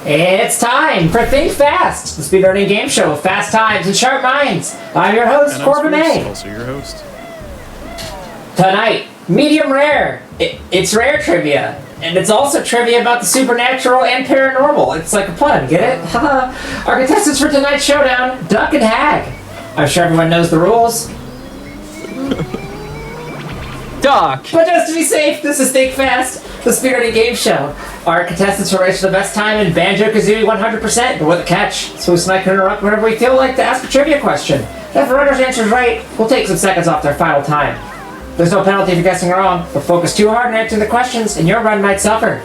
It's time for Think Fast, the speedrunning game show with fast times and sharp minds. I'm your host, Corbin A. Also your host. Tonight, medium rare. It's rare trivia. And it's also trivia about the supernatural and paranormal. It's like a pun, get it? Our contestants for tonight's showdown, Duck and Hag. I'm sure everyone knows the rules. Duck! But just to be safe, this is Think Fast, the speedrunning game show. Our contestants will race for the best time in Banjo-Kazooie 100%, but with a catch. Spooks and I can interrupt whenever we feel like to ask a trivia question. If the runner's answer is right, we'll take some seconds off their final time. There's no penalty for guessing wrong, but focus too hard on answering the questions and your run might suffer.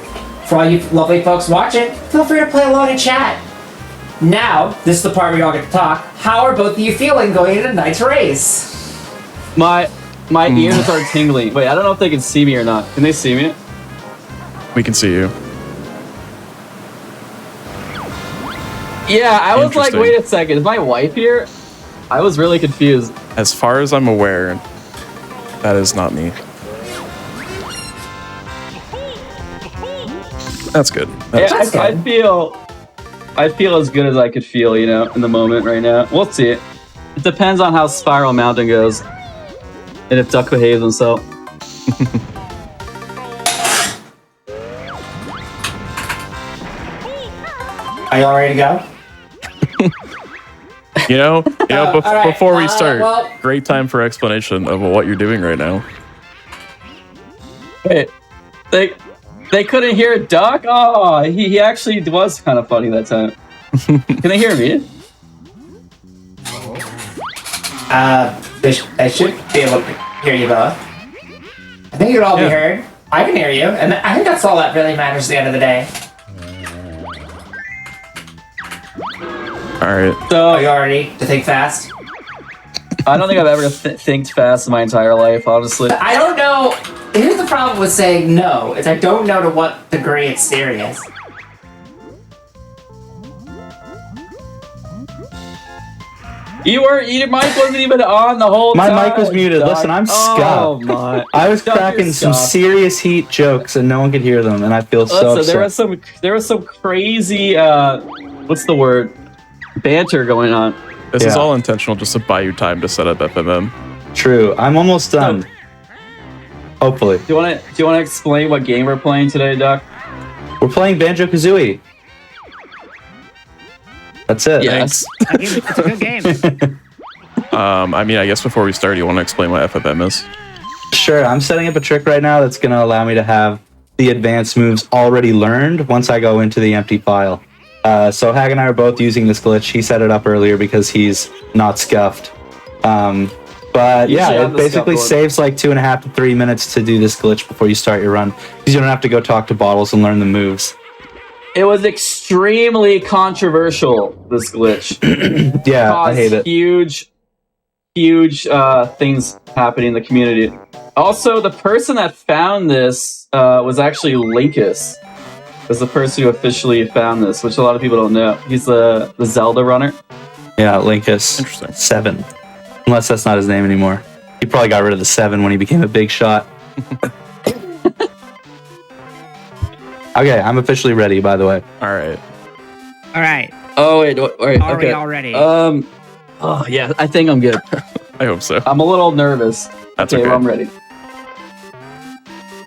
For all you lovely folks watching, feel free to play along and chat. Now, this is the part where you all get to talk. How are both of you feeling going into tonight's race? My ears are tingling. Wait, I don't know if they can see me or not. Can they see me? We can see you. Yeah, I was like, wait a second, is my wife here? I was really confused. As far as I'm aware, that is not me. That's good. Yeah, I feel as good as I could feel, you know, in the moment right now. We'll see. It depends on how Spiral Mountain goes. And if Duck behaves himself. Are you all ready to go? Before we start, great time for explanation of what you're doing right now. Wait, they couldn't hear Duck? Oh, he actually was kind of funny that time. Can they hear me? They should be able to hear you both. I think you'd all be heard. I can hear you, and I think that's all that really matters at the end of the day. Alright. So, are you all ready to think fast? I don't think I've ever thinked fast in my entire life, honestly. I don't know. Here's the problem with saying no, is I don't know to what degree it's serious. Your mic wasn't even on the whole time. My mic was muted. Duck. Listen, I'm scuffed. Oh my! I was cracking some serious heat jokes and no one could hear them, and I feel so upset. There was some crazy what's the word? Banter going on. This is all intentional, just to buy you time to set up FMM. True. I'm almost done. Hopefully. Do you want to explain what game we're playing today, Doc? We're playing Banjo-Kazooie. That's it. Yes. It's a good game. I guess before we start, you want to explain what FMM is? Sure. I'm setting up a trick right now that's going to allow me to have the advanced moves already learned once I go into the empty file. So Hag and I are both using this glitch. He set it up earlier because he's not scuffed. But yeah, it basically saves like 2.5 to 3 minutes to do this glitch before you start your run. Because you don't have to go talk to Bottles and learn the moves. It was extremely controversial, this glitch. Yeah, I hate it. Huge things happening in the community. Also, the person that found this was actually Linkus. Was the person who officially found this, which a lot of people don't know. He's the Zelda runner. Yeah, Linkus. Interesting. 7. Unless that's not his name anymore. He probably got rid of the 7 when he became a big shot. Okay, I'm officially ready, by the way. Alright. Alright. Oh, wait, okay. Are we all ready? Oh, yeah, I think I'm good. I hope so. I'm a little nervous. That's okay. Well, I'm ready.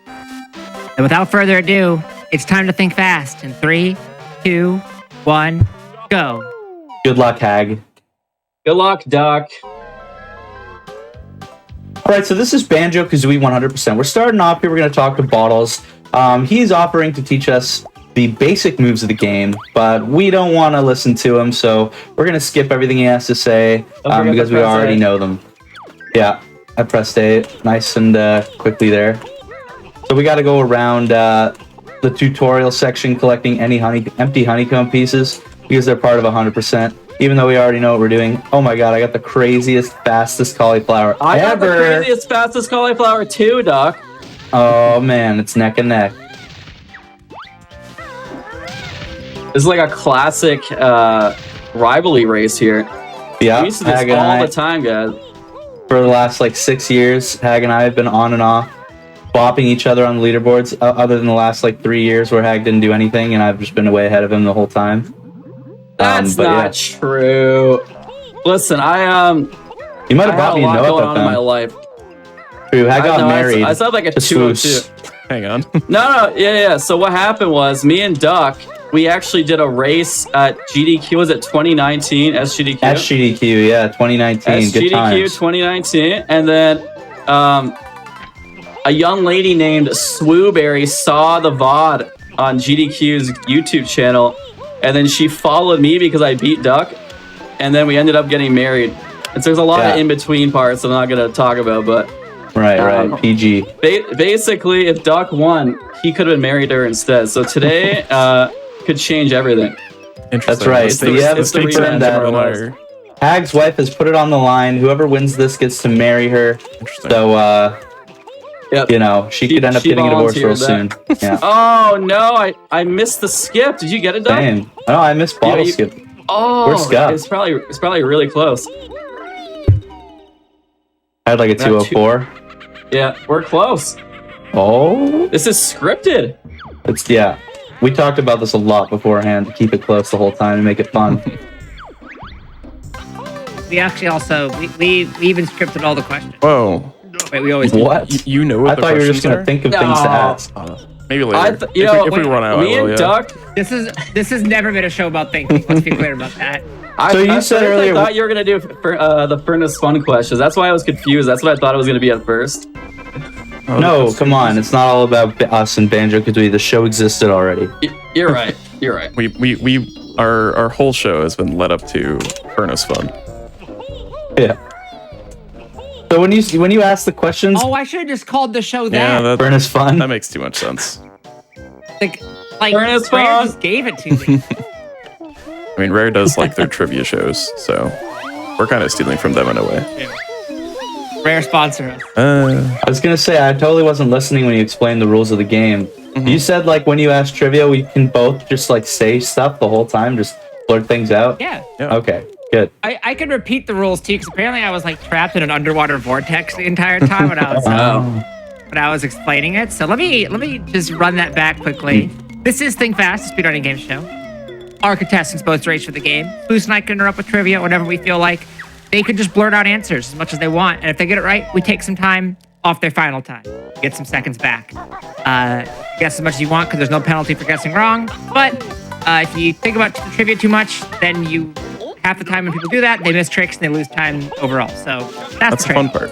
And without further ado, it's time to think fast. In 3, 2, 1, go. Good luck, Hag. Good luck, Doc. Alright, so this is Banjo-Kazooie 100%. We're starting off here. We're going to talk to Bottles. He's offering to teach us the basic moves of the game, but we don't want to listen to him, so we're going to skip everything he has to say because we already know them. Yeah, I pressed A nice and quickly there. So we got to go around the tutorial section collecting any empty honeycomb pieces because they're part of 100%. Even though we already know what we're doing. Oh my god, I got the craziest, fastest cauliflower I ever. got the craziest, fastest cauliflower too, Doc. Oh man, it's neck and neck. This is like a classic rivalry race here. Yeah, we used to do this all the time, guys. For the last like 6 years, Hag and I have been on and off. bopping each other on the leaderboards. Other than the last like 3 years where Hag didn't do anything, and I've just been way ahead of him the whole time. That's not true. Listen, you might have brought me a lot Noah going on in my life. True, I got married. I sound like a 202. Hang on. Yeah. So what happened was me and Duck, we actually did a race at GDQ. Was it 2019? SGDQ? SGDQ, yeah, 2019. SGDQ Good times. 2019. And then a young lady named Swooberry saw the VOD on GDQ's YouTube channel. And then she followed me because I beat Duck. And then we ended up getting married. And so there's a lot of in-between parts I'm not going to talk about, but... Right, PG. Basically, if Duck won, he could have been married to her instead. So today could change everything. That's right. So you have a confirmed that Hag's wife has put it on the line. Whoever wins this gets to marry her. So, you know, she could end up getting a divorce real soon. Yeah. Oh, no, I missed the skip. Did you get it, Duck? Damn. Oh, I missed bottle skip. Oh, where's Scott? It's probably really close. I had like a 204. Yeah, we're close. Oh, this is scripted. It's we talked about this a lot beforehand to keep it close the whole time and make it fun. We actually also we even scripted all the questions. Whoa. Wait, we always do. What? You know what I thought you were just gonna think of things to ask. Maybe later. If we run out, me and Duck. This has never been a show about thinking. Let's be clear about that. You said earlier. I thought you were gonna do the Furnace Fun questions. That's why I was confused. That's what I thought it was gonna be at first. No, come on. It's not all about us and Banjo-Kazooie. The show existed already. You're right. You're right. Our whole show has been led up to Furnace Fun. Yeah. So when you ask the questions, I should have just called the show that. Yeah, Furnace Fun. That makes too much sense. Like Furnace Rare Fun just gave it to me. I mean, Rare does like their trivia shows, so we're kind of stealing from them in a way. Rare sponsor us. I was gonna say I totally wasn't listening when you explained the rules of the game. You said like when you ask trivia, we can both just like say stuff the whole time, just blurt things out. Yeah. Okay. Good. I can repeat the rules too, because apparently I was like trapped in an underwater vortex the entire time when I was explaining it. So let me just run that back quickly. This is Think Fast, a speedrunning game show. Our contestants both race for the game. Boost and I can interrupt with trivia whenever we feel like. They could just blurt out answers as much as they want, and if they get it right, we take some time off their final time. Get some seconds back. Guess as much as you want, because there's no penalty for guessing wrong. But if you think about the trivia too much, then half the time when people do that, they miss tricks and they lose time overall. So that's the fun part.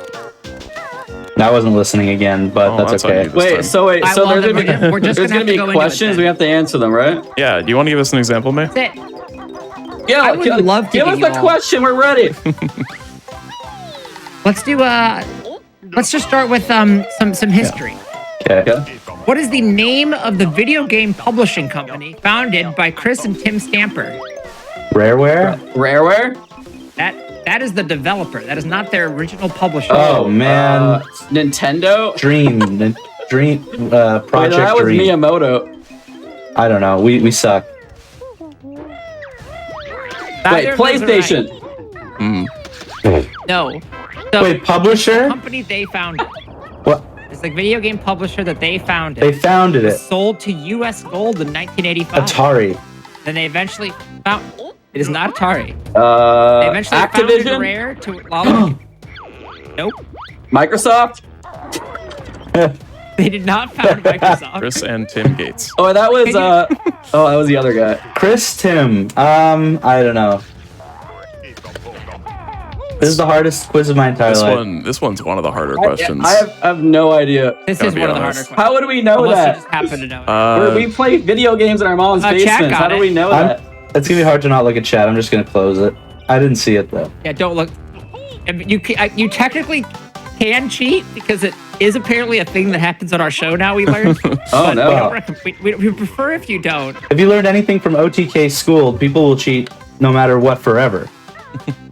I wasn't listening again, but that's okay. So there's gonna be questions. We have to answer them, right? Yeah. Do you want to give us an example, May? That's it. Yeah, I would love to give us the question. We're ready. Let's do let's just start with some history. Okay. What is the name of the video game publishing company founded by Chris and Tim Stamper? Rareware? That is the developer. That is not their original publisher. Oh man. Nintendo? Dream Project Wait, that was Dream. Miyamoto. I don't know. We suck. Wait, PlayStation. No. So, wait, publisher? The company they founded. What? It's like video game publisher that they founded. They founded it. Sold to US Gold in 1985. Atari. Then they eventually found. It is not Atari. They eventually Activision? founded Rare to. Nope. Microsoft? They did not found Microsoft. Chris and Tim Gates. Oh, that was that was the other guy. Chris Tim. I don't know. This is the hardest quiz of my entire life. This one's one of the harder questions. I have no idea. This is one of the harder questions. How would we know Unless that? you just happen to know it. We play video games in our mom's basement. How do we know that? It's gonna be hard to not look at chat. I'm just gonna close it. I didn't see it though. Yeah, don't look. You technically can cheat because it is apparently a thing that happens on our show now. We learned. Oh no. We prefer if you don't. If you learned anything from OTK school, people will cheat no matter what forever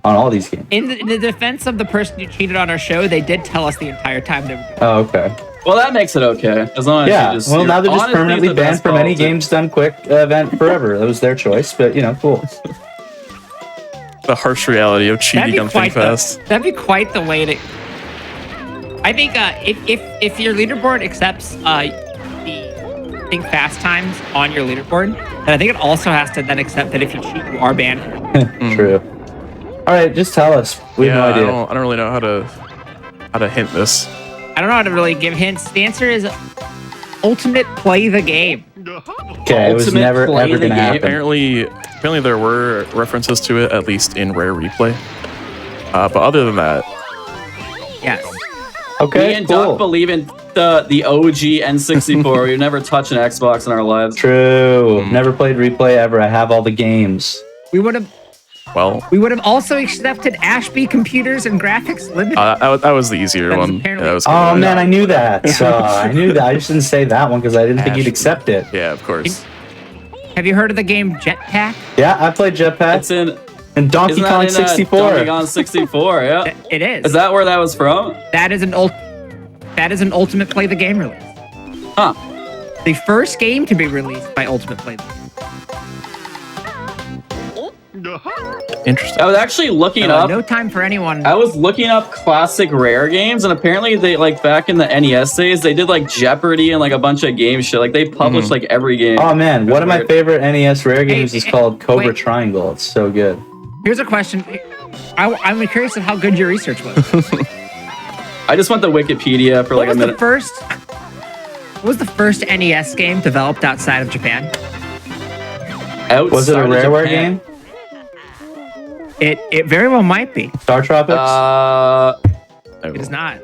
on all these games. In the defense of the person who cheated on our show, they did tell us the entire time they were doing it. Oh, okay. Well, that makes it okay. As long as well, now they're just permanently banned from any Games Done Quick event forever. That was their choice, but cool. The harsh reality of cheating on Think Fast. That'd be quite the way to. I think if your leaderboard accepts the Think Fast times on your leaderboard, then I think it also has to then accept that if you cheat, you are banned. True. All right, just tell us. We have no idea. I don't really know how to hint this. I don't know how to really give hints. The answer is ultimate play the game. Okay, it was Ultimate never play ever the gonna game. happen. Apparently there were references to it, at least in Rare Replay. But other than that, Yes. Okay, Me and cool. Doc believe in the OG N64. We've never touched an Xbox in our lives. True. Never played Replay ever. I have all the games. We would have also accepted Ashby Computers and Graphics Limited. that was the easier That was one. apparently- that was Oh good. man, I knew that. So I knew that. I just didn't say that one because I didn't think you'd Ashby. accept it. Yeah, of course. Have you heard of the game Jetpack? Yeah, I played Jetpack It's in and Donkey isn't that Kong in, 64. Donkey Kong 64, yeah. It is. Is that where that was from? That is an Ultimate Play the Game release. Huh. The first game to be released by Ultimate Play the Game. Interesting. I was actually looking up. No time for anyone. I was looking up classic Rare games, and apparently they like back in the NES days, they did like Jeopardy and like a bunch of game shit. Like they published like every game. Oh man, one of my Weird. favorite NES Rare games is called Cobra wait. Triangle. It's so good. Here's a question. I'm curious of how good your research was. I just went to Wikipedia for like a minute. What was the first NES game developed outside of Japan? Was it a Outside of Rareware Japan. game? It very well might be. Star Tropics? It is not.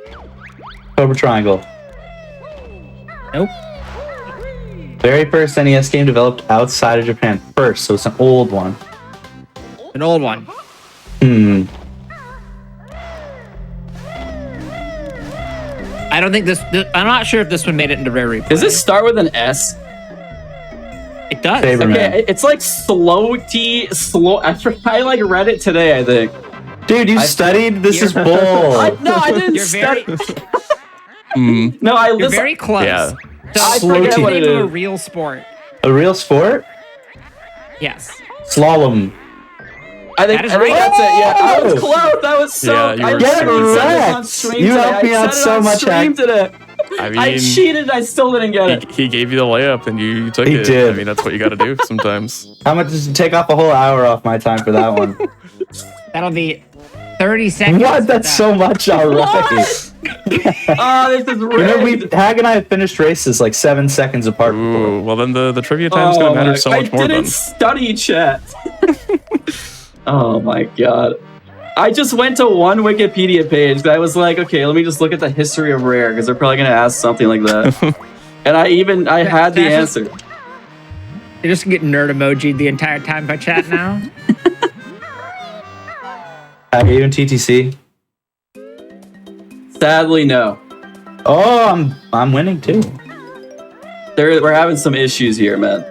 Cobra Triangle. Nope. Very first NES game developed outside of Japan. First, so it's an old one. An old one. I don't think this. I'm not sure if this one made it into Rare Replay. Does this start with an S? It does. Favorite man. Okay, it's like slow. I like read it today, I think. Dude, you studied? This is bull. No, I didn't You're very, study. No, I you're listen. very close. Yeah. So, I Slow forget tea. what it name of a is. real sport. A real sport? Yes. Slalom. I think That is that's right. it. Yeah, I was Oh! close. That was so. Yeah, you I were literally so said this on correct. stream You today. helped me I out said so it on much, stream Hank. today. I mean, I cheated. I still didn't get it. he gave you the layup and you took He it. did. I mean, that's what you got to do sometimes. How much does it take off a whole hour off my time for that one? That'll be 30 seconds. What? That's so much already. Oh, this is You know, rigged. Hag and I have finished races like 7 seconds apart before. Ooh, well then the trivia time's gonna matter so much more I didn't then. study chat. Oh my god. I just went to one Wikipedia page because I was like, okay, let me just look at the history of Rare because they're probably gonna ask something like that. And I had the That's just- answer. You're just getting nerd emoji'd the entire time by chat now. Hag, are you in TTC? Sadly, no. Oh, I'm winning too. We're having some issues here, man.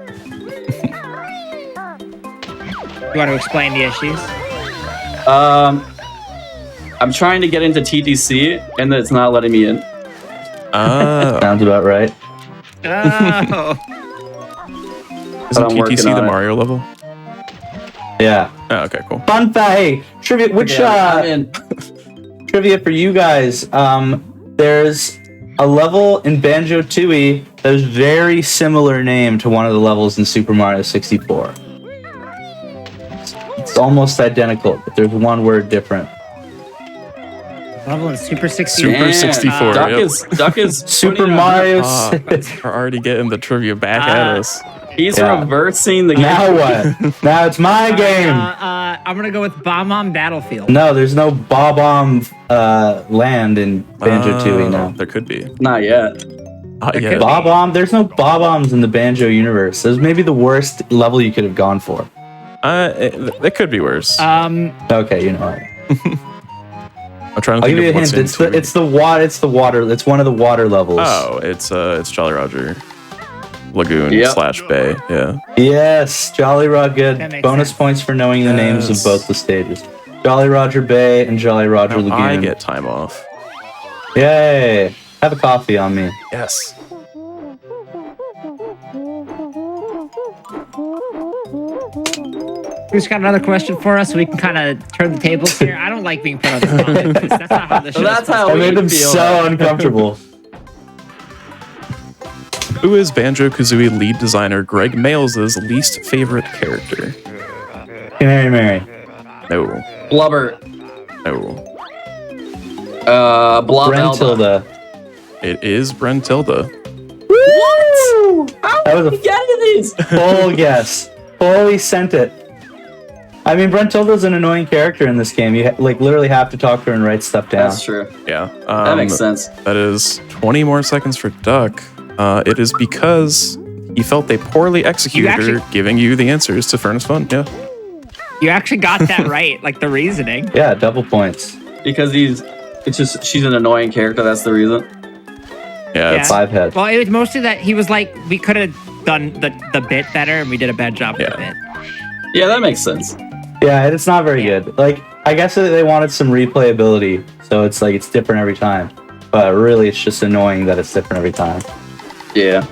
You want to explain the issues? I'm trying to get into TTC and it's not letting me in. Sounds about right. Oh. Isn't I'm working TTC the on it. Mario level? Yeah. Oh, okay, cool. Fun fact. Hey, trivia. Which Okay, I'm in. trivia for you guys? There's a level in Banjo-Tooie that is very similar name to one of the levels in Super Mario 64. It's almost identical, but there's one word different. Level in Super 60. Super Damn. 64. Duck Yep. is Super putting on- Mario. We're already getting the trivia back at us. He's Yeah. reversing the game. Now what? Now it's my game. I'm gonna go with Bomb on Battlefield. No, there's no Bob-omb land in Banjo-Tooie now. There could be. Not yet. There Yeah. could be. Bob-omb? There's no Bob-ombs in the Banjo universe. There's maybe the worst level you could have gone for. It could be worse. Okay, you know what? I'm trying to I'll think give you a of what's hint. in It's the water. It's one of the water levels. Oh, it's Jolly Roger Lagoon Yep. / Bay. Yeah. Yes, Jolly Roger. That Good. makes Bonus sense. points for knowing the names of Yes. both the stages. Jolly Roger Bay and Jolly Roger Now Lagoon. I get time off. Yay! Have a coffee on me. Yes. Who's got another question for us so we can kind of turn the tables here? I don't like being put on the spot. That's not how the show. That's how I we made them feel. so uncomfortable. Who is Banjo-Kazooie lead designer Greg Mails' least favorite character? Canary Mary. No. Blubber. No. Blob Brentilda. It is Brentilda. What? How That was did a we get into these? full guess. Fully sent it. I mean, Brentilda's an annoying character in this game. You literally have to talk to her and write stuff down. That's true. Yeah. That makes sense. That is 20 more seconds for Duck. It is because he felt they poorly executed her, giving you the answers to Furnace Fun. Yeah. You actually got that right, like the reasoning. Yeah, double points. Because she's an annoying character. That's the reason. Yeah. It's, 5 head. Well, it was mostly that he was like, we could have done the bit better, and we did a bad job with the bit. Yeah, that makes sense. Yeah, it's not very good. Like, I guess they wanted some replayability, so it's like it's different every time. But really, it's just annoying that it's different every time. Yeah.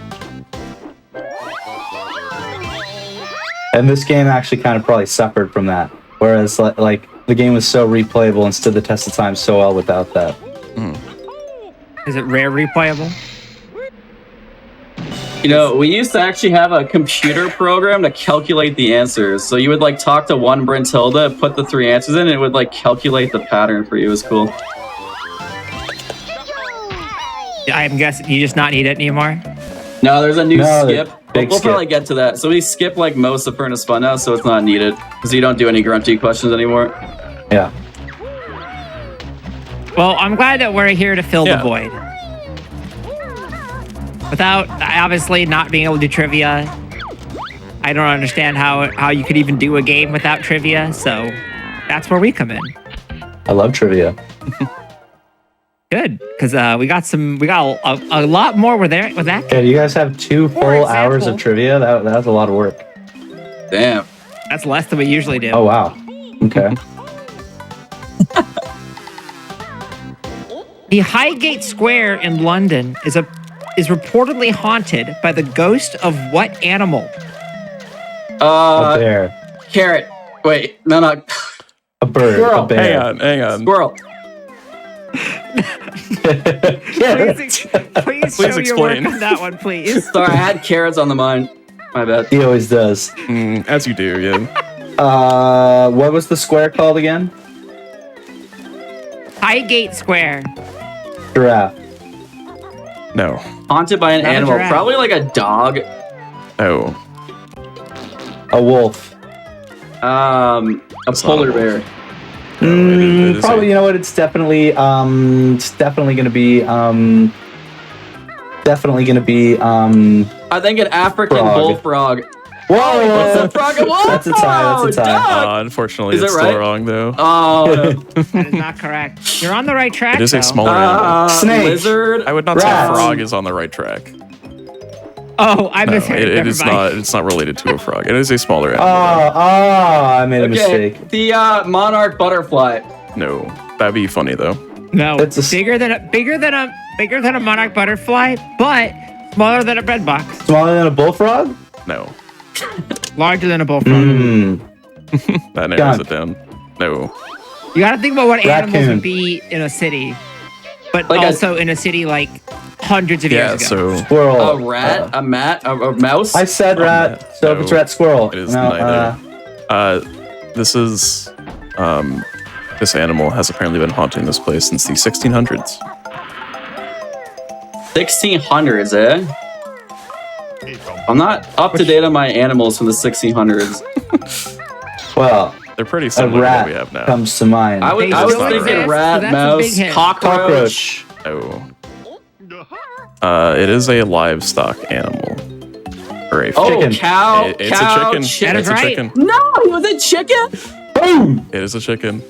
And this game actually kind of probably suffered from that. Whereas, like the game was so replayable and stood the test of time so well without that. Is it rare replayable? You know, we used to actually have a computer program to calculate the answers. So you would like talk to one Brentilda, put the 3 answers in, and it would like calculate the pattern for you. It was cool. I'm guessing you just not need it anymore. No, there's a new skip. big We'll skip. probably get to that. So we skip like most of Furnace Fun now, so it's not needed. Because you don't do any grunty questions anymore. Yeah. Well, I'm glad that we're here to fill the void. Without obviously not being able to do trivia, I don't understand how you could even do a game without trivia. So that's where we come in. I love trivia. Good, because we got a lot more with that. Okay, you guys have 2 full hours of trivia? That was a lot of work. Damn. That's less than we usually do. Oh, wow. Okay. The Highgate Square in London is reportedly haunted by the ghost of what animal? A bear. Carrot. Wait, no. A bird. Squirrel. A bear. hang on. Squirrel. Please show your work explain. on that one, please. Sorry, I had carrots on the mind. My bad. He always does. As you do, yeah. What was the square called again? Highgate Square. Giraffe. No. Haunted by an Not a animal. giraffe. Probably like a dog. No. A wolf. A polar bear. It is Probably, you know what? It's definitely gonna be, I think an African Frog. bullfrog. Whoa! What's a frog and wolf? That's a tie, that's a tie. Dog. Unfortunately, Is it's it still right? wrong, though. Oh, That is not correct. You're on the right track. It is though. a smaller animal. Snake. Lizard. I would not Rat. say frog is on the right track. Oh, I No, misheard. it Never is mind. not. It's not related to a frog. It is a smaller animal. I made a Okay, mistake. the monarch butterfly. No, that'd be funny though. No, It's a bigger than a monarch butterfly, but smaller than a bread box, Smaller than a bullfrog? No, larger than a bullfrog. that narrows Skunk. it down. No, You got to think about what animals Raccoon. would be in a city, but Like also in a city like hundreds of yeah. years ago. So Squirrel. A rat. A mouse. I said rat, so if it's No. rat, squirrel. it is No, neither. This is this animal has apparently been haunting this place since the 1600s. 1600s, eh? I'm not up to date on my animals from the 1600s. well, They're pretty a similar to what we rat have now. comes to mind. I was They still thinking exist, rat, so that's a mouse, big hint. cockroach. Oh. It is a livestock animal. Or a Oh, Chicken. cow. It's cow, a chicken. chicken. That is It's a right. chicken. No, it was a chicken. Boom! It is a chicken.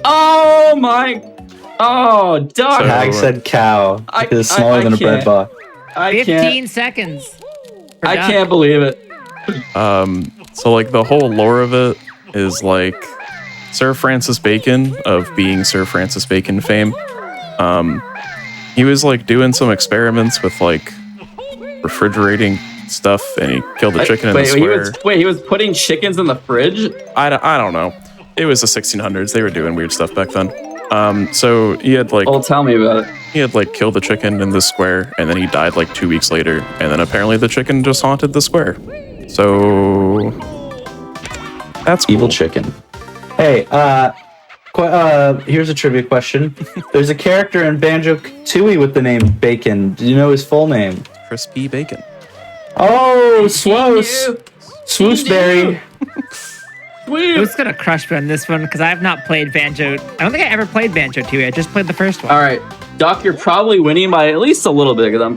Oh my. Oh, duck. So- Hag said cow. I- Because it's I- smaller I than a bread can't. box. I 15 can't. seconds. for I duck. can't believe it. So like the whole lore of it is like Sir Francis Bacon of being Sir Francis Bacon fame. He was like doing some experiments with like refrigerating stuff, and he killed the chicken in the square. He was putting chickens in the fridge? I don't know. It was the 1600s. They were doing weird stuff back then. So he had like... Well, tell me about it. He had like killed the chicken in the square, and then he died like 2 weeks later, and then apparently the chicken just haunted the square. So... That's cool. Evil chicken. Hey, here's a trivia question. There's a character in Banjo-Kazooie with the name Bacon. Do you know his full name? Crispy Bacon. Oh, Swooseberry. Who's gonna crush me on this one? Because I have not played Banjo. I don't think I ever played Banjo-Tooie. I just played the first one. All right, Doc, you're probably winning by at least a little bit. Because I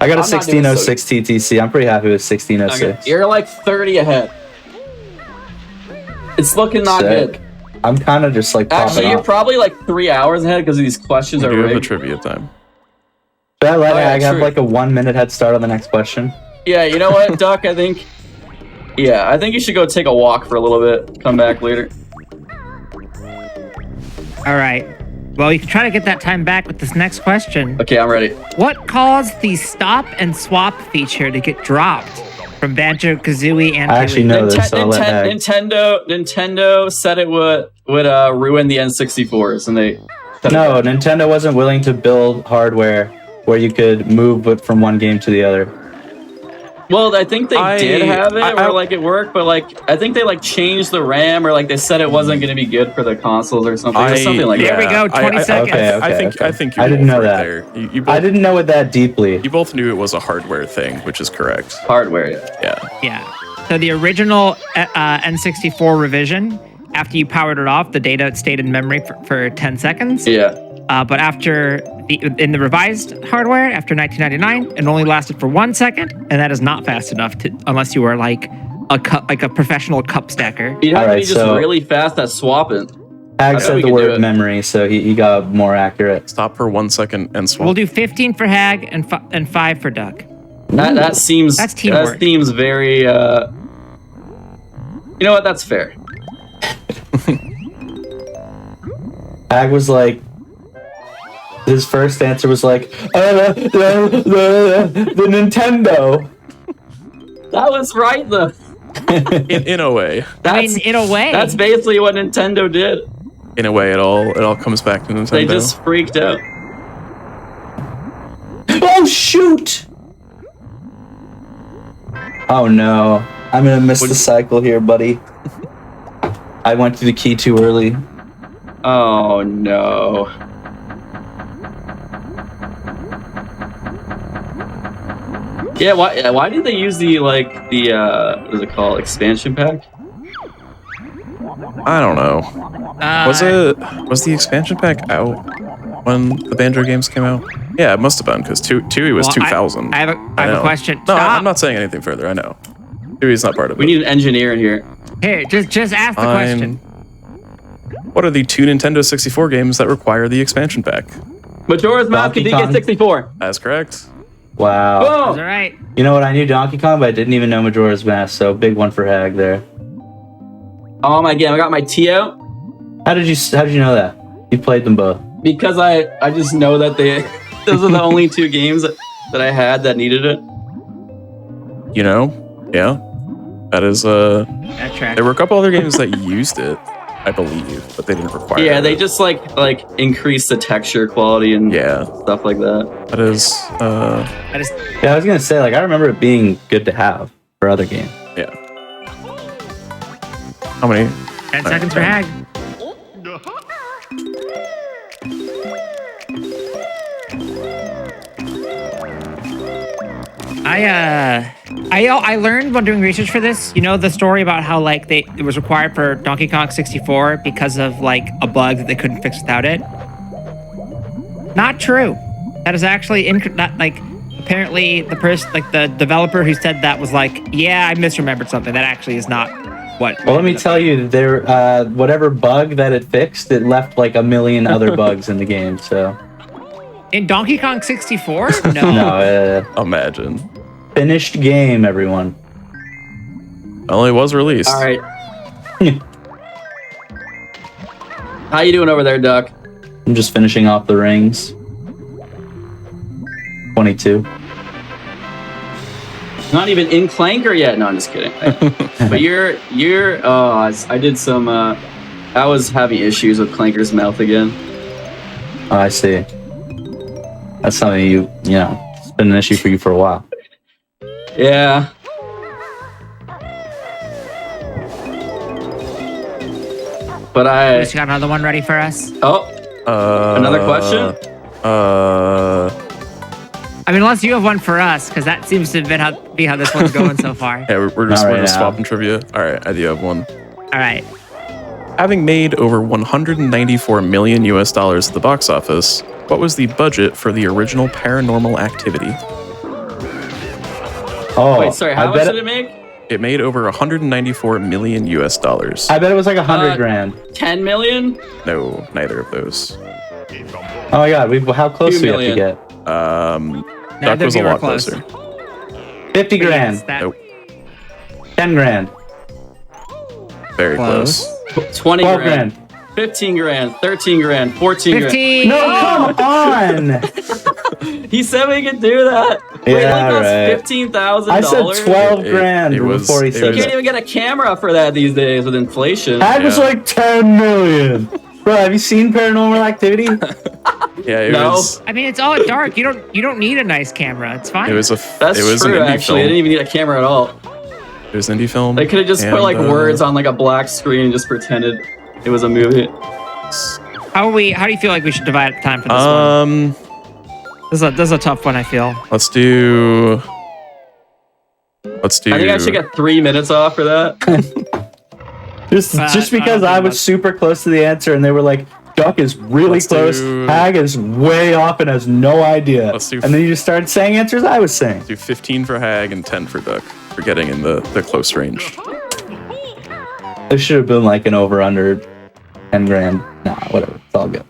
got a 1606 TTC. I'm pretty happy with 1606. Okay, you're like 30 ahead. It's looking not good. I'm kind of just like popping Actually, you're off. probably like 3 hours ahead because these questions are We do have a rigged. trivia time. Should I let Oh, yeah, Ag have true. like a 1 minute head start on the next question? Yeah, you know what, Doc? I think you should go take a walk for a little bit. Come back later. All right. Well, you can try to get that time back with this next question. Okay, I'm ready. What caused the stop and swap feature to get dropped from Banjo-Kazooie and I actually Tooie? know this, so I'll let Ag. Nintendo said it would ruin the N64s, and they No, Nintendo wasn't willing to build hardware where you could move it from one game to the other. Well, I think they did have it, where like it worked, but like I think they like changed the RAM, or like they said it wasn't going to be good for the consoles or something. It was something like There that. we go, 20 seconds. I think you I didn't know both that. right there. You both, I didn't know it that deeply. You both knew it was a hardware thing, which is correct. Hardware, yeah. Yeah. Yeah. So the original N64 revision, after you powered it off, the data stayed in memory for 10 seconds. Yeah. But in the revised hardware, after 1999, it only lasted for 1 second, and that is not fast enough unless you were like a professional cup stacker. You have to Alright, be just so- really fast at swapping. Ag bet said we the can do word it. memory, so he got more accurate. Stop for 1 second and swap. We'll do 15 for Hag and 5 for Duck. That seems That's teamwork. That seems very. You know what? That's fair. Ag was like, his first answer was like, the Nintendo. That was right though. in a way. I mean, in a way. That's basically what Nintendo did. In a way, it all comes back to Nintendo. They just freaked out. Oh, shoot! Oh, no. I'm gonna miss the cycle here, buddy. I went through the key too early. Oh no. Yeah, why did they use the what is it called, expansion pack? I don't know. Was the expansion pack out when the Banjo games came out? Yeah, it must have been, because Tooie was 2000. I have a question. No, Stop. I'm not saying anything further. I know. Tooie's not part of it. We need an engineer in here. Here, just ask the question. What are the 2 Nintendo 64 games that require the expansion pack? Majora's Mask and Donkey Kong. DK64. That's correct. Wow. Boom! All right. You know what? I knew Donkey Kong, but I didn't even know Majora's Mask, so big one for Hag there. Oh my god, I got my T out How did you know that? You played them both. because I just know that those are the only 2 games that I had that needed it. You know? Yeah. That is, That track. there were a couple other games that used it, I believe, but they didn't require it. Yeah, they just like increase the texture quality and Yeah. stuff like that. That is, That is Yeah, I was gonna say, like, I remember it being good to have for other games. yeah. How many? 10 seconds for Hag. I learned when doing research for this, you know, the story about how like it was required for Donkey Kong 64 because of like a bug that they couldn't fix without it. Not true. That is actually not like apparently the person like the developer who said that was like, yeah, I misremembered something. That actually is not what. Well, let me tell you, there, whatever bug that it fixed, it left like a million other bugs in the game. So In Donkey Kong 64? No. no, Imagine. finished game, everyone. Well, it was released. All right. How you doing over there, Duck? I'm just finishing off the rings. 22. Not even in Clanker yet. No, I'm just kidding. But you're. Oh, I did some. I was having issues with Clanker's mouth again. Oh, I see. That's something it's been an issue for you for a while. Yeah. But You got another one ready for us? Oh, another question? I mean, unless you have one for us, because that seems to be how this one's going so far. Yeah, we're just Not right now. swapping trivia. All right, I do have one. All right. Having made over 194 million US dollars at the box office, what was the budget for the original Paranormal Activity? Oh, Wait, sorry, how much did it make? It made over 194 million US dollars. I bet it was like 100 grand. 10 million? No, neither of those. Oh my god, how close 2 do we have to million. get? Duck Neither was of a you were lot close. closer. 50 grand. Nope. 10 grand. Very Close. close. 20 12 grand. grand. 15 grand. 13 grand. 14 grand. 15. No, come on. He said we could do that. Wait, Yeah, like that's right. $15,000. I said 12 It- grand it was- before he it said was- You can't even get a camera for that these days with inflation. That was Yeah. like 10 million. Bro, have you seen Paranormal Activity? Yeah, it No. was. I mean, it's all dark. You don't need a nice camera. It's fine. It was a. That's it was true, an indie actually. I film. didn't even need a camera at all. It was an indie film. They could have just put and, like words on like a black screen and just pretended it was a movie. How do you feel like we should divide time for this one? This is a tough one, I feel. Let's do. I think I should get 3 minutes off for that. Just I because don't I think was that's- super close to the answer and they were like, Duck is really Let's close, do- Hag is way off and has no idea. Let's do- And then you just started saying answers I was saying. do 15 for Hag and 10 for Duck for getting in the close range. There should have been like an over under 10 grand. Nah, whatever. It's all good.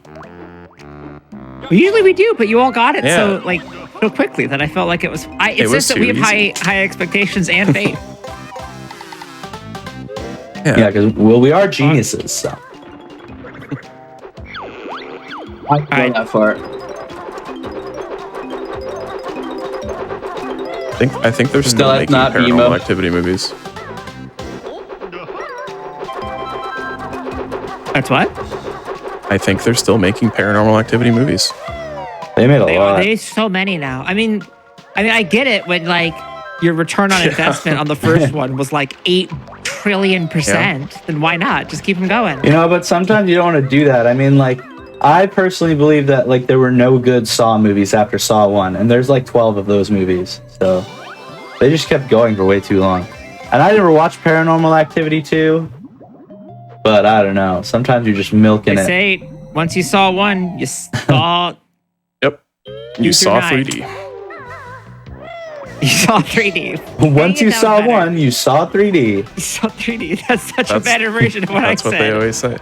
Usually we do, but you all got it Yeah. so quickly that I felt like it was. It's was just that we too have easy. high expectations and faith. Yeah. Yeah, because we are geniuses. So I can go that far. I think they're still that's making not Paranormal emo. Activity movies. That's what? I think they're still making Paranormal Activity movies. they made a lot. There's so many now. I mean, I get it when like your return on investment on the first one was like 8 trillion %. Then why not? Just keep them going. You know, but sometimes you don't want to do that. I mean, like, I personally believe that like there were no good Saw movies after Saw 1, and there's like 12 of those movies. So they just kept going for way too long. And I never watched Paranormal Activity 2, but I don't know. Sometimes you're just milking They it. say once you saw one, you saw Yep. through You saw 9. 3D. you saw 3D. Once Hey, you that saw was better. one, you saw 3D. You saw 3D. That's such a That's- better version of what I That's what they said. always say.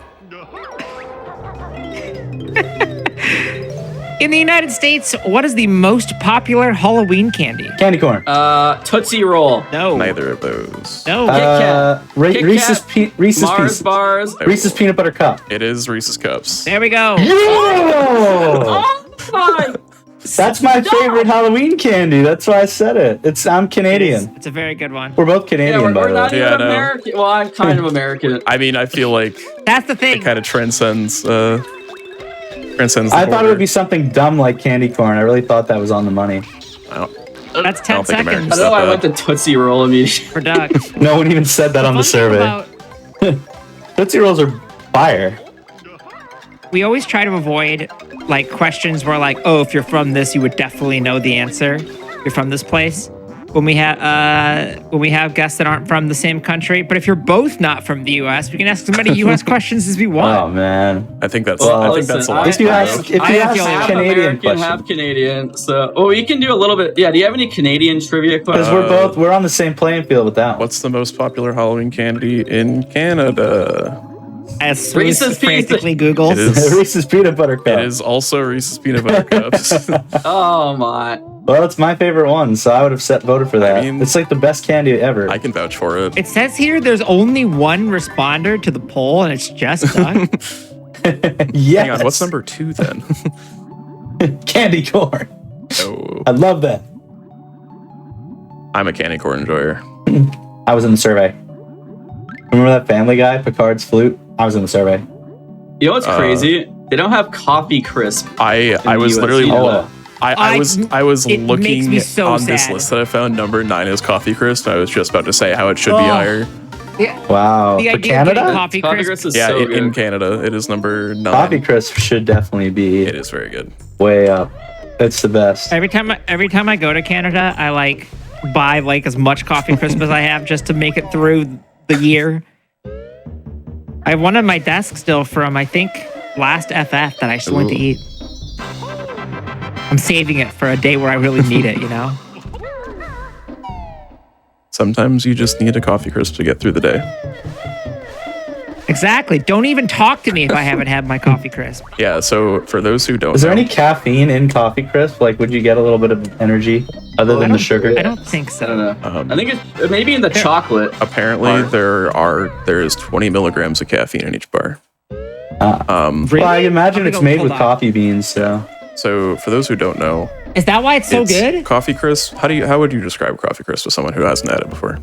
In the United States, what is the most popular Halloween candy? Candy corn. Tootsie Roll. No. Neither of those. No. Kit Reese's Kat. Reese's Mars Pieces. bars. Reese's peanut butter cup. It is Reese's Cups. There we go. Oh, Oh my! that's my favorite Halloween candy. That's why I said it. I'm Canadian. It's a very good one. We're both Yeah, Canadian, we're by the not way. even Yeah, I know. American. Well, I'm kind of American. I mean, I feel like That's the thing. it kind of transcends the I thought it border. would be something dumb like candy corn. I really thought that was on the money. That's 10 don't think seconds Americans I know I that went to Tootsie Roll immediately. for Duck. No one even said that on the survey. Tootsie Rolls are fire. We always try to avoid like questions where like, oh, if you're from this, you would definitely know the answer. You're from this place. When we have guests that aren't from the same country, but if you're both not from the U.S., we can ask as many U.S. questions as we Oh want. man. I think that's. Well, I think listen, that's a lot. If you I- ask, if I you have ask feeling half Canadian American, questions, half Canadian. So, we can do a little bit. Yeah. Do you have any Canadian trivia because questions? we're on the same playing field with that one. What's the most popular Halloween candy in Canada? As Swiss Reese's frantically Googles. It is. Reese's peanut butter cup. It is also Reese's peanut butter cups. Oh my! Well, it's my favorite one, so I would have voted for that. mean- It's like the best candy ever. I can vouch for it. It says here there's only one responder to the poll, and it's just Duck. Yes. Hang on, what's number 2 then? Candy corn. Oh, I love that. I'm a candy corn enjoyer. I was in the survey. Remember that Family Guy, Picard's flute? I was in the survey. You know what's crazy? They don't have coffee crisp. I the was US literally either. I was it makes looking me so on this sad. list that I found. Number 9 is Coffee Crisp. I was just about to say how it should be higher. Wow. The For idea of getting Canada? coffee Coffee crisp. crisp is Yeah, so in good. Canada, it is number 9. Coffee Crisp should definitely be It is very good. way up. It's the best. Every time I go to Canada, I like buy like as much coffee crisp as I have just to make it through the year. I have one on my desk still from I think last FF that I still want to eat. I'm saving it for a day where I really need it, you know? Sometimes you just need a Coffee Crisp to get through the day. Exactly. Don't even talk to me if I haven't had my coffee crisp. Yeah, so for those who don't Is there know, any caffeine in Coffee Crisp? Like, would you get a little bit of energy other than the sugar? I don't think I so. don't know. Um, I think it's maybe in the chocolate. apparently Part. there is 20 milligrams of caffeine in each bar. Really? Well, I imagine I'm it's gonna made go- with hold on. coffee beans, so. So for those who don't know, Is that why it's so it's good? Coffee Crisp. How would you describe Coffee Crisp to someone who hasn't had it before?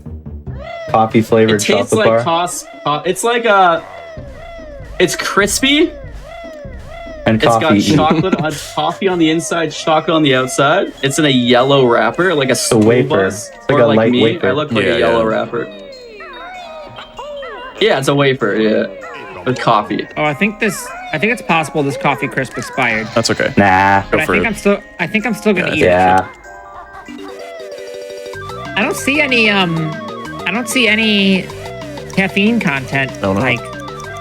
Coffee flavored It tastes chocolate like bar. it's like it's crispy. And It's got coffee. chocolate on coffee on the inside, chocolate on the outside. It's in a yellow wrapper, like a school wafer. bus. It's like or a like light me, wafer. I look like Yeah, a yellow yeah. wrapper. Yeah, it's a wafer. Yeah, with coffee. Oh, I think it's possible this coffee crisp expired. That's okay. Nah. Go But I for think it. I'm still gonna eat it. Yeah. I don't see any caffeine content No. like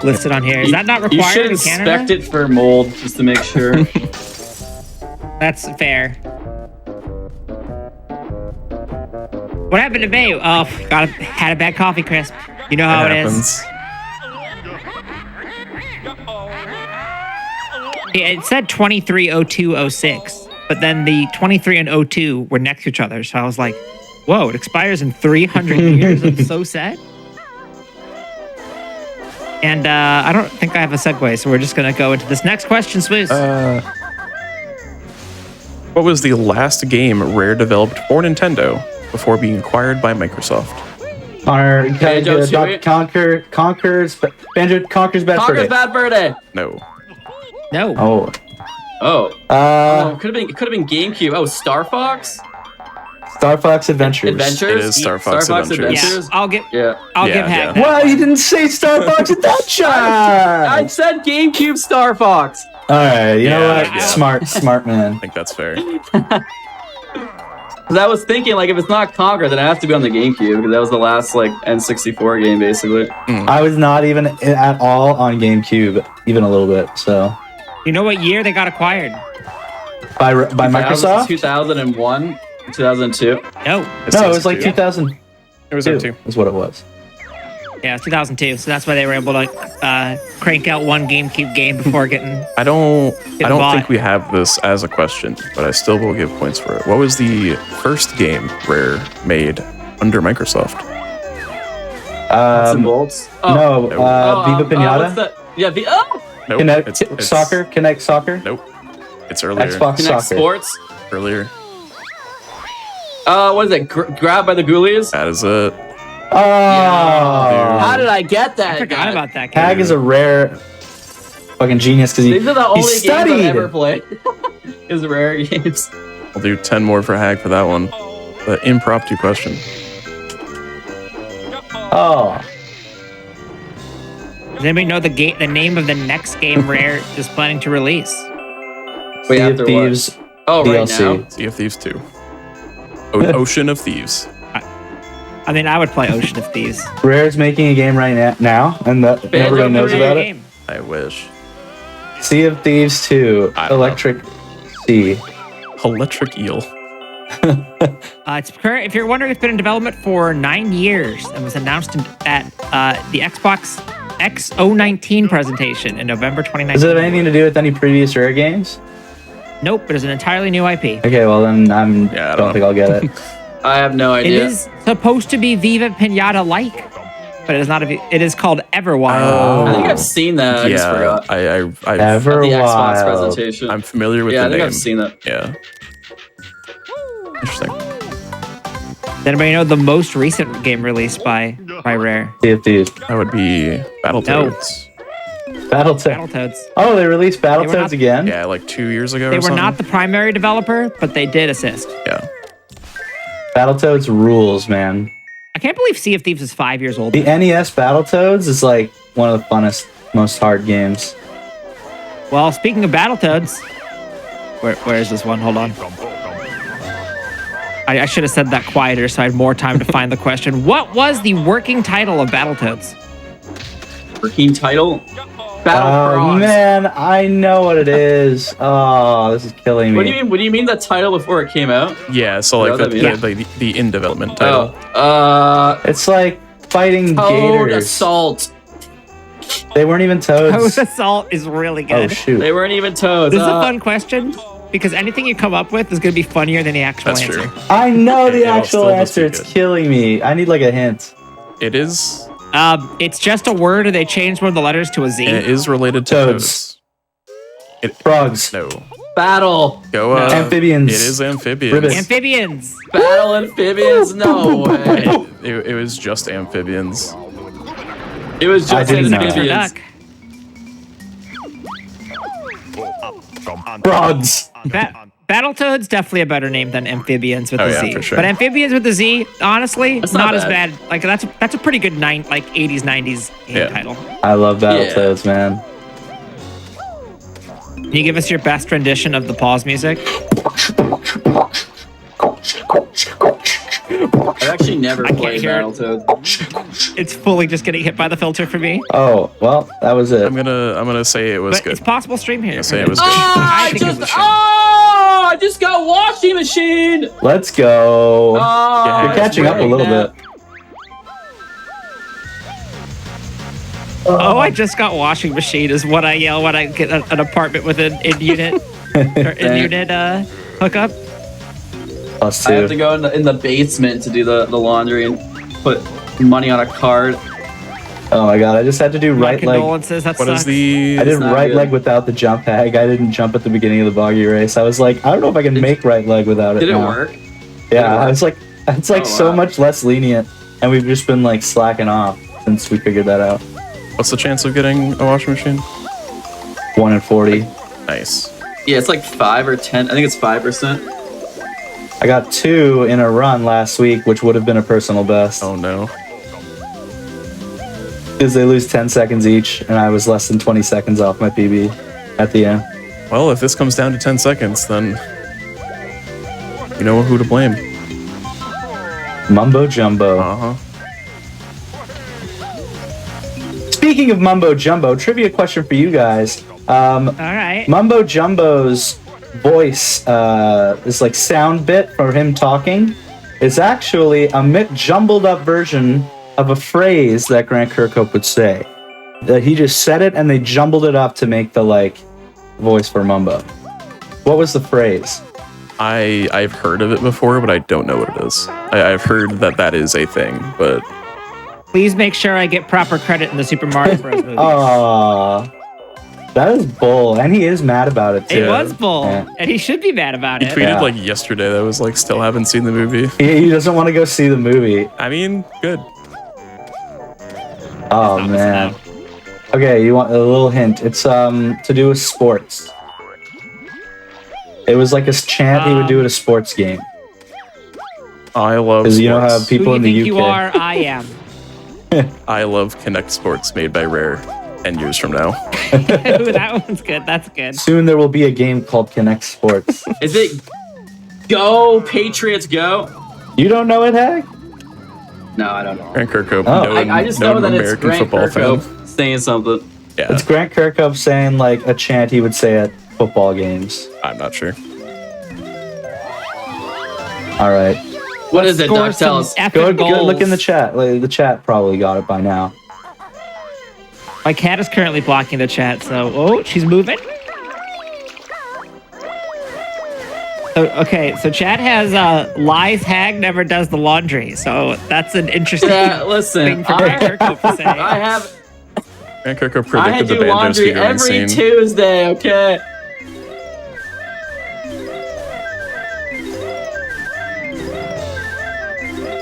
listed on here. Is that not You required should in inspect Canada? it for mold just to make sure. That's fair. What happened to me? Oh, had a bad coffee crisp. You know how it is. happens. Yeah, it said 230206, but then the 23 and 02 were next to each other. So I was like, whoa, it expires in 300 years. I'm so sad. And I don't think I have a segue, so we're just going to go into this next question, Swoosh. What was the last game Rare developed for Nintendo before being acquired by Microsoft? Connor, Banjo-Kazooie? Conquer's Bad Fur Conker's Day. Bad Birthday. No. No. Oh. Oh, could have been GameCube. Oh, Star Fox Star Fox Adventures. Adventures. It is Star Fox Adventures. Yeah, Adventures. I'll give Yeah. I'll Yeah, give Hack yeah. that. Wow, you didn't say Star Fox Adventures! I said GameCube Star Fox. Alright, you know Yeah, what? yeah. Smart man. I think that's fair. Because I was thinking, like, if it's not Conker, then it has to be on the GameCube, because that was the last, like, N64 game, basically. I was not even at all on GameCube, even a little bit, so. You know what year they got acquired? By Microsoft? 2001, 2002. No. No, it was like 2002 It was up to. is what it was. Yeah, it's 2002. So that's why they were able to crank out one GameCube game before getting. I don't bought. think we have this as a question, but I still will give points for it. What was the first game Rare made under Microsoft? Nuts and bolts. No, no. Viva what's Pinata? that? Yeah, Nope. Connect Soccer? Connect Soccer? Nope. It's earlier. Xbox Connect Soccer. Sports. Earlier. What is it? Grab by the Ghoulies? That is it. Oh! How did I get that? I forgot guy? about that game. Hag is a rare fucking genius because These are the only he games studied. I've ever played. Is rare games. I'll do 10 more for Hag for that one. The impromptu question. Oh. Does anybody know the name of the next game Rare is planning to release? Wait, Sea of after Thieves what? Oh, right DLC. now. Sea of Thieves 2. Ocean of Thieves. I mean, I would play Ocean of Thieves. Rare's making a game right now, and everybody knows about it. Game. I wish. Sea of Thieves 2, I don't know. Electric Sea. Electric Eel. If you're wondering, it's been in development for 9 years and was announced at the Xbox X019 presentation in November 2019. Does it have anything to do with any previous Rare games? Nope, but it's an entirely new IP. Okay, well then I don't don't think I'll get it. I have no It idea. is supposed to be Viva Pinata like, but it is not. It is called Everwild. I think I've seen that. I just Yeah, forgot. I've At the Xbox Everwild. presentation. I'm familiar with Yeah, the I think name. I've seen that. Yeah. Interesting. Does anybody know the most recent game released by Rare? Sea of Thieves. That would be Battletoads. Battletoads. Battletoads. Oh, they released Battletoads not- again? Yeah, like 2 years ago They or were something. not the primary developer, but they did assist. Yeah. Battletoads rules, man. I can't believe Sea of Thieves is 5 years old. The NES Battletoads is like one of the funnest, most hard games. Well, speaking of Battletoads, where is this one? Hold on. I should have said that quieter so I had more time to find the question. What was the working title of Battletoads? Working title? Battle Oh Bronze. man, I know what it is. Oh, this is killing me. What do you mean? What do you mean the title before it came out? Yeah, so like What does that the in development title. It's like fighting Toad gators. Assault. They weren't even Toad toads. Assault is really Oh good. shoot. They weren't even toads. This is a fun question because anything you come up with is going to be funnier than the actual That's answer. true. I know the I'll actual still just answer. take It's it. killing me. I need like a hint. It is. It's just a word, and they changed one of the letters to a Z. And it is related to Toads. toads. Frogs. No. Battle. Go. Amphibians. It is amphibians. Ribbit. Amphibians. Battle amphibians? No way. It was just amphibians. It was I just didn't know. amphibians. Duck. Frogs. Battletoads definitely a better name than amphibians with Oh, the yeah, Z. for sure. But amphibians with the Z, honestly, That's not not as bad. bad. Like that's a pretty good 80s 90s game Yeah. title. I love Battletoads, man. Can you give us your best rendition of the pause music? I've actually never can't played hear it. Battletoads. It's fully just getting hit by the filter for me. Oh, well, that was it. I'm gonna say it was But good. it's possible stream here. I'll say it was good. I I think it was just good. I just got washing machine. Let's go. Oh, You're catching up a little bit. Oh, I just got washing machine is what I yell when I get an apartment with an in-unit hookup. Plus I have to two. go in the basement to do the laundry and put money on a card. Oh my god, I just had to do My right leg. condolences. That What sucks. is the? I did not right good. leg without the jump hag. I didn't jump at the beginning of the boggy race. I was like, I don't know if I can make right leg without it. Did it now. work? Yeah, I was like, it's like Oh, so wow. much less lenient, and we've just been like slacking off since we figured that out. What's the chance of getting a washing machine? 1 in 40. Nice. Yeah, it's like 5 or 10. I think it's 5%. I got 2 in a run last week, which would have been a personal best. Oh no. Because they lose 10 seconds each, and I was less than 20 seconds off my PB at the end. Well, if this comes down to 10 seconds, then you know who to blame. Mumbo Jumbo. Uh huh. Speaking of Mumbo Jumbo, trivia question for you guys. All right. Mumbo Jumbo's voice, this like sound bit for him talking, is actually a jumbled up version of a phrase that Grant Kirkhope would say. That he just said it and they jumbled it up to make the like voice for Mumbo. What was the phrase? I've heard of it before, but I don't know what it is. I've heard that is a thing, but Please make sure I get proper credit in the Super Mario Bros. movie. Aww. That is bull, and he is mad about it too. It was bull, Yeah. and he should be mad about he it. tweeted Yeah. like yesterday that was like still haven't seen the movie. He doesn't want to go see the movie. I mean, good. Oh Stop man. us Okay, you want a little hint? It's to do with sports. It was like a chant he would do at a sports game. I love Because you know how sports. Who people do you in the think UK. you are? I am. I love Connect Sports made by Rare 10 years from now. Ooh, that one's good. That's good. Soon there will be a game called Connect Sports. Is it Go Patriots Go? You don't know it, Hag? No, I don't know. Grant Kirkhope, Oh. known, I just known know that it's American Grant football fan. Kirkhope saying something. Yeah, It's Grant Kirkhope saying like a chant he would say at football games. I'm not sure. All right. What is it, Score Doc? Tell some us. effing Go look in the goals. chat. Like, the chat probably got it by now. My cat is currently blocking the chat, so she's moving. So Chad has lies Hag never does the laundry, so that's an interesting Yeah, listen. thing for Grant Kirkhope to say. I have. Grant Kirkhope I predicted the do Banjo laundry speedrunning every scene. Tuesday. Okay.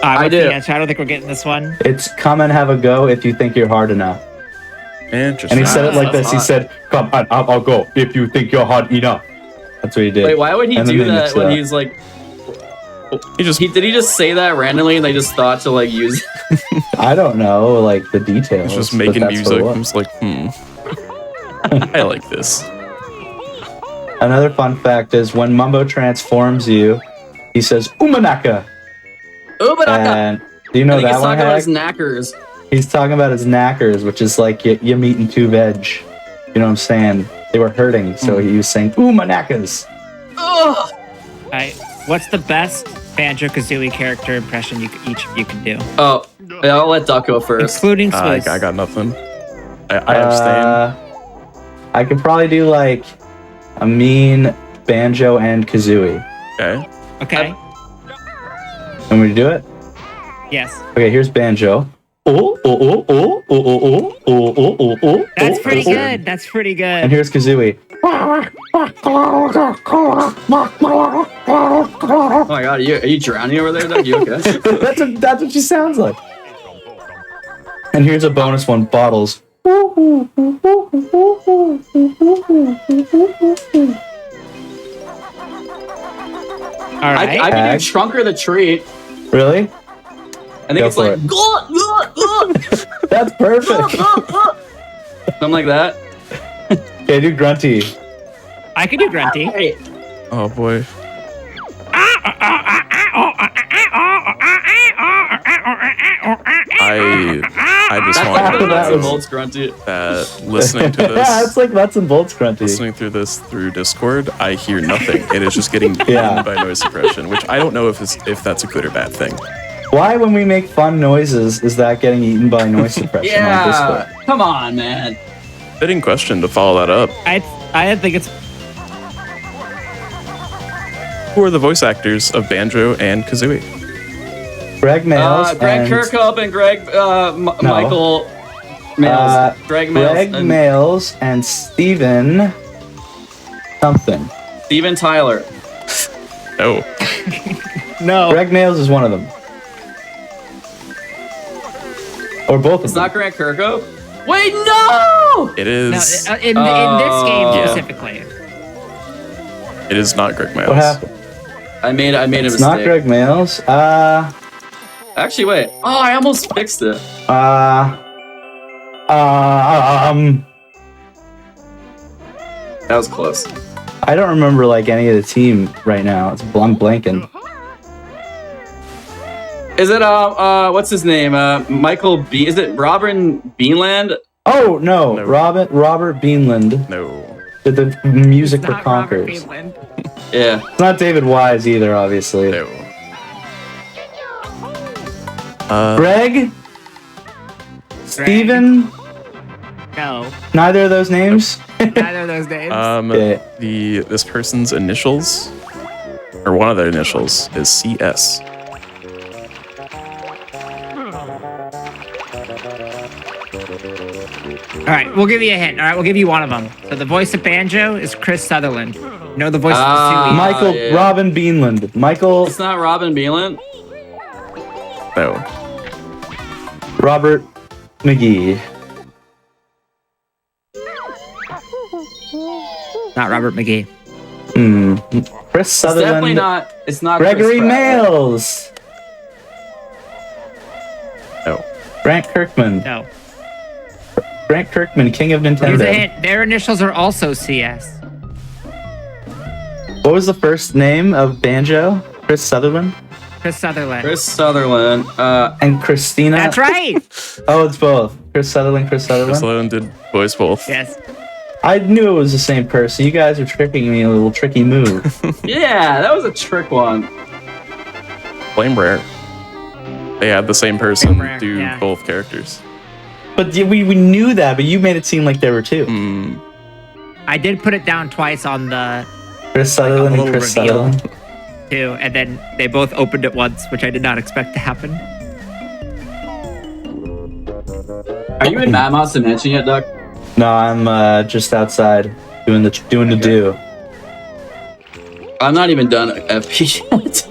I what's do. the answer? I don't think we're getting this one. It's come and have a go if you think you're hard enough. Interesting. And he said it like That's this. He hot. said, "Come on, I'll go if you think you're hard enough." That's what he did. Wait, why would he And then do they that mixed it when up. he's like? He just Did he just say that randomly and they just thought to like use? I don't know, like the details. he's just but making that's what music. it was. I'm just like, I like this. Another fun fact is when Mumbo transforms you, he says "Umanaka." Umanaka. And do you know I think that he's one? talking about his Hag? knackers. He's talking about his knackers, which is like you meat and two veg. You know what I'm saying? They were hurting, so he was saying "Umanakas." Ugh. All right. What's the best Banjo-Kazooie character impression each of you can do? Oh, yeah, I'll let Duck go first. Including I Swoosh. got nothing. I abstain. I could probably do like a mean Banjo and Kazooie. Okay. Okay. Want me to do it? Yes. Okay, here's Banjo. Oh, oh, oh, oh, oh, oh, oh, oh, oh, oh, oh. That's oh, pretty oh, oh. good. That's pretty And good. here's Kazooie. Oh my god, are you drowning over there, Doug? You okay? That's what she sounds like. And here's a bonus one, Bottles. All right. I can Hag. do Trunk or the Treat. Really? I think Go it's for like it. "Gah, gah, gah, That's perfect. gah, gah." Something like that. Okay, do Grunty. I can do Grunty. Hey, Oh boy. I just that's want like you the to nuts and know bolts grunty. that listening to Yeah, it's this, like nuts and bolts Grunty. listening through this through Discord, I hear nothing. It is just getting Yeah. eaten by noise suppression, which I don't know if that's a good or bad thing. Why, when we make fun noises, is that getting eaten by noise suppression on Yeah, Discord? come on, man. Fitting question to follow that up. I think it's Who are the voice actors of Banjo and Kazooie? Greg Mails Greg and Kirkhope and Greg Michael Mails. Greg Mails Greg and Mails and Steven something. Steven Tyler. No. no. Greg Mails is one of them. Or both of It's them. not Greg Kirkhope. Wait, no! It No, is. in this game Yeah. specifically. It is not Greg Miles. What happened? I made a It's mistake. not Greg Mails. Actually, wait. Oh, I almost fixed it. That was close. I don't remember like any of the team right now. I'm blanking. Is it what's his name? Michael B. Is it Robin Beanland? Oh no, No. Robert Beanland No. did the music for Not Robert Conkers. Cleveland. Yeah. It's not David Wise either, obviously. No. Greg, Steven, No. neither of those names. Neither of those names. Okay. This person's initials, or one of their initials, is CS. All right, we'll give you a hint. All right, we'll give you one of them. So the voice of Banjo is Chris Sutherland. You know the voice of Kazooie. Michael yeah. Robin Beanland. Michael It's not Robin Beanland. No. Robert McGee. Not Robert McGee. Chris It's Sutherland. definitely not. It's not Gregory Chris Pratt. Mails. No. Grant Kirkman. No. Grant Kirkman, King of Nintendo. Here's a hint. Their initials are also CS. What was the first name of Banjo? Chris Sutherland? Chris Sutherland. Chris Sutherland. And Christina? That's right. Oh, it's both. Chris Sutherland, Chris Sutherland. Chris Lowen did voice both. Yes. I knew it was the same person. You guys are tricking me, a little tricky move. Yeah, that was a trick one. Flame Rare. They had the same person Flame Rare, do yeah. both characters. But we knew that, but you made it seem like there were two. I did put it down twice on the Chris Sutherland and little Chris reveal. Sutherland. too, and then they both opened at once, which I did not expect to happen. Are you in Mad Mouse Dimension yet, Doug? No, I'm just outside doing the do. I'm not even done FP yet.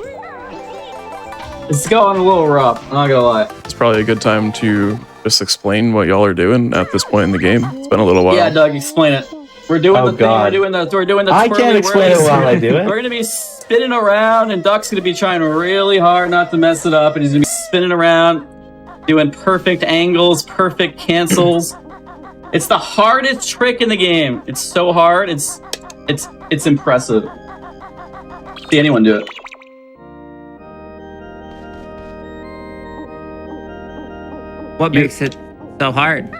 It's going a little rough. I'm not gonna lie. It's probably a good time to just explain what y'all are doing at this point in the game. It's been a little while. Yeah, Doug, explain it. We're doing the thing. God. We're doing the. I can't explain it while I do it. We're gonna be spinning around, and Duck's gonna be trying really hard not to mess it up, and he's gonna be spinning around, doing perfect angles, perfect cancels. It's the hardest trick in the game. It's so hard. It's impressive. See anyone do it. What makes it so hard?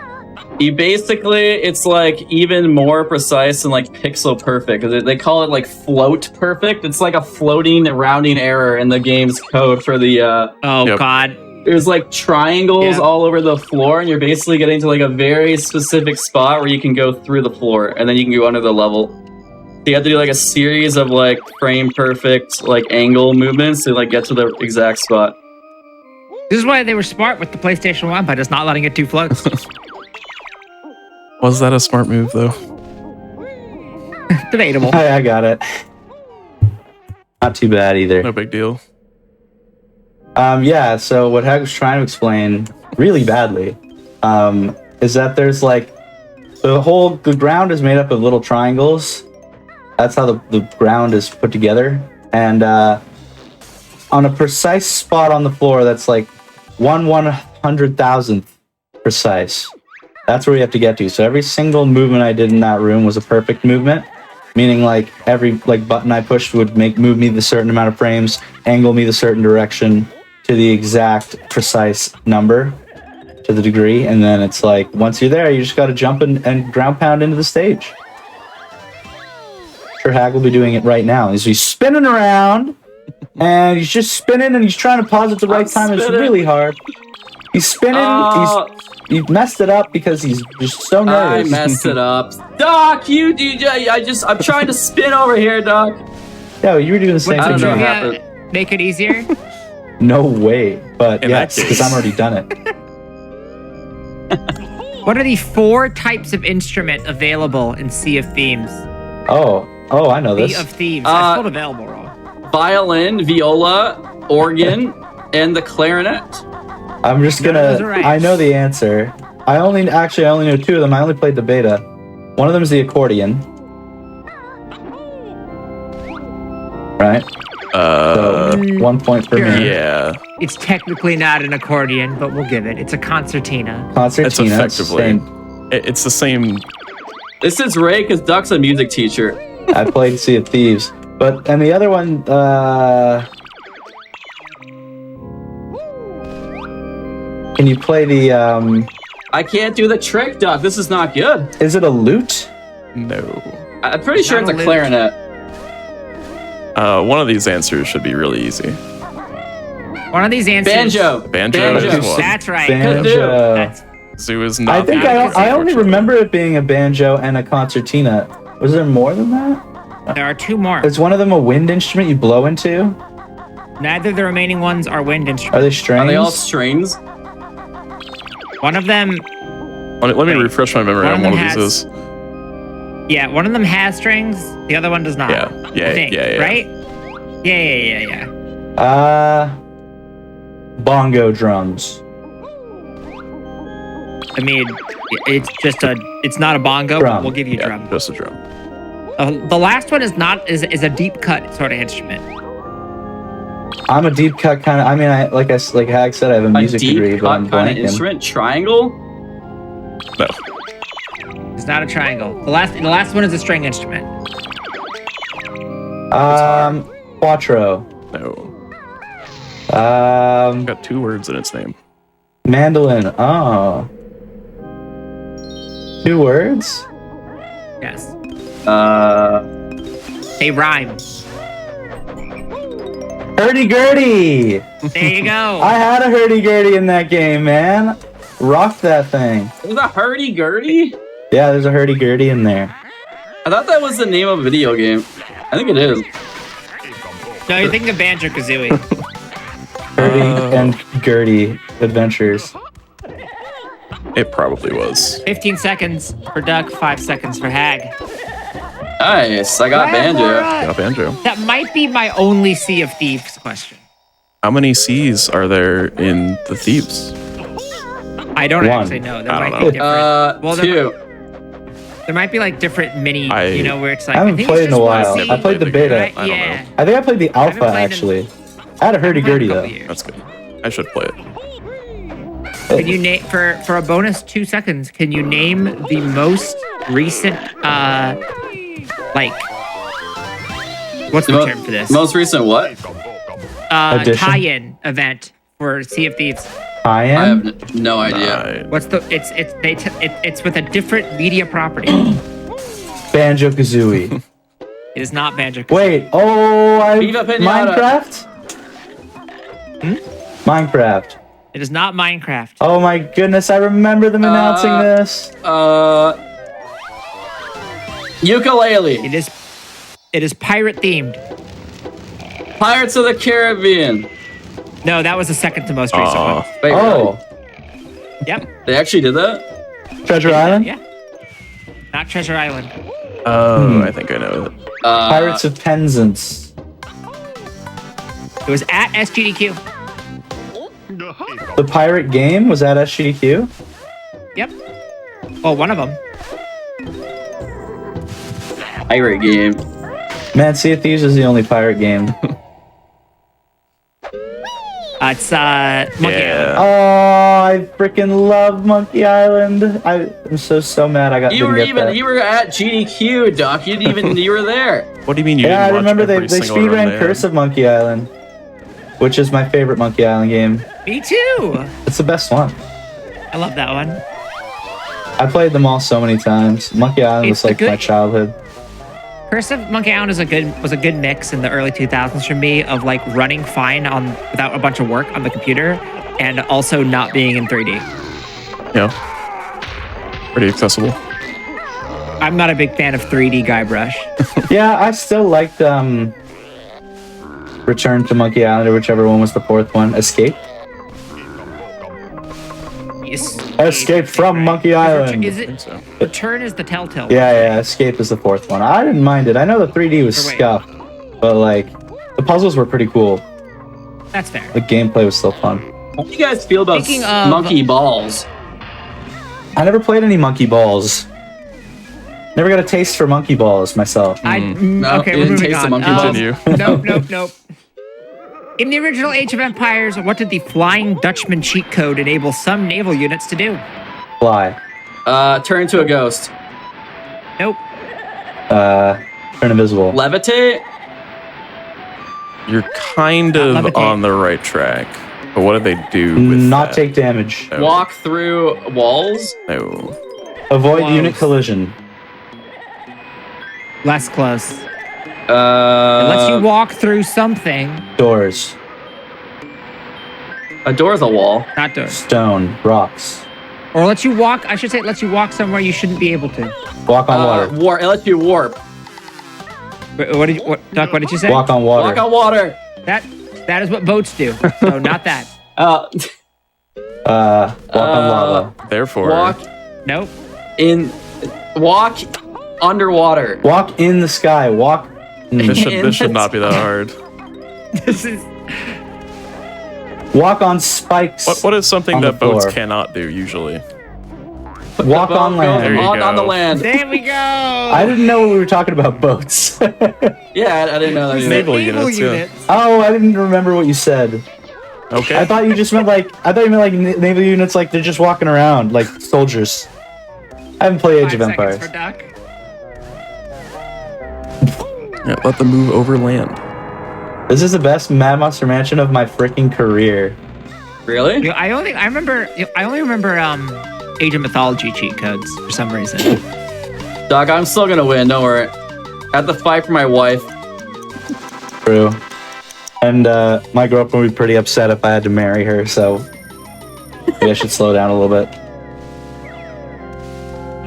You basically, it's like even more precise and like pixel perfect. They call it like float perfect. It's like a floating rounding error in the game's code for the. God. There's like triangles all over the floor, and you're basically getting to like a very specific spot where you can go through the floor, and then you can go under the level. So you have to do like a series of like frame perfect like angle movements to like get to the exact spot. This is why they were smart with the PlayStation 1 by just not letting it do floats. Was that a smart move, though? Debatable. I got it. Not too bad either. No big deal. Yeah, so what Hag was trying to explain really badly is that there's like the ground is made up of little triangles. That's how the ground is put together. And on a precise spot on the floor that's like 1/100,000th precise. That's where we have to get to. So every single movement I did in that room was a perfect movement, meaning like every like button I pushed would move me the certain amount of frames, angle me the certain direction to the exact precise number to the degree. And then it's like, once you're there, you just got to jump and ground pound into the stage. Sure, Hag will be doing it right now. He's spinning around and he's just spinning and he's trying to pause at the right time. It's really hard. He's spinning. He messed it up because he's just so nervous. I messed it up. Doc, you DJ. I'm trying to spin over here, Doc. No, you were doing the same I thing. don't know what Yeah, happened. make it easier. No way. But In yes, that because case. I'm already done it. What are the 4 types of instrument available in Sea of Themes? Oh, I know this. Sea of Thieves. I spelled available wrong. Violin, viola, organ, and the clarinet. I'm just None of gonna. those are right. I know the answer. I only know 2 of them. I only played the beta. One of them is the accordion. Right. So 1 point for me. Yeah. It's technically not an accordion, but we'll give it. It's a concertina. Concertina. It's effectively. same. It's the same. This is Ray because Duck's a music teacher. I played Sea of Thieves, and the other one. Can you play the? I can't do the trick, Duck. This is not good. Is it a lute? No. I'm pretty sure it's Not a a lute. clarinet. One of these answers should be really easy. One of these answers. Banjo. Banjo is one. That's right. Banjo. That's, Zoo is not. I think the I answer, only unfortunately. remember it being a banjo and a concertina. Was there more than that? there are 2 more. Is one of them a wind instrument you blow into? Neither of the remaining ones are wind Are instruments. they strings? Are they all strings? One of them, Let me refresh my memory One on of one them of these has- is. yeah, one of them has strings. The other one does not. Yeah. I think, Yeah. Right? Yeah. Bongo drums. I mean, it's not a bongo, Drum. but we'll give you Yeah, drum. just a drum. The last one is a deep cut sort of instrument. I'm a deep cut kind of. I mean, like Hag said, I have a A music degree, deep but I'm cut kind of blanking. instrument? Triangle? No. It's not a triangle. The last one is a string instrument. Quattro. No. Um, Got 2 words in its name. mandolin. Oh. 2 words? Yes. Uh, They rhyme. Hurdy-gurdy! There you go. I had a hurdy-gurdy in that game, man. Rocked that thing. there's a hurdy-gurdy? Yeah, there's a hurdy-gurdy in there. I thought that was the name of a video game. I think it is. No, you're thinking of Banjo-Kazooie. Hurdy and Gurdy adventures. It probably was. 15 seconds for Duck, 5 seconds for Hag. Nice. I got Banjo. Got Banjo. That might be my only Sea of Thieves question. How many C's are there in the Thieves? I don't One. actually know. There I might don't be know. different. Well, Two. there might be like different mini, where it's like. I haven't think played it's in a just one while. scene, I played the beta. right? I don't Yeah. know. I think I played the haven't alpha, played in- actually. I had a hurdy-gurdy, Played in a though. couple years. That's good. I should play it. Can you name for a bonus 2 seconds? Can you name the most recent like what's the term for this? Most recent what? Edition? Tie-in event for Sea of Thieves. I Tie-in? have no idea. Right. What's the? It's with a different media property. Banjo-Kazooie. It is not Banjo. Wait, Viva Pinata. Minecraft? Minecraft. It is not Minecraft. Oh my goodness, I remember them announcing this. Ukulele. It is pirate themed. Pirates of the Caribbean. No, that was the second to most recent one. Wait, Oh, really? Yep. They actually did that? Treasure Island? Yeah. Not Treasure Island. Oh, I think I know it. Pirates of Penzance. It was at SGDQ. The pirate game was at SGDQ? Yep. Oh, one of them. Pirate game. Man, Sea of Thieves is the only pirate game. It's Monkey Yeah. Oh, I freaking love Monkey Island. I'm so mad I You didn't were get even that. you were at GDQ, Doc. You were there. What do you mean you Yeah, I didn't watch remember they every single run speedran they Curse had? of Monkey Island, which is my favorite Monkey Island game. Island. Me too. It's the best one. I love that one. I played them all so many times. Monkey Island It's was like the good- my childhood. Curse of Monkey Island was a good mix in the early 2000s for me of like running fine without a bunch of work on the computer and also not being in 3D. Yeah. Pretty accessible. I'm not a big fan of 3D Guybrush. Yeah, I still liked Return to Monkey Island, or whichever one was the fourth one. Escape? Escape from Monkey Island. Is I it think so. Return is the Telltale one. Yeah, Escape is the fourth one. I didn't mind it. I know the 3D was Or wait. scuffed, but like the puzzles were pretty cool. That's fair. The gameplay was still fun. What do you guys feel about Speaking of- monkey balls? I never played any Monkey Balls. Never got a taste for Monkey Balls myself. No, Okay, you we're didn't moving taste the on. monkey balls. Continue. Nope. In the original Age of Empires, what did the Flying Dutchman cheat code enable some naval units to do? Fly. Turn into a ghost. Nope. Turn invisible. Levitate. You're kind of levitate. on the right track. But what did they do with Not that? take damage. No. Walk through walls. No. Avoid Close. unit collision. Less close. It lets you walk through something. Doors. A door's a wall. Not doors. Stone. Rocks. Or lets you walk, I should say, it lets you walk somewhere you shouldn't be able to. Walk on water. Warp. It lets you warp. Duck, what did you say? Walk on water. Walk on water. That is what boats do. So not that. Walk on lava. Therefore, Walk Nope. in. Walk underwater. Walk in the sky. Walk. this should not be that hard. This is Walk on spikes. What is something On the that boats floor. cannot do usually? Walk on land. There you on go. the land. there we go. I didn't know we were talking about boats. Yeah, I didn't know that. either. Naval Naval units, yeah. units. Oh, I didn't remember what you said. Okay. I thought you just meant like naval units, like they're just walking around like soldiers. I haven't played Age 5 of seconds Empires. for Duck. Yeah, let them move over land. This is the best Mad Monster Mansion of my freaking career. Really? You know, I only remember Age of Mythology cheat codes for some reason. Doc, I'm still gonna win. Don't worry. I have to fight for my wife. True. And my girlfriend would be pretty upset if I had to marry her, so maybe I should slow down a little bit.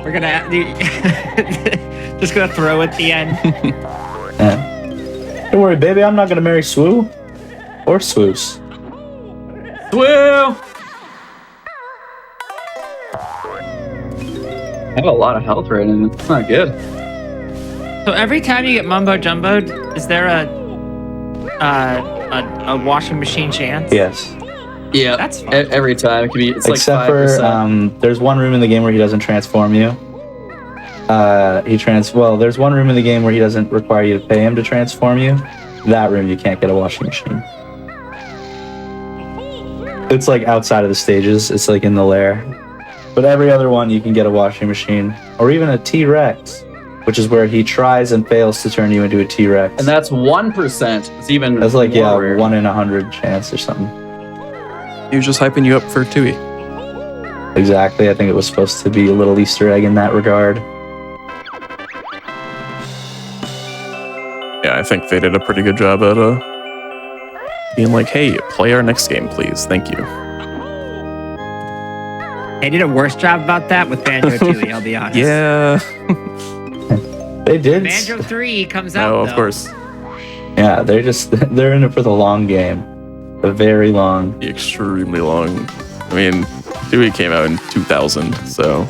We're gonna just gonna throw at the end. Yeah. Don't worry, baby, I'm not gonna marry Swoo or Swoos. Swoo! I have a lot of health right now. It's not good. So every time you get mumbo jumboed, is there a a washing machine chance? Yes. Yeah, That's fine. every time. It could be. It's Except like 5%. for there's one room in the game where he doesn't transform you. There's one room in the game where he doesn't require you to pay him to transform you. That room you can't get a washing machine. It's like outside of the stages. It's like in the lair. But every other one you can get a washing machine or even a T-Rex, which is where he tries and fails to turn you into a T-Rex. And that's 1%. It's even. That's like more rare. 1 in 100 chance or something. He was just hyping you up for Tui. Exactly. I think it was supposed to be a little Easter egg in that regard. Yeah, I think they did a pretty good job at being like, hey, play our next game, please. Thank you. They did a worse job about that with Banjo-Kazooie, I'll be honest. Yeah. They did. Banjo 3 comes out, No, of though. course. Yeah, they're in it for the long game. The very long. Extremely long. I mean, Tui came out in 2000, so.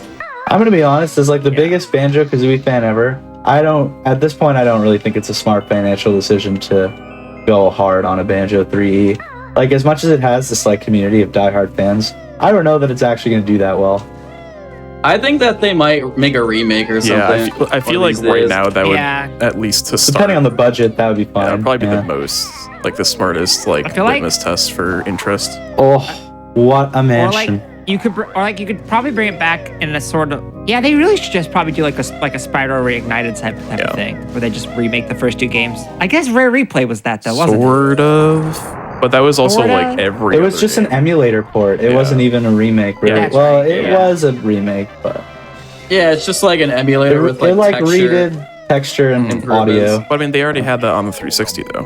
I'm gonna be honest, as like the biggest Banjo-Kazooie fan ever, at this point I don't really think it's a smart financial decision to go hard on a Banjo 3E. Like, as much as it has this like community of diehard fans, I don't know that it's actually gonna do that well. I think that they might make a remake or something. Yeah, I feel one like of these right days. now that would, Yeah. at least to start. Depending on the budget, that would be Yeah, fine. that would probably be Yeah. the most, like the smartest, like I feel like- litmus test for interest. Oh, what a Or mansion. you could probably bring it back in a sort of they really should just probably do like a Spyro Reignited type Yeah. of thing where they just remake the first 2 games. I guess Rare Replay was that though, wasn't it? Sort of. But that was also Sorta. like every It was other just game. an emulator port. It Yeah. wasn't even a remake, really. that's Well, right, it yeah. was a remake, but Yeah, it's just like an emulator with it like texture. redid texture and improvements. audio. But I mean, they already had that on the 360 though.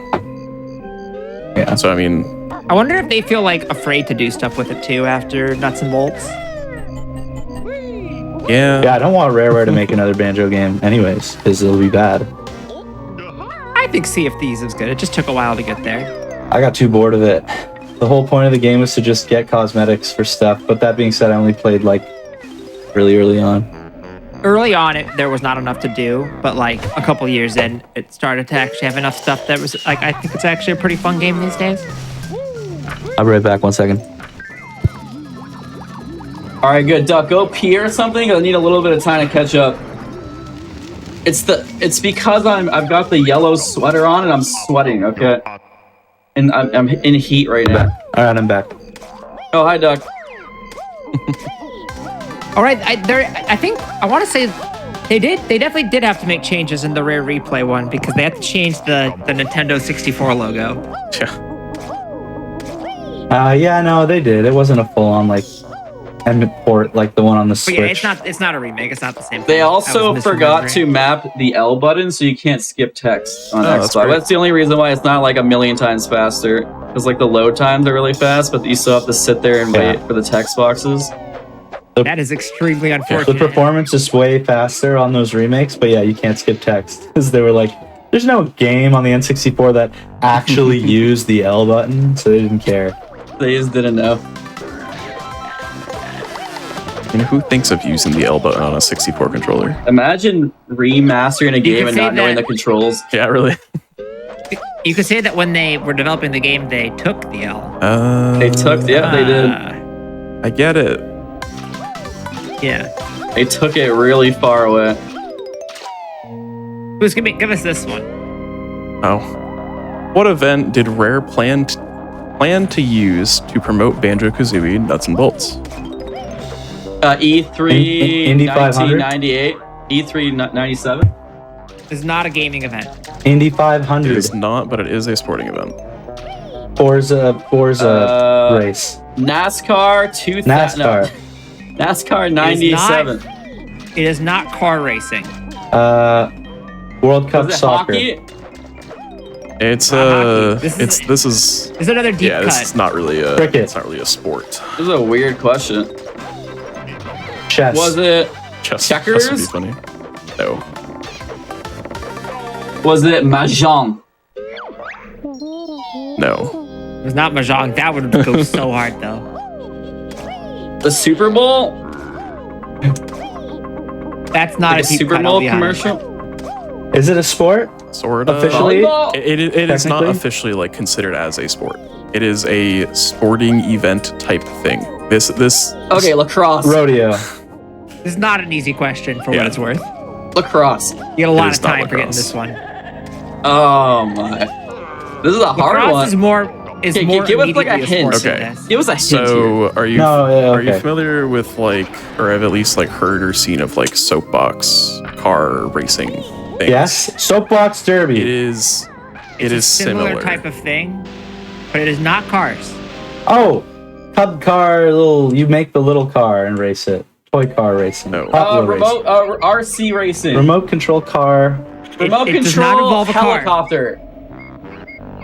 Yeah. So I mean, I wonder if they feel like afraid to do stuff with it too after Nuts and Bolts. yeah. Yeah, I don't want Rareware to make another Banjo game anyways, because it'll be bad. I think Sea of Thieves is good. It just took a while to get there. I got too bored of it. The whole point of the game was to just get cosmetics for stuff, but that being said, I only played like really early on. Early on, there was not enough to do, but like a couple years in, it started to actually have enough stuff that was like, I think it's actually a pretty fun game these days. I'll be right back, 1 second. All right, good. Duck, go pee or something. I need a little bit of time to catch up. It's because I've got the yellow sweater on and I'm sweating. Okay, and I'm in heat right now. All right, I'm back. Oh, hi, Duck. All right, I think I want to say they definitely did have to make changes in the Rare Replay one because they had to change the Nintendo 64 logo. Yeah. Yeah, no, they did. It wasn't a full-on like end port like the one on the But Switch. yeah, it's not a remake. It's not the same thing. They I also was forgot misremembering. to map the L button so you can't skip text on Oh, that's Xbox. great. That's the only reason why it's not like a million times faster. Because like the load times are really fast, but you still have to sit there and wait for the text boxes. That is extremely The unfortunate. performance is way faster on those remakes, but yeah, you can't skip text because they were like, there's no game on the N64 that actually used the L button, so they didn't care. They just didn't know. You know, who thinks of using the L button on a 64 controller? Imagine remastering a game can and say not knowing that- the controls. Yeah, really. You could say that when they were developing the game, they took the L. They took, yeah, they did. I get it. Yeah. They took it really far away. Who's give us this one? Oh. What event did Rare plan to use to promote Banjo-Kazooie Nuts and Bolts? E3 Indy 500? 1998, E3 97. It's not a gaming event. Indy It 500, is not, but it is a sporting event. Forza race. NASCAR 2000. NASCAR. No, NASCAR 97. It is not car racing. World Cup Was it soccer. hockey? It's Not hockey. this is This is another deep yeah, cut. this is not really a Cricket. it's not really a sport. This is a weird question. Chess. Was it Chess Checkers? would be funny. No. was it Mahjong? No. It was not Mahjong. That would go so hard, though. The Super Bowl? That's not Like a a deep Super cut, I'll Bowl be honest. commercial? Is it a sport? Sort of. Officially? Volleyball? It is not Technically? officially like considered as a sport. It is a sporting event type thing. This Okay, lacrosse. Rodeo. This is not an easy question for Yeah. what it's worth. Lacrosse. You get a lot is of not time for getting lacrosse. this one. Oh my. This is a hard Lacrosse one. is more. Is Okay, more give us like a immediately hint. sport than Okay. this. Give us a hint here. So are you No, yeah, are you okay. familiar with like, or have at least like heard or seen of like soapbox car racing things? Yes. Soapbox Derby. It is. It's It a is similar similar. type of thing, but it is not cars. Oh, cub car. You make the little car and race it. Toy car racing. No. Hot wheel Remote RC racing. racing. Remote control car. Remote It does not control involve a car. helicopter.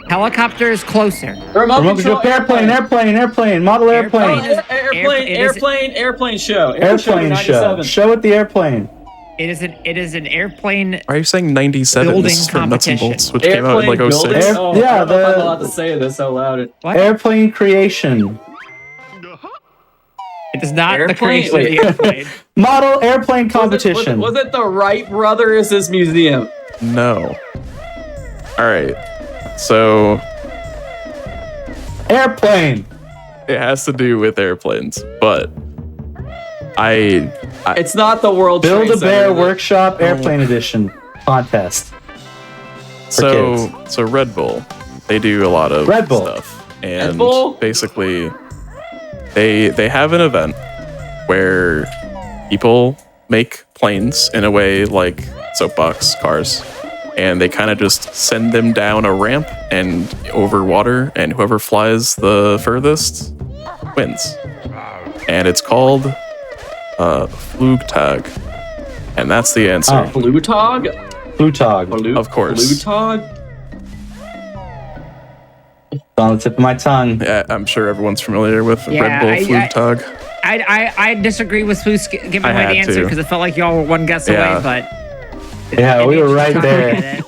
Helicopter is closer. Remote Remote control airplane. Model airplane. Airplane show. Airplane show. 97. Show it the airplane. It is an airplane. Are you saying 97? Building This is from Nuts and competition. Bolts, which came out in like Airplane 06. building? Oh, Yeah, I don't know if I'm the- allowed to say this out loud. What? Airplane creation. It is not the Airplane? creation of the airplane. Model airplane competition. Was it the Wright Brothers' museum? No. All right. So Airplane. it has to do with airplanes, but It's not the World Build Trade a Bear Center, is it? Workshop Airplane Edition contest. so Red Bull, they do a lot of Red Bull. stuff, and Red Bull? basically they have an event where people make planes in a way like soapbox cars, and they kind of just send them down a ramp and over water, and whoever flies the furthest wins. And it's called Flugtag, and that's the answer. Oh. Flutog? Flutog. Of course. Flutog? It's on the tip of my tongue. Yeah, I'm sure everyone's familiar with Yeah, Red Bull Flugtag. I disagree with Foos giving I away the had answer to. because it felt like y'all were one guess Yeah. away, but Yeah, we were right Took there. a minute.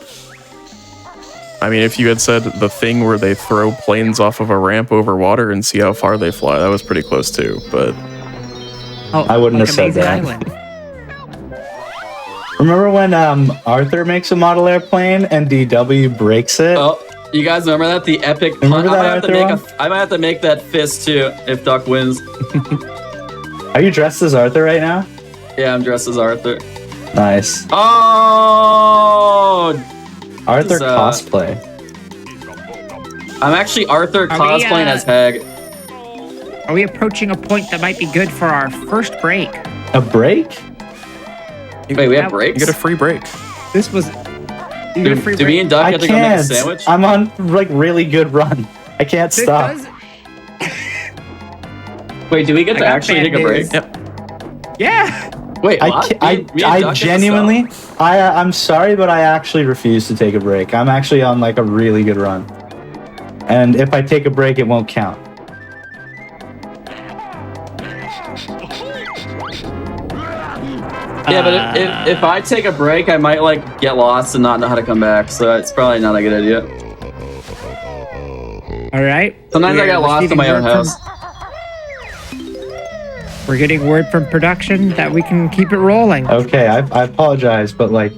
I mean, if you had said the thing where they throw planes off of a ramp over water and see how far they fly, that was pretty close too. But Oh, I wouldn't like have said Amazing that. Island. Remember when Arthur makes a model airplane and DW breaks it? Oh, you guys remember that? The epic punt? Remember that I might have to make that fist too if Duck wins. Are you dressed as Arthur right now? Yeah, I'm dressed as Arthur. Nice. Oh! Arthur This, cosplay. I'm actually Arthur Are we, cosplaying as Hag. Are we approaching a point that might be good for our first break? A break? Wait, we have You you breaks? get a free break. This was. You get a free Do break. me and Duck I have to go make a can't. sandwich? I'm on like really good run. I can't This stop. does- Wait, do we get I to got actually bad take a break? news. Yep. Yeah. Wait, I, what? ca- Me and Duck I get to genuinely, stop? I'm sorry, but I actually refuse to take a break. I'm actually on like a really good run. And if I take a break, it won't count. Yeah, but if I take a break, I might like get lost and not know how to come back. So it's probably not a good idea. All right. Sometimes I We're get lost in receiving my own word from- house. We're getting word from production that we can keep it rolling. Okay, I apologize, but like,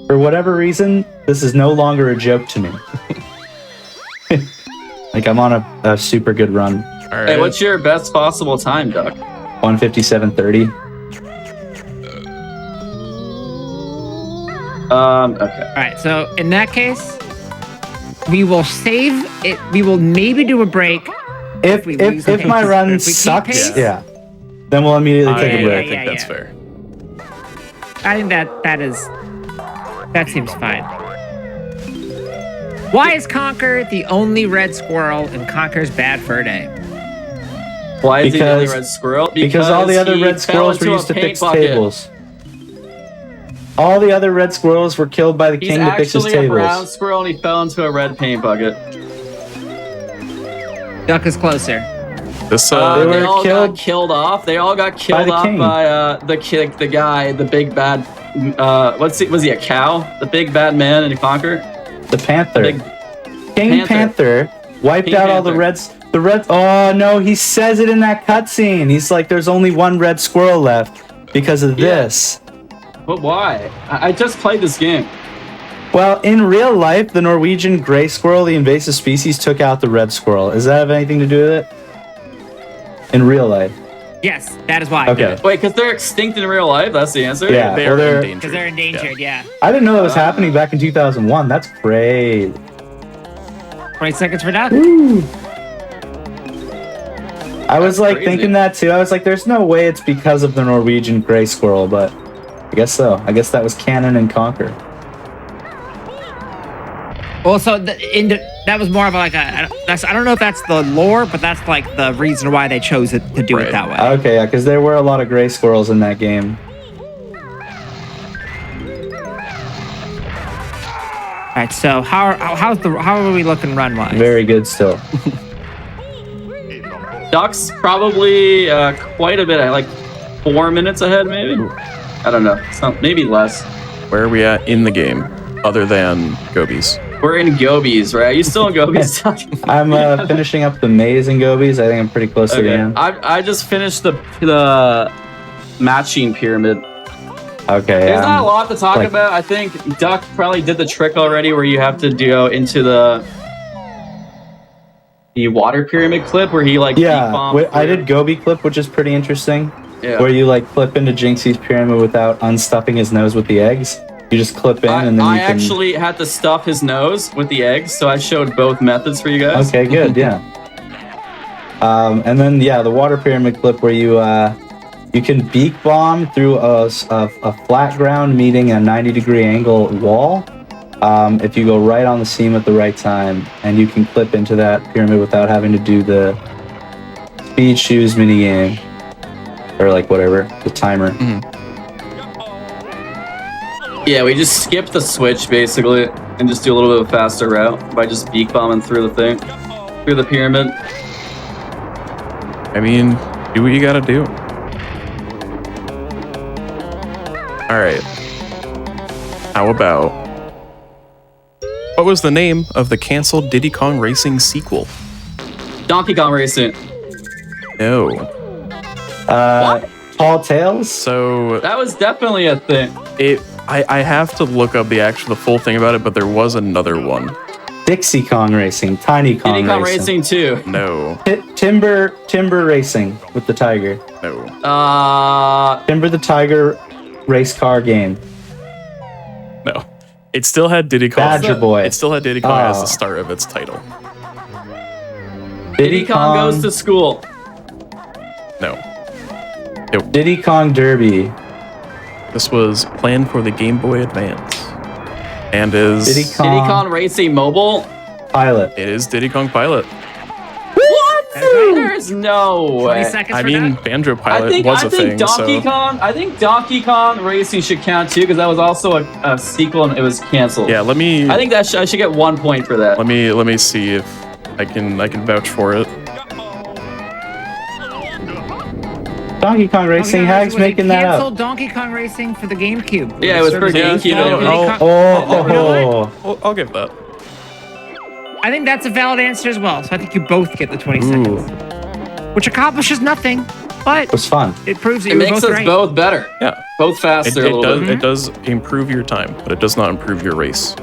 for whatever reason, this is no longer a joke to me. Like, I'm on a super good run. All right. Hey, what's your best possible time, Duck? 157.30. Okay. All right. So in that case, we will save it. We will maybe do a break. If we lose if my pace. run If we keep sucks, pace? yeah, then we'll immediately take yeah, a I break. think yeah, that's yeah. fair. I think that seems fine. Why is Conker the only red squirrel in Conker's Bad Fur Day? Why is he the only Because- red squirrel? Because all the other he red fell squirrels were into a used to paint fix bucket. tables. All the other red squirrels were killed by the He's king to fix his actually a brown tables. squirrel and he fell into a red paint bucket. Duck is closer. This They They were all killed got killed off. They all got killed the off king. by the guy, the big bad. Was he a cow? The big bad man in Conquer. The panther. Big King Panther wiped King out all the Panther. reds. The red. Oh no, he says it in that cutscene. He's like, "There's only one red squirrel left because of Yeah. this." But why? I just played this game. Well, in real life, the Norwegian gray squirrel, the invasive species, took out the red squirrel. Does that have anything to do with it? In real life. Yes, that is why. Okay. Wait, because they're extinct in real life? That's the answer? Yeah. They're Well, endangered. Because they're endangered, yeah. I didn't know that was happening back in 2001. That's great. 20 seconds for Doug. I was like crazy. thinking that too. I was like, there's no way it's because of the Norwegian gray squirrel, but I guess so. I guess that was canon and Conquer. Well, so that was more of like I don't know if that's the lore, but that's like the reason why they chose it to do it Right. that way. Okay, yeah, because there were a lot of gray squirrels in that game. All right, so how are we looking run wise? Very good still. Duck's probably quite a bit, like 4 minutes ahead, maybe? I don't know. Maybe less. Where are we at in the game, other than Gobies? We're in Gobies, right? Are you still in Gobies, Duck? I'm finishing up the maze in Gobies. I think I'm pretty close to the Okay. end. I just finished the matching pyramid. Okay, There's not a lot to talk like- about. I think Duck probably did the trick already where you have to go into the water pyramid clip where he like Yeah, deep-bombed I through. did Gobi clip, which is pretty interesting. Yeah. Where you like clip into Jinxie's pyramid without unstuffing his nose with the eggs. You just clip in and then I you can... actually had to stuff his nose with the eggs, so I showed both methods for you guys. Okay, good, yeah. And then, yeah, the water pyramid clip where you can beak bomb through a flat ground meeting a 90-degree angle wall if you go right on the seam at the right time, and you can clip into that pyramid without having to do the speed shoes minigame. Or like whatever, the timer. Yeah, we just skip the switch basically and just do a little bit of a faster route by just beak bombing through the thing, through the pyramid. I mean, do what you gotta do. All right. How about... What was the name of the canceled Diddy Kong Racing sequel? Donkey Kong Racing. No. Tall Tales? So That was definitely a thing. I have to look up the full thing about it, but there was another one. Dixie Kong Racing, Tiny Kong, Diddy Kong Racing. Racing 2. No. Timber Racing with the tiger. No. Timber the Tiger race car game. No. It still had Diddy Kong. Badger Boy. It still had Diddy Kong as Oh. the start of its title. Diddy Kong goes to school. No. Diddy Kong Derby. This was planned for the Game Boy Advance. And is... Diddy Kong, Diddy Kong Racing Mobile. Pilot. It is Diddy Kong Pilot. What? There's no 20 way. seconds I for mean, Doug. Banjo I Pilot think was a thing, Donkey so... Kong. I think Donkey Kong Racing should count too because that was also a sequel and it was canceled. Yeah, let me... I think that I should get 1 point for that. Let me see if I can vouch for it. Donkey Kong Racing, Donkey Kong Hags was making a that up. canceled Donkey Kong Racing for the GameCube. Yeah, it was for Yeah, GameCube. I'll give that. I think that's a valid answer as well. So I think you both get the 20 seconds, which accomplishes nothing, but It was fun. it proves that It you were makes both us right. both better. Yeah. Both faster a little bit. It does improve your time, but it does not improve your race.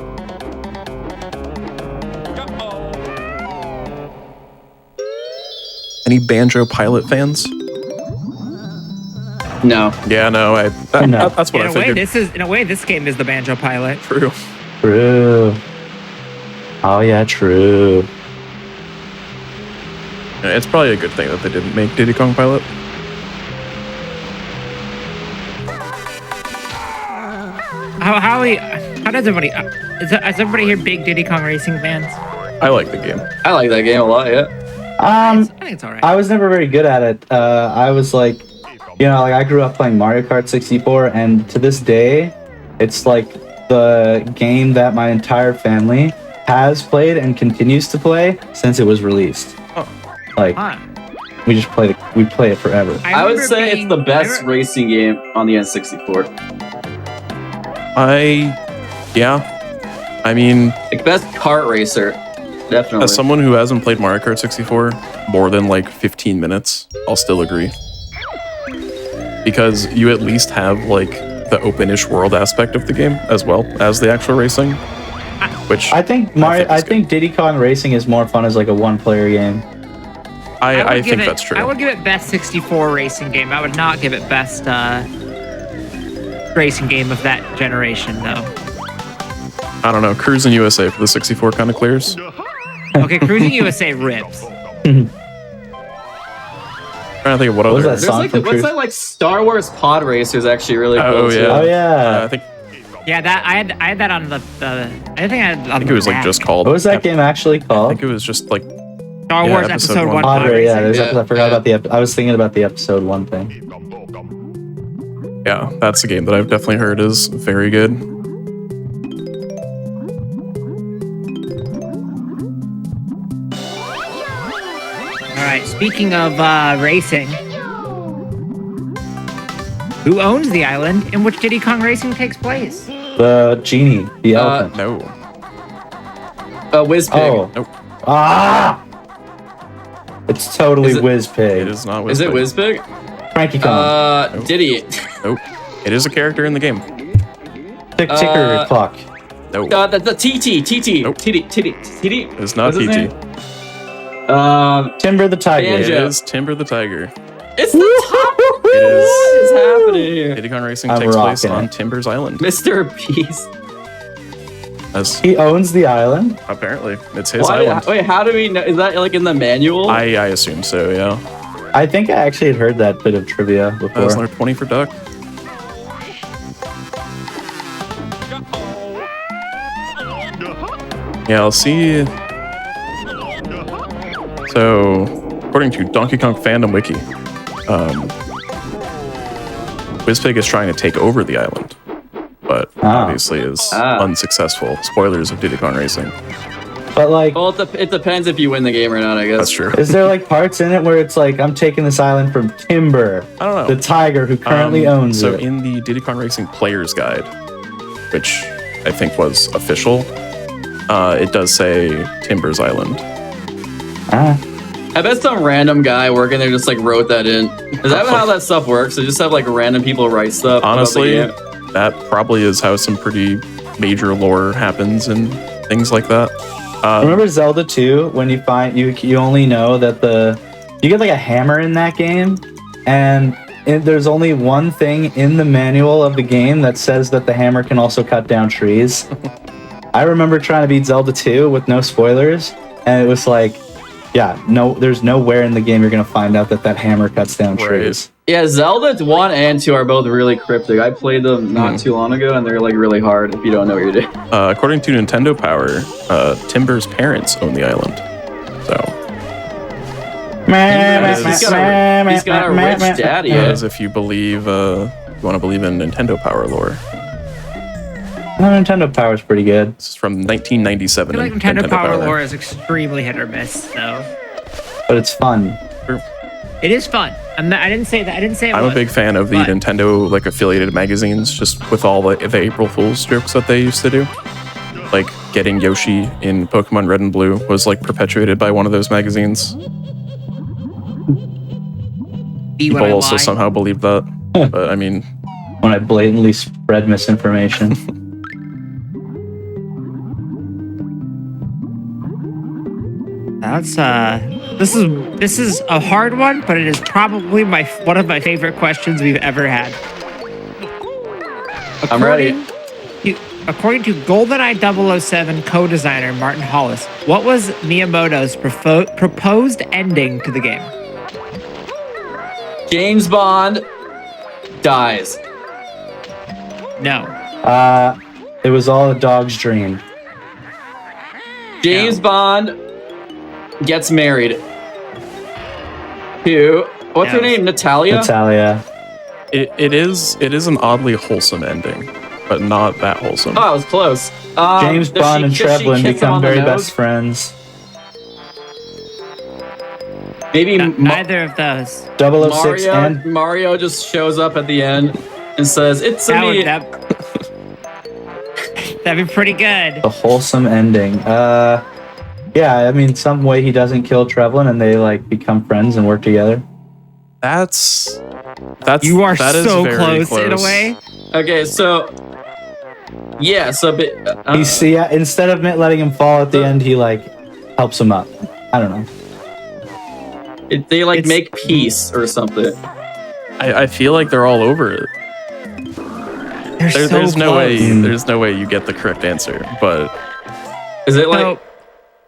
Any Banjo Pilot fans? No. Yeah, no, No. that's what I figured. In a way, this game is the Banjo Pilot. True. True. Oh yeah, true. Yeah, it's probably a good thing that they didn't make Diddy Kong Pilot. How does everybody? Is everybody here big Diddy Kong Racing fans? I like the game. I like that game a lot, yeah. I think it's all right. I was never very good at it. I was like, like I grew up playing Mario Kart 64, and to this day, it's like the game that my entire family has played and continues to play since it was released. Oh. Like Huh. we just play it forever. I would remember say being- it's the best I remember- racing game on the N64. I mean, Like best kart racer, definitely. as someone who hasn't played Mario Kart 64 more than like 15 minutes, I'll still agree. Because you at least have like the open-ish world aspect of the game as well as the actual racing. which I think Diddy Kong Racing is more fun as like a one-player game. I think that's true. I would give it best 64 racing game. I would not give it best racing game of that generation, though. I don't know. Cruising USA for the 64 kind of clears. Okay, Cruising USA rips. Trying to think of what other. was that song from what's that like Star Wars Pod Racer is actually really cool. Oh too. yeah. Oh yeah. I think Yeah, that I had that on the I think I it was like just called. What was that game actually I called? think it was just like Star Wars episode episode one. 1. Padre, yeah. Yeah. I forgot about I was thinking about the episode 1 thing. yeah, that's a game that I've definitely heard is very good. All right, speaking of racing, who owns the island in which Diddy Kong Racing takes place? The genie, the elephant. No. Whiz Pig. Oh. Nope. Ah! It's totally Is it- Whiz Pig. It is not. Is it Whiz Pig? Frankie Kong. Diddy. Nope. It is a character in the game. Ticker clock. No. The TT. Nope. TT. It's not What's his TT. name? Timber the Tiger. It Banjo. is Timber the Tiger. It's the top. It is. What is happening here? Diddy Kong Racing I'm takes place rocking on it. Timber's Island. Mr. Beast. As He owns the island. apparently it's his island. Wait, how do we know? Is that like in the manual? I assume so. Yeah. I think I actually had heard that bit of trivia That's before. another 20 for Duck. Yeah, I'll see. So, according to Donkey Kong Fandom Wiki, Whizpig is trying to take over the island, but obviously is unsuccessful. Spoilers of Diddy Kong Racing. But like, Well, it depends if you win the game or not, I guess. That's true. is there like parts in it where it's like I'm taking this island from Timber, I don't know. the tiger who currently owns So it? in the Diddy Kong Racing Player's Guide, which I think was official, it does say Timber's Island. I bet some random guy working there just like wrote that in. Is that how that stuff works? They just have like random people write stuff? Honestly, about the game? that probably is how some pretty major lore happens and things like that. Remember Zelda 2 when you find you only know that you get like a hammer in that game, and there's only one thing in the manual of the game that says that the hammer can also cut down trees. I remember trying to beat Zelda 2 with no spoilers, and it was like, yeah, no, there's nowhere in the game you're gonna find out that hammer cuts down trees. Yeah, Zelda 1 and 2 are both really cryptic. I played them not too long ago, and they're like really hard if you don't know what you're doing. According to Nintendo Power, Timber's parents own the island. So, He's got a rich daddy. as if you believe, you want to believe in Nintendo Power lore. Nintendo Power is pretty good. This is from 1997. I feel like in Nintendo Power lore is extremely hit or miss, though. But it's fun. It is fun. I didn't say that. I didn't say it I'm a was, big fan of the but- Nintendo like affiliated magazines, just with all the April Fool's jokes that they used to do. Like getting Yoshi in Pokemon Red and Blue was like perpetuated by one of those magazines. People also somehow believed that, but I mean, When I blatantly spread misinformation. That's this is a hard one, but it is probably one of my favorite questions we've ever had. I'm ready. According to GoldenEye 007 co-designer Martin Hollis, what was Miyamoto's proposed ending to the game? James Bond dies. No. It was all a dog's dream. James Bond gets married to what's her name? Natalia. Natalia. it is an oddly wholesome ending, but not that wholesome. Oh, I was close. James Bond and Trevelyan become very best friends. Maybe Neither of those. 006 and Mario just shows up at the end and says, "It's That me." That'd be pretty good. a wholesome ending. Yeah, I mean, some way he doesn't kill Trevelyan and they like become friends and work together. That's You are that is so very close in a way. Okay, so Yeah, so Instead of letting him fall at the end, he like helps him up. I don't know. they like make peace or something. I feel like they're all over it. There's no way. There's no way you get the correct answer. But Is it like?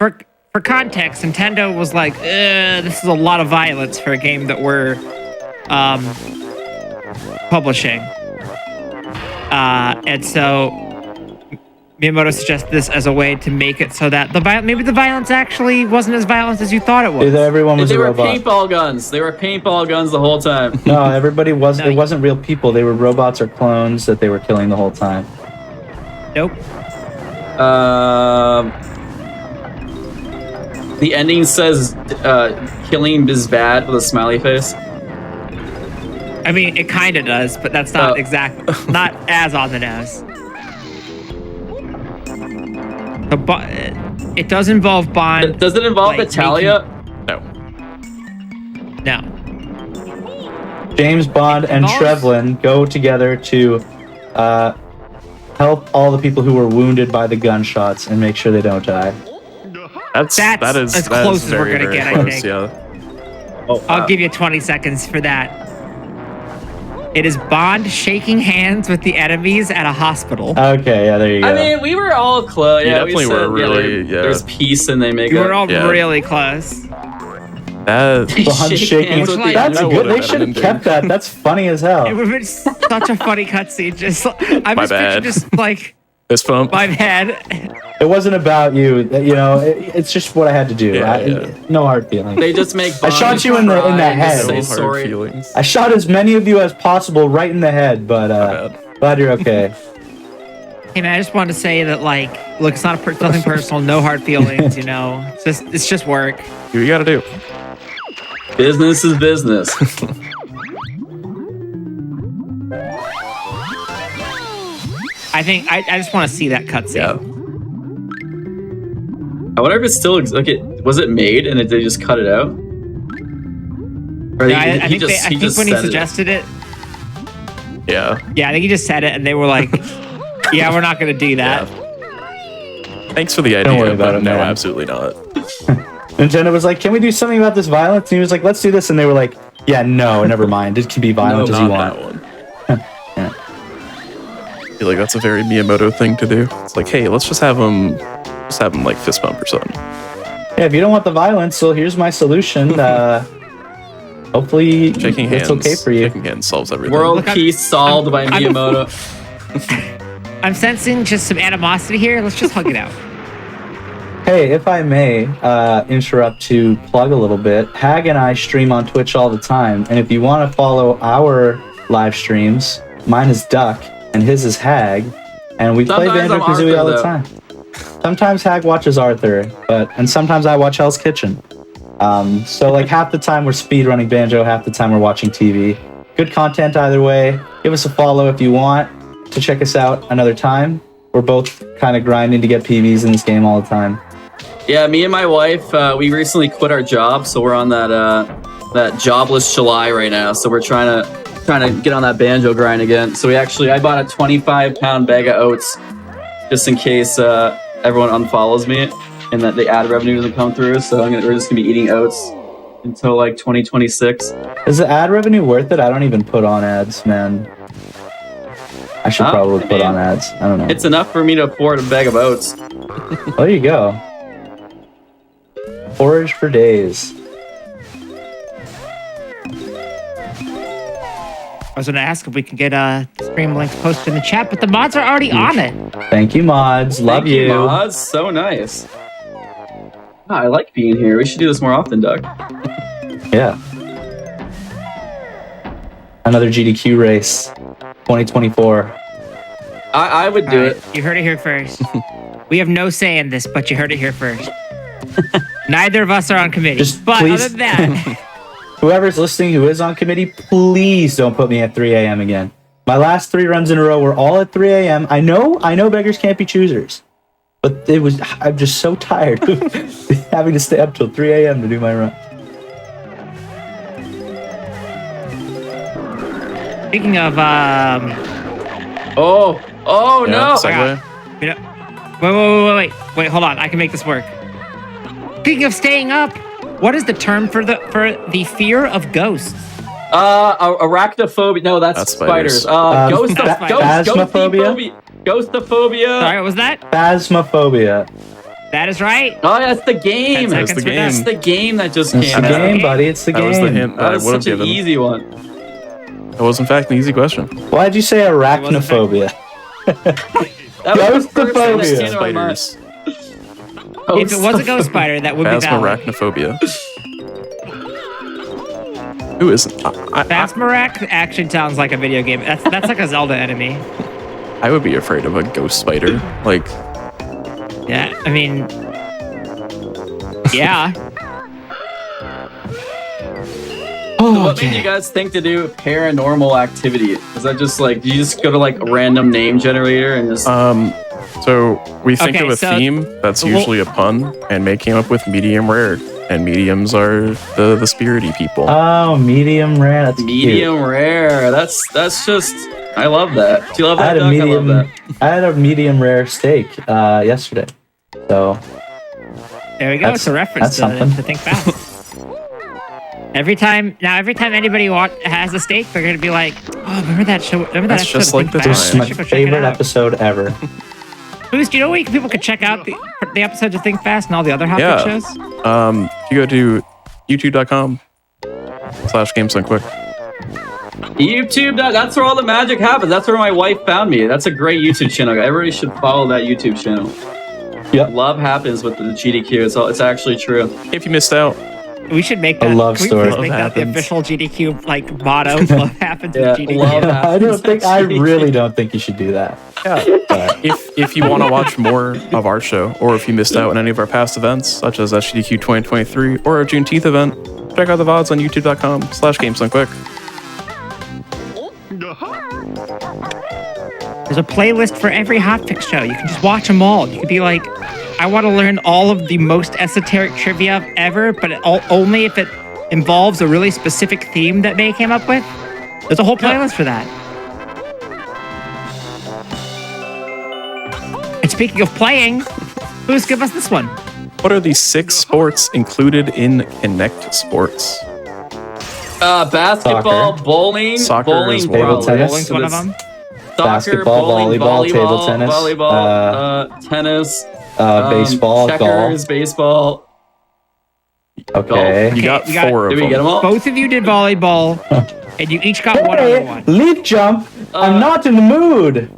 So, for context, Nintendo was like, this is a lot of violence for a game that we're publishing. And so Miyamoto suggested this as a way to make it so that maybe the violence actually wasn't as violent as you thought it was. Everyone was They a were robot. paintball guns. They were paintball guns the whole time. No, everybody was. No, It wasn't real people. They were robots or clones that they were killing the whole time. Nope. The ending says killing is bad with a smiley face. I mean, it kind of does, but that's not not as on the nose. It does involve Bond. Does it involve like, Italia? no. No. James Bond and involves- Trevlin go together to help all the people who were wounded by the gunshots and make sure they don't die. That's as close as we're very, gonna very get, I close, think. Yeah. Oh, I'll give you 20 seconds for that. It is Bond shaking hands with the enemies at a hospital. Okay, yeah, there you go. I mean, we were all close. You Yeah, definitely we said, were really- yeah. There's peace and they make We it. were all Yeah. really close. That Bond shaking hands with the That's That good. would've They been should have ending. kept that. That's funny as hell. It would have been such a funny cutscene. Just I'm My just bad. picturing just like fist bump. my head. It wasn't about you. You know, it's just what I had to do. Yeah. No hard feelings. They just make. I shot you in the cry and head. just No Say hard sorry. feelings. I shot as many of you as possible right in the head, but bad. glad you're okay. Hey man, I just wanted to say that like, look, it's not nothing personal, no hard feelings. You know, it's just work. Do what you gotta do. Business is business. I think I just want to see that cutscene. Yeah. I wonder if it's still. Okay, was it made and they just cut it out? Or No, I think when he said it. suggested it, Yeah. yeah, I think he just said it, and they were like, "Yeah, we're not going to do that." Thanks for the Don't worry idea, about but it, no, man. absolutely not. Nintendo was like, "Can we do something about this violence?" And he was like, "Let's do this." And they were like, "Yeah, no, never mind. It can be violent as you Not want." that one. I feel like that's a very Miyamoto thing to do. It's like, hey, let's just have them like fist bump or something. Yeah, if you don't want the violence, so here's my solution. Hopefully, Shaking hands. it's okay for you. Shaking hands solves everything. World Look, peace solved by I'm- Miyamoto. I'm sensing just some animosity here. Let's just hug it out. Hey, if I may interrupt to plug a little bit, Hag and I stream on Twitch all the time, and if you want to follow our live streams, mine is Duck and his is Hag, and we play Sometimes I'm Banjo-Kazooie all the Arthur, time. Sometimes Hag watches Arthur, and sometimes I watch Hell's Kitchen. So like half the time we're speedrunning Banjo, half the time we're watching TV. Good content either way. Give us a follow if you want to check us out another time. We're both kind of grinding to get PBs in this game all the time. Yeah, me and my wife, we recently quit our job, so we're on that jobless July right now. So we're trying to get on that banjo grind again. So I bought a 25-pound bag of oats just in case everyone unfollows me and that the ad revenue doesn't come through. So we're just gonna be eating oats until like 2026. Is the ad revenue worth it? I don't even put on ads, man. I should probably put on ads. I don't know. It's enough for me to afford a bag of oats. There you go. Forage for days. I was going to ask if we could get stream links posted in the chat, but the mods are already on it. Thank you, mods. Love Thank you, mods. So nice. Ah, I like being here. We should do this more often, Doug. Yeah. Another GDQ race. 2024. I would do it. You heard it here first. We have no say in this, but you heard it here first. Neither of us are on committee. Just but please- other than that, Whoever's listening who is on committee, please don't put me at 3 a.m. again. My last 3 runs in a row were all at 3 a.m. I know beggars can't be choosers. But I'm just so tired of having to stay up till 3 a.m. to do my run. speaking of, Oh, Oh no! Segue. You know, wait, hold on. I can make this work. Speaking of staying up, what is the term for the fear of ghosts? Arachnophobia. No, that's spiders. spiders. Phasmophobia? Ghostophobia. Sorry, what was that? Phasmophobia. That is right. Oh, that's the game. 10 That's seconds the for game. That's the game that just It's came the out. game, buddy. It's the That game. was the hint that That I was would have such an given. easy one. It was in fact an easy question. Why'd you say arachnophobia? That was the first thing that Ghostophobia. came to my mind. Spiders. If it was a ghost spider, that would be valid. Phasmarachnophobia. Who isn't? Phasmarak actually sounds like a video game. That's like a Zelda enemy. I would be afraid of a ghost spider. Like, Yeah, I mean, yeah. So what made you guys think to do paranormal activity? Is that just like, you just go to like a random name generator and just... so we think Okay, of a so- theme that's usually a pun, and May came up with medium rare, and mediums are the spirity people. Oh, medium rare. That's medium cute. rare. That's just... I love that. Do you love I that, had a Doug? medium. I love that. I had a medium rare steak yesterday. So There we go. That's- It's a reference that's to something. think fast. Every time anybody has a steak, they're gonna be like, "Oh, remember that show? Remember that That's episode just of like Think the Fast? it's time. I my should go check it favorite out." episode ever. Boost, do you know where people could check out the episodes of Think Fast and all the other Hotfix Yeah. shows? If you go to youtube.com/gamesonquick. YouTube, that's where all the magic happens. That's where my wife found me. That's a great YouTube channel. Everybody should follow that YouTube channel. Yep. Love happens with the GDQ. It's actually true. If you missed out, We should make A that. love can we story. please make Love that the happens. official GDQ motto? Love happens Yeah, with GDQ. love happens. I don't think. I actually. really don't think you should do that. But if you want to watch more of our show, or if you missed out on any of our past events, such as GDQ 2023 or our Juneteenth event, check out the VODs on youtube.com/gamesonquick. There's a playlist for every Hotfix show. You can just watch them all. You could be like, I want to learn all of the most esoteric trivia ever, but only if it involves a really specific theme that May came up with. There's a whole playlist for that. And speaking of playing, who's give us this one? What are the 6 sports included in Connect Sports? Basketball, Soccer. bowling, Soccer bowling, is one. Table probably. tennis. Bowling's one of them. Soccer, Basketball, bowling, volleyball, table tennis, volleyball, tennis, baseball, checkers, baseball. Okay. You got we got- 4 Did of we get them them. all? Both of you did volleyball, and you each got one other Hey, one. leap jump. I'm not in the mood.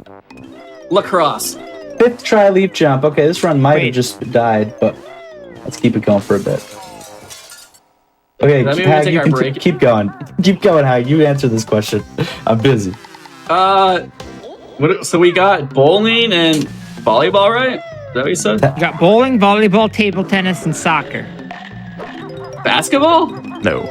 Lacrosse. 5th try leap jump. Okay, this run might Wait. have just died, but let's keep it going for a bit. Okay, Does that mean we Hag, take you our can break? keep going. Keep going, Hag. You answer this question. I'm busy. So we got bowling and volleyball, right? Is that what you said? You got bowling, volleyball, table tennis, and soccer. Basketball? No.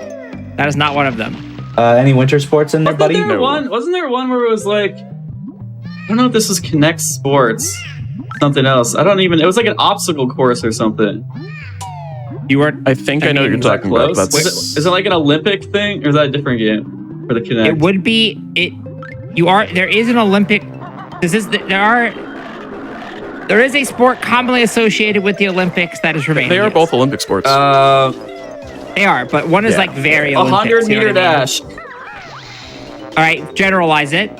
That is not one of them. Any winter sports in there, Wasn't buddy? there No. one? Wasn't there one where it was like, I don't know if this was Connect Sports, something else. I don't even. It was like an obstacle course or something. You were. I think I know what you're Is that talking about. close? That's Is it like an Olympic thing, or is that a different game for the Connect? It would be it. You are. There is an Olympic. There is a sport commonly associated with the Olympics that is remaining. they are yes. both Olympic sports. They are, but one is Yeah. like very a Olympic. 100-meter dash, All right, generalize it.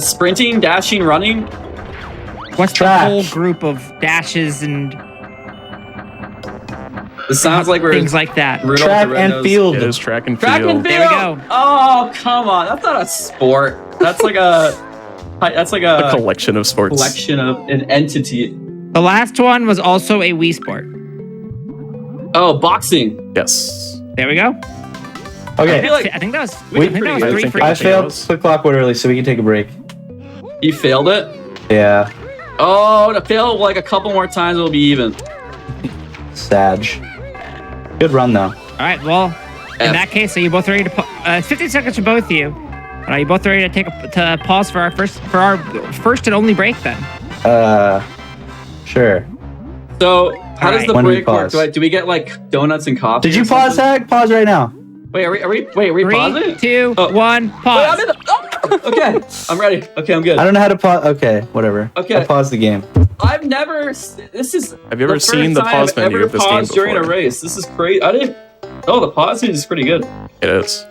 sprinting, dashing, running. What's Track. the whole group of dashes and It sounds like we're things like that? Rudolph Track the and Red-Nosed. field. it is track and field. Track and field. There we go. Oh, come on. That's not a sport. That's like a. That's like A a collection of sports. collection of an entity. The last one was also a Wii sport. Oh, boxing. Yes. There we go. I feel like I think that was. We I think that pretty was good. 3 I for think I each. failed was. quick clock early, so we can take a break. you failed it. Yeah, Oh, to fail like a couple more times, it'll be even. Sag. Good run though. All right. Well, in F. that case, are you both ready to? 15 seconds for both of you. Are you both ready to take to pause for our first and only break then? Sure. So, how does Alright. the When do we break work? pause? Do we get like donuts and coffee? Did you or pause, something? Hag? Pause right now. Wait, are we 3, pausing? 2, Oh. 1, Wait, pause. I'm in the. Okay, I'm ready. Okay, I'm good. I don't know how to pause. Okay, whatever. Okay. I paused the game. I've never. This is. Have you ever seen the pause menu of this game during a before? race? This is crazy. I didn't. Oh, the pause menu is pretty good. It is.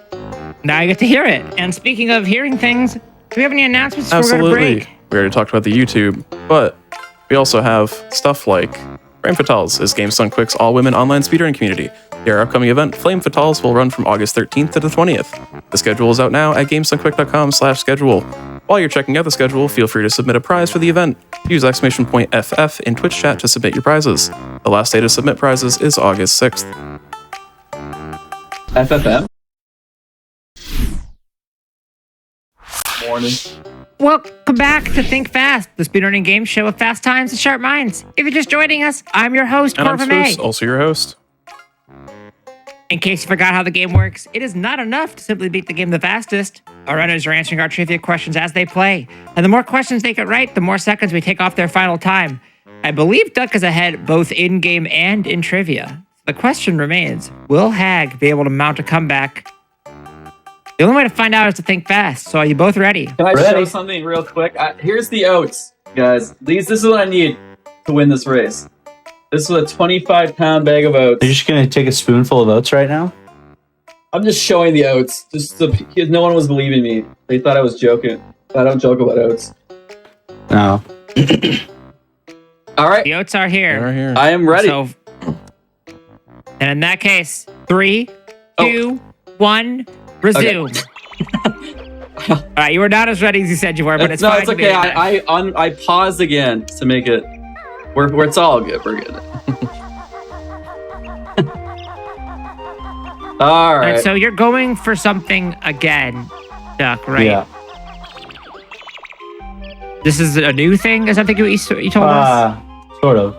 Now you get to hear it. And speaking of hearing things, do we have any announcements before we go to Absolutely. break? We already talked about the YouTube, but we also have stuff like Flame Fatales is GameStone Quick's all-women online speedrunning community. Their upcoming event, Flame Fatales, will run from August 13th to the 20th. The schedule is out now at gamestonequick.com/schedule. While you're checking out the schedule, feel free to submit a prize for the event. Use !FF in Twitch chat to submit your prizes. The last day to submit prizes is August 6th. FFM. Morning. Welcome back to Think Fast, the speedrunning game show of fast times and sharp minds. If you're just joining us, I'm your host, And I'm Corva May. also your host. In case you forgot how the game works, it is not enough to simply beat the game the fastest. Our runners are answering our trivia questions as they play, and the more questions they get right, the more seconds we take off their final time. I believe Duck is ahead both in-game and in trivia. The question remains, will Hag be able to mount a comeback? The only way to find out is to think fast, so are you both ready? Can I show something real quick? Here's the oats, guys. This is what I need to win this race. This is a 25-pound bag of oats. You're just gonna take a spoonful of oats right now? I'm just showing the oats. No one was believing me. They thought I was joking. I don't joke about oats. No. All right. The oats are here. Right here. I am ready. So, and in that case, 3, 2, 1, resume. All right, you were not as ready as you said you were, but it's fine. It's okay. I paused again to make it where it's all good. We're good. All right. So you're going for something again, Duck, right? Yeah. This is a new thing? Is that the thing you told us? Sort of.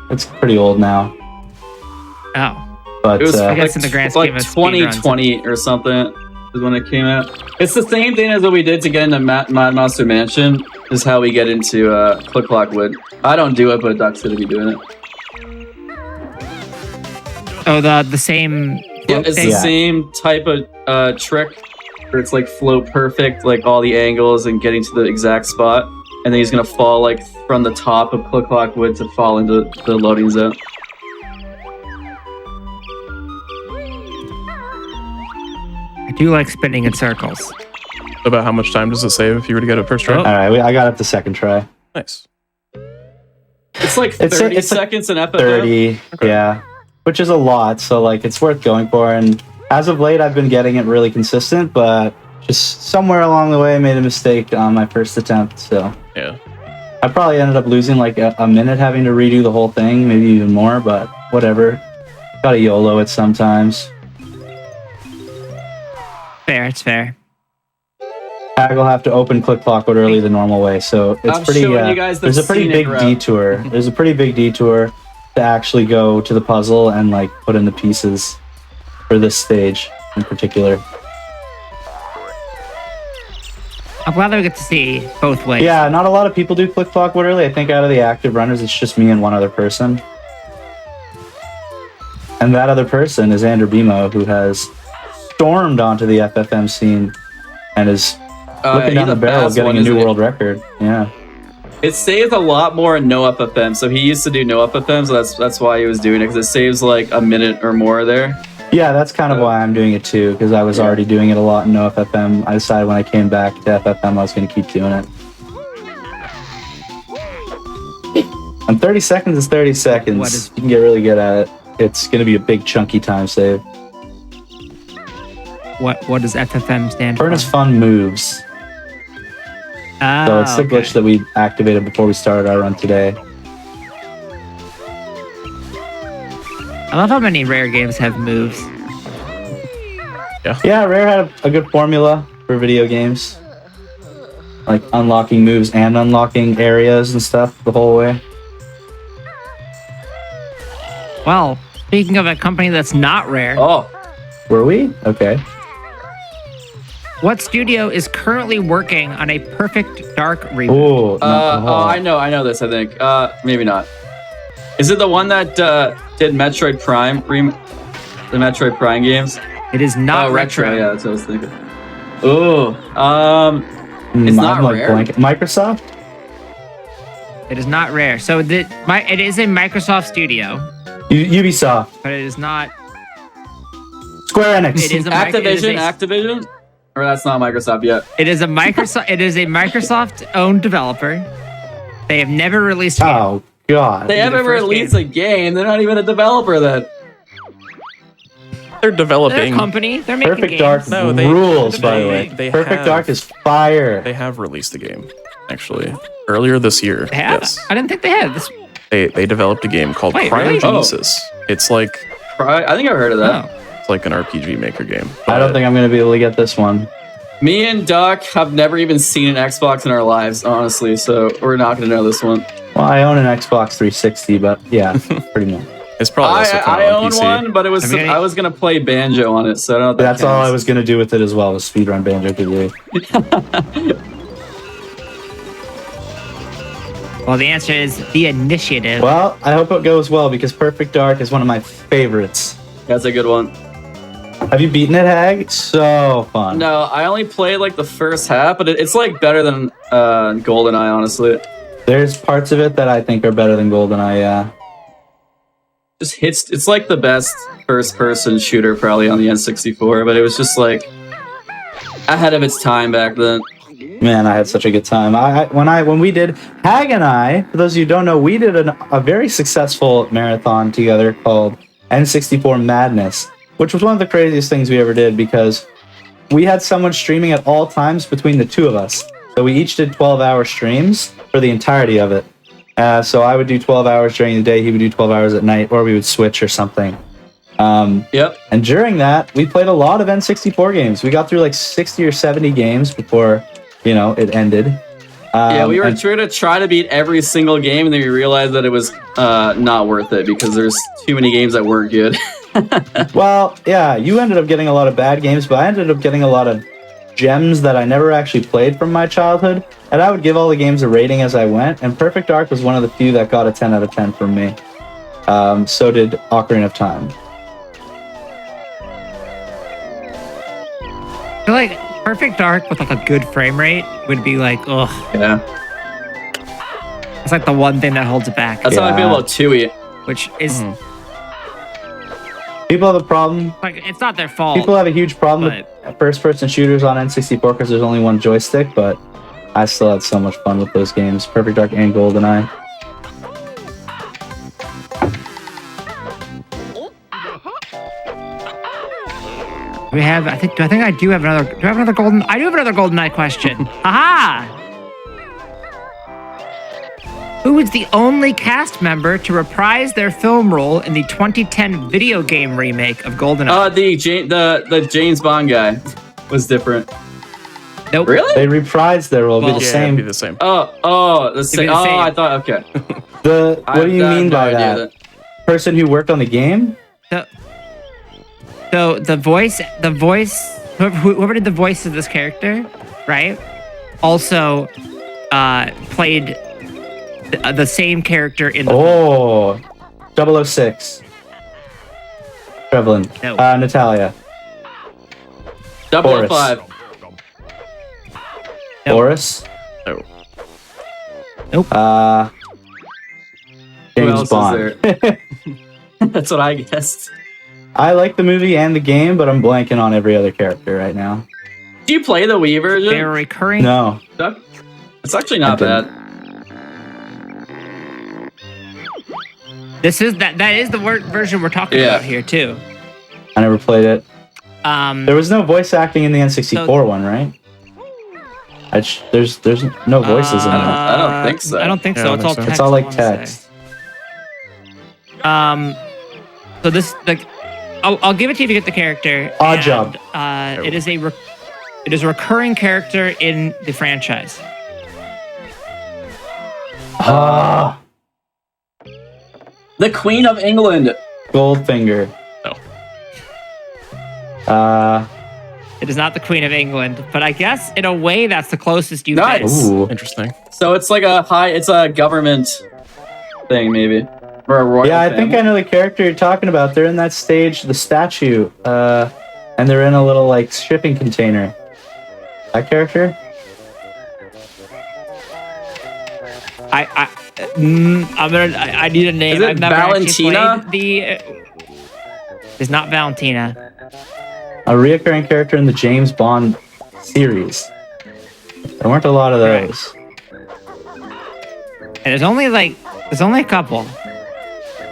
It's pretty old now. Oh. But It was I like, guess in the grand like scheme of 2020 or something is when it came out. It's the same thing as what we did to get into Mad Monster Mansion, is how we get into Click Clock Wood. I don't do it, but Duck's gonna be doing it. Oh, the same. Yeah, it's thing? the same type of trick where it's like float perfect, like all the angles and getting to the exact spot. And then he's gonna fall like from the top of Click Clock Wood to fall into the loading zone. I do like spinning in circles. About how much time does it save if you were to get it first try? Oh. all right, I got it the second try. Nice. It's like It's 30 like seconds in FFM. 30, yeah, which is a lot. So like, it's worth going for. And as of late, I've been getting it really consistent, but just somewhere along the way, I made a mistake on my first attempt. So Yeah. I probably ended up losing like a minute having to redo the whole thing, maybe even more. But whatever, gotta YOLO it sometimes. Fair, it's fair. I will have to open Click Clockwood early the normal way, so it's I'm pretty. showing you guys the There's a pretty scenic big route. detour. There's a pretty big detour to actually go to the puzzle and like put in the pieces for this stage in particular. I'm glad that we get to see both ways. Yeah, not a lot of people do Click Clockwood early. I think out of the active runners, it's just me and one other person, and that other person is Andrew Bimo, who has stormed onto the FFM scene and is looking down he's the a barrel of fast getting one, a new isn't world record. Yeah. It saves a lot more in no FFM. So he used to do no FFM, so that's why he was doing it, because it saves like a minute or more there. Yeah, that's kind of why I'm doing it too, because I was already doing it a lot in no FFM. I decided when I came back to FFM, I was going to keep doing it. And 30 seconds is 30 seconds. You can get really good at it. It's going to be a big chunky time save. What does FFM stand for? Furnace Fun Moves. So it's the glitch that we activated before we started our run today. I love how many rare games have moves. Yeah, Rare had a good formula for video games. Like unlocking moves and unlocking areas and stuff the whole way. Well, speaking of a company that's not rare, Oh, Were we? Okay. what studio is currently working on a Perfect Dark reboot? Ooh, I know this. I think maybe not. Is it the one that did Metroid Prime, the Metroid Prime games? It is not retro. retro. Yeah, that's what I was thinking. Ooh. It's not I'm like rare. blank. Microsoft? It is not rare. So it is a Microsoft studio, Ubisoft. but it is not. Square Enix. It is a Activision? Or that's not Microsoft yet. It is a Microsoft. It is a Microsoft-owned developer. They have never released. Oh God. They haven't first released game. a game. They're not even a developer then. They're They're a developing. company. They're making Perfect games. Dark No, they- rules, by the they- way. they Perfect have- Dark is fire. They have released a game, actually, earlier this year. They have? Yes, I didn't think they had this. they developed a game called Wait, really? Cryogenesis. It's like I think I've heard of that. Oh. it's like an RPG maker game. I don't think I'm gonna be able to get this one. Me and Duck have never even seen an Xbox in our lives, honestly, so we're not going to know this one. Well, I own an Xbox 360, but yeah, pretty much. It's probably also I coming on own PC. one, but I mean, I was going to play Banjo on it, so I don't know if That's all I counts. was gonna do with it as well, was speedrun Banjo-Kazooie. Well, the answer is The Initiative. Well, I hope it goes well because Perfect Dark is one of my favorites. That's a good one. Have you beaten it, Hag? So fun. No, I only played like the first half, but it's like better than GoldenEye, honestly. There's parts of it that I think are better than GoldenEye, yeah. Just hits. It's like the best first-person shooter probably on the N64, but it was just like ahead of its time back then. Man, I had such a good time. When we did Hag and I, for those of you who don't know, we did a very successful marathon together called N64 Madness, which was one of the craziest things we ever did because we had someone streaming at all times between the two of us. So we each did 12-hour streams for the entirety of it. So I would do 12 hours during the day, he would do 12 hours at night, or we would switch or something. Yep. And during that, we played a lot of N64 games. We got through like 60 or 70 games before, it ended. Yeah, we were and- trying to try to beat every single game, and then we realized that it was not worth it because there's too many games that weren't good. Well, yeah, you ended up getting a lot of bad games, but I ended up getting a lot of gems that I never actually played from my childhood, and I would give all the games a rating as I went, and Perfect Dark was one of the few that got a 10 out of 10 from me. So did Ocarina of Time. I feel like Perfect Dark with like a good frame rate would be like, ugh. Yeah, It's like the one thing that holds it back, that's how I feel Yeah. about Tui. which is People have a problem. like it's not their fault. People have a huge problem with first-person shooters on N64 because there's only one joystick, but I still had so much fun with those games, Perfect Dark and GoldenEye. We have. I think I do have another. Do I have another golden? I do have another GoldenEye question. Haha! Who is the only cast member to reprise their film role in the 2010 video game remake of GoldenEye? The James Bond guy was different. Nope. Really? They reprised their role, Well, be the Yeah, same. it'd be the same. Oh, the same. the Oh, same. I thought okay. What do you I have mean no by idea that? Person who worked on the game? So the voice, whoever did the voice of this character, right? Also, played the same character in the. Oh, 006. Trevlin. No. Natalia. 005. Nope. Boris. No. Nope. Who James else is Bond. there? That's what I guessed. I like the movie and the game, but I'm blanking on every other character right now. Do you play the Wii version? They're recurring. No. Duck? It's actually not I didn't. bad. This is that is the version we're talking Yeah. about here too. I never played it. Um, There was no voice acting in the N64 one, right? There's no voices in it. I don't think so. I don't think Yeah, so. I It's don't all think so. text. It's all I like wanna say. text. So this I'll give it to you if you get the character. Odd and, job. It is a recurring character in the franchise. Ah, The Queen of England. Goldfinger. No. It is not the Queen of England, but I guess in a way that's the closest you've Nice. been. Ooh. Interesting. So it's like it's a government thing, maybe. Or a royal Yeah, I think I know the character you're talking about. They're in that stage, the statue, and they're in a little like shipping container. That character? I need a name. Is it I've never actually Valentina? played the. It's not Valentina. A reoccurring character in the James Bond series. There weren't a lot of those. And there's only a couple.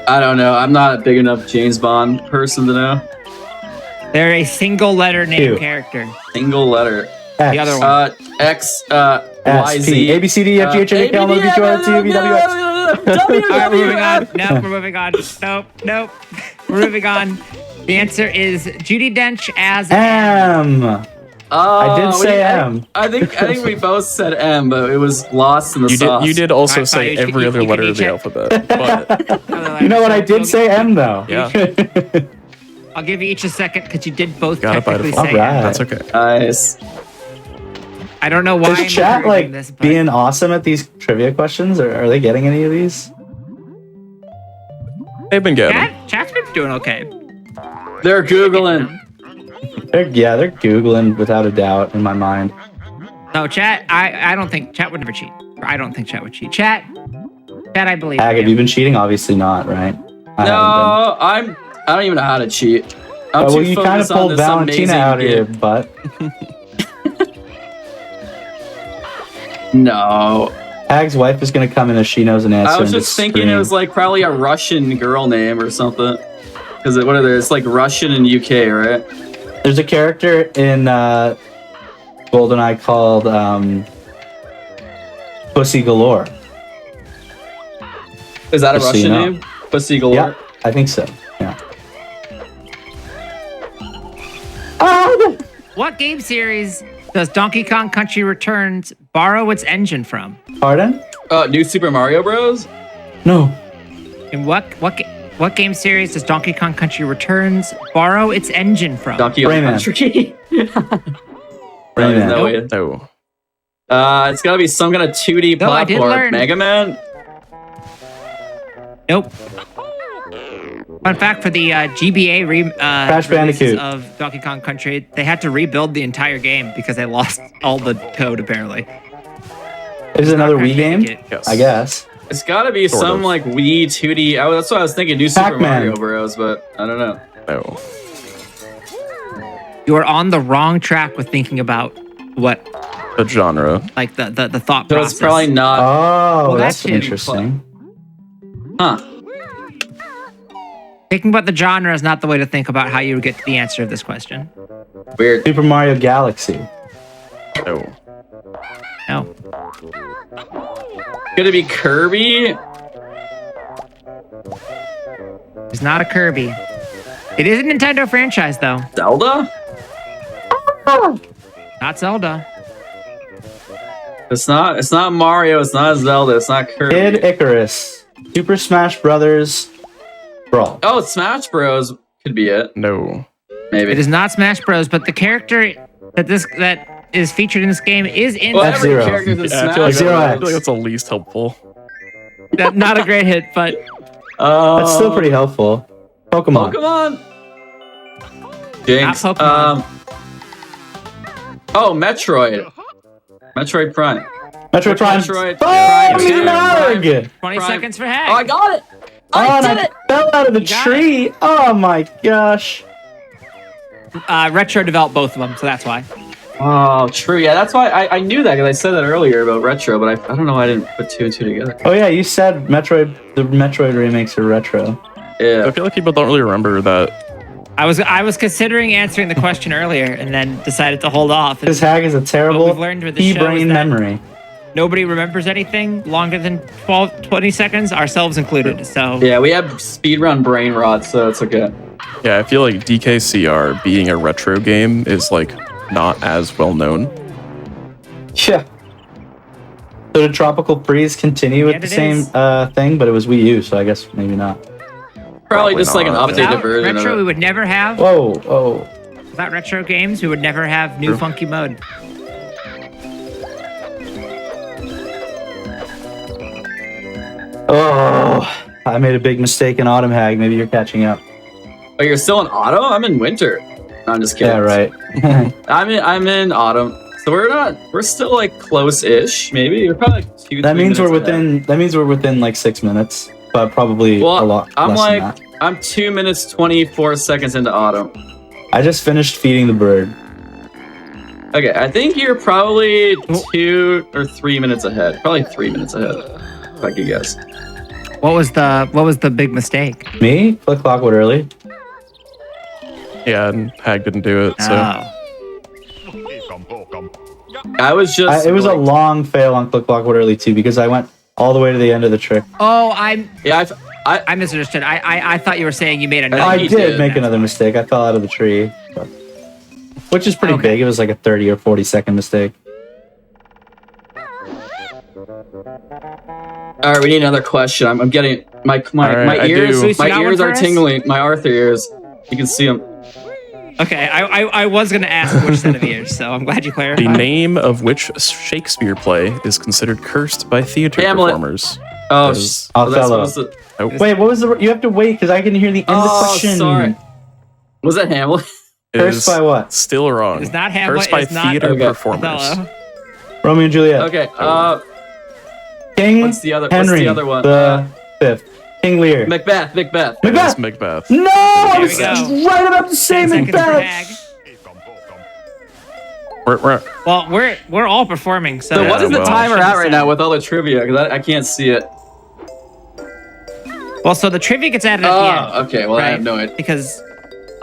I don't know. I'm not a big enough James Bond person to know. They're a single letter name Ew. character. Single letter. X. The other one. X, S, Y, P, Z. A, B, C, D, F, G, H, I, J, K, L, M, N, O, P, Q, R, S, T, U, V, W, X. All right, we're moving on. No, we're moving on. Nope. We're moving on. The answer is Judi Dench as M. I did say M. M. I think we both said M, but it was lost in the sauce. You did also Alright, say fine, every you other can letter of each the it. alphabet. But You know what? I did say M though. yeah, I'll give you each a second because you did both Got it by technically default. say Alright. it. that's okay. Nice. I don't know why. Is I'm chat agreeing like this, but being awesome at these trivia questions, or are they getting any of these? They've been getting. Chat's been doing okay. They're Googling. They're Googling without a doubt in my mind. No, chat. I don't think chat would never cheat. I don't think chat would cheat. Chat, I believe. Ag, in have you been cheating? Obviously not, right? I No, I don't even know how to cheat. I'm well, too you kind of focused on pulled this Valentina amazing out of your game. butt. No. Ag's wife is gonna come in as she knows an answer. I was and just thinking it was like probably a Russian girl name or something. Because what are there? It's like Russian and UK, right? There's a character in GoldenEye called Pussy Galore. Is that a Just so you Russian know. name? Pussy Galore? Yeah, I think so. Yeah. Oh! What game series does Donkey Kong Country Returns borrow its engine from? Pardon? New Super Mario Bros? No. And what game series does Donkey Kong Country Returns borrow its engine from? Donkey Kong Rayman. Country? Rayman. No way. Oh, It's gotta be some kind of 2D No, I did platform. learn. Mega Man? Nope. Fun fact for the GBA Crash releases Bandicoot. of Donkey Kong Country, they had to rebuild the entire game because they lost all the code apparently. Is it another Crash Wii game? Bandicoot. yes. I guess. It's gotta be Sort some of. like Wii 2D. That's what I was thinking. New Super Pac-Man. Mario Bros, but I don't know. No. You are on the wrong track with thinking about what, The genre. like the thought So process. it's probably not. Oh, Well, that's that too. interesting. Huh. Thinking about the genre is not the way to think about how you would get to the answer of this question. Weird. Super Mario Galaxy. No. No. Could it be Kirby? It's not a Kirby. It is a Nintendo franchise though. Zelda? Not Zelda. It's not Mario. It's not Zelda. It's not Kirby. Kid Icarus. Super Smash Brothers Brawl. Oh, Smash Bros. Could be it. No. Maybe. It is not Smash Bros, but the character that is featured in this game is in Well, every F-Zero. character's in Yeah, I Smash feel like, Zero I X. feel like that's the least helpful. not a great hit, but That's still pretty helpful. Pokemon. Pokemon. Jinx. Not Pokemon. Metroid. Metroid Prime. Metroid Prime. Metroid Oh, Prime. Narg! 20 Prime. seconds for Hack. Oh, I got it. Oh, and did I it. fell out of the got tree. Oh my gosh. Retro developed both of them, so that's why. Oh, true. Yeah, that's why I knew that because I said that earlier about retro, but I don't know why I didn't put two and two together. Oh yeah, you said the Metroid remakes are retro. Yeah. I feel like people don't really remember that. I was considering answering the question earlier and then decided to hold off. This Hag is a What terrible we've learned with the show is brain that memory. nobody remembers anything longer than 20 seconds, ourselves included. So Yeah, we have speedrun brain rot, so it's okay. Yeah, I feel like DKCR being a retro game is like not as well known. Yeah. So did Tropical Freeze continue with Yeah, the it same is. thing, but it was Wii U, so I guess maybe not. Probably just like an not. updated without version retro, we of it. would never have. Whoa. Without retro games, we would never have new True. funky mode. Oh, I made a big mistake in Autumn Hag. Maybe you're catching up. Oh, you're still in auto? I'm in winter. No, I'm just kidding. Yeah, right. I'm in autumn. So we're still like close-ish, maybe. We're probably like 2. That 3 means minutes ahead. That means we're within like 6 minutes, but probably a lot I'm less like, than that. I'm 2 minutes 24 seconds into autumn. I just finished feeding the bird. Okay, I think you're probably 2 or 3 minutes ahead. Probably 3 minutes ahead, if I could guess. What was the big mistake? Me? Click Clockwood early. Yeah, and Hag didn't do it, so. Oh. I was just. It was a like- long fail on Click Clockwood early too because I went all the way to the end of the trick. Oh, Yeah, I misunderstood. I thought you were saying you made a. I I you did did. make another mistake. I fell out of the tree, but, which is pretty Okay. big. It was like a 30 or 40-second mistake. All right, we need another question. I'm getting my All right, I ears. do. You My got ears one are for us? tingling. My Arthur ears. You can see them. Okay, I was gonna ask which set of ears, so I'm glad you The clarified. name of which Shakespeare play is considered cursed by theater Hamlet. performers? Oh, Is- that's Othello. was the. Nope. Wait, what was the? You have to wait because I can hear the end of the Oh, question. sorry. Was it Hamlet? It Cursed is by what? Still wrong. It's not Hamlet, Cursed by it's not theater Okay. performers. Othello. Romeo and Juliet. Okay. King What's the other? Henry. What's the other one? The fifth. King Lear. Macbeth. It is Macbeth. Macbeth. No, I There was we go. right about to say 10 seconds for Macbeth. Hag. We're- Well, we're all performing, so. So Yeah, what is the well- timer at right now with all the trivia? Because I can't see it. Well, so the trivia gets added at the end. Oh, okay. Well, I right? have no idea. Because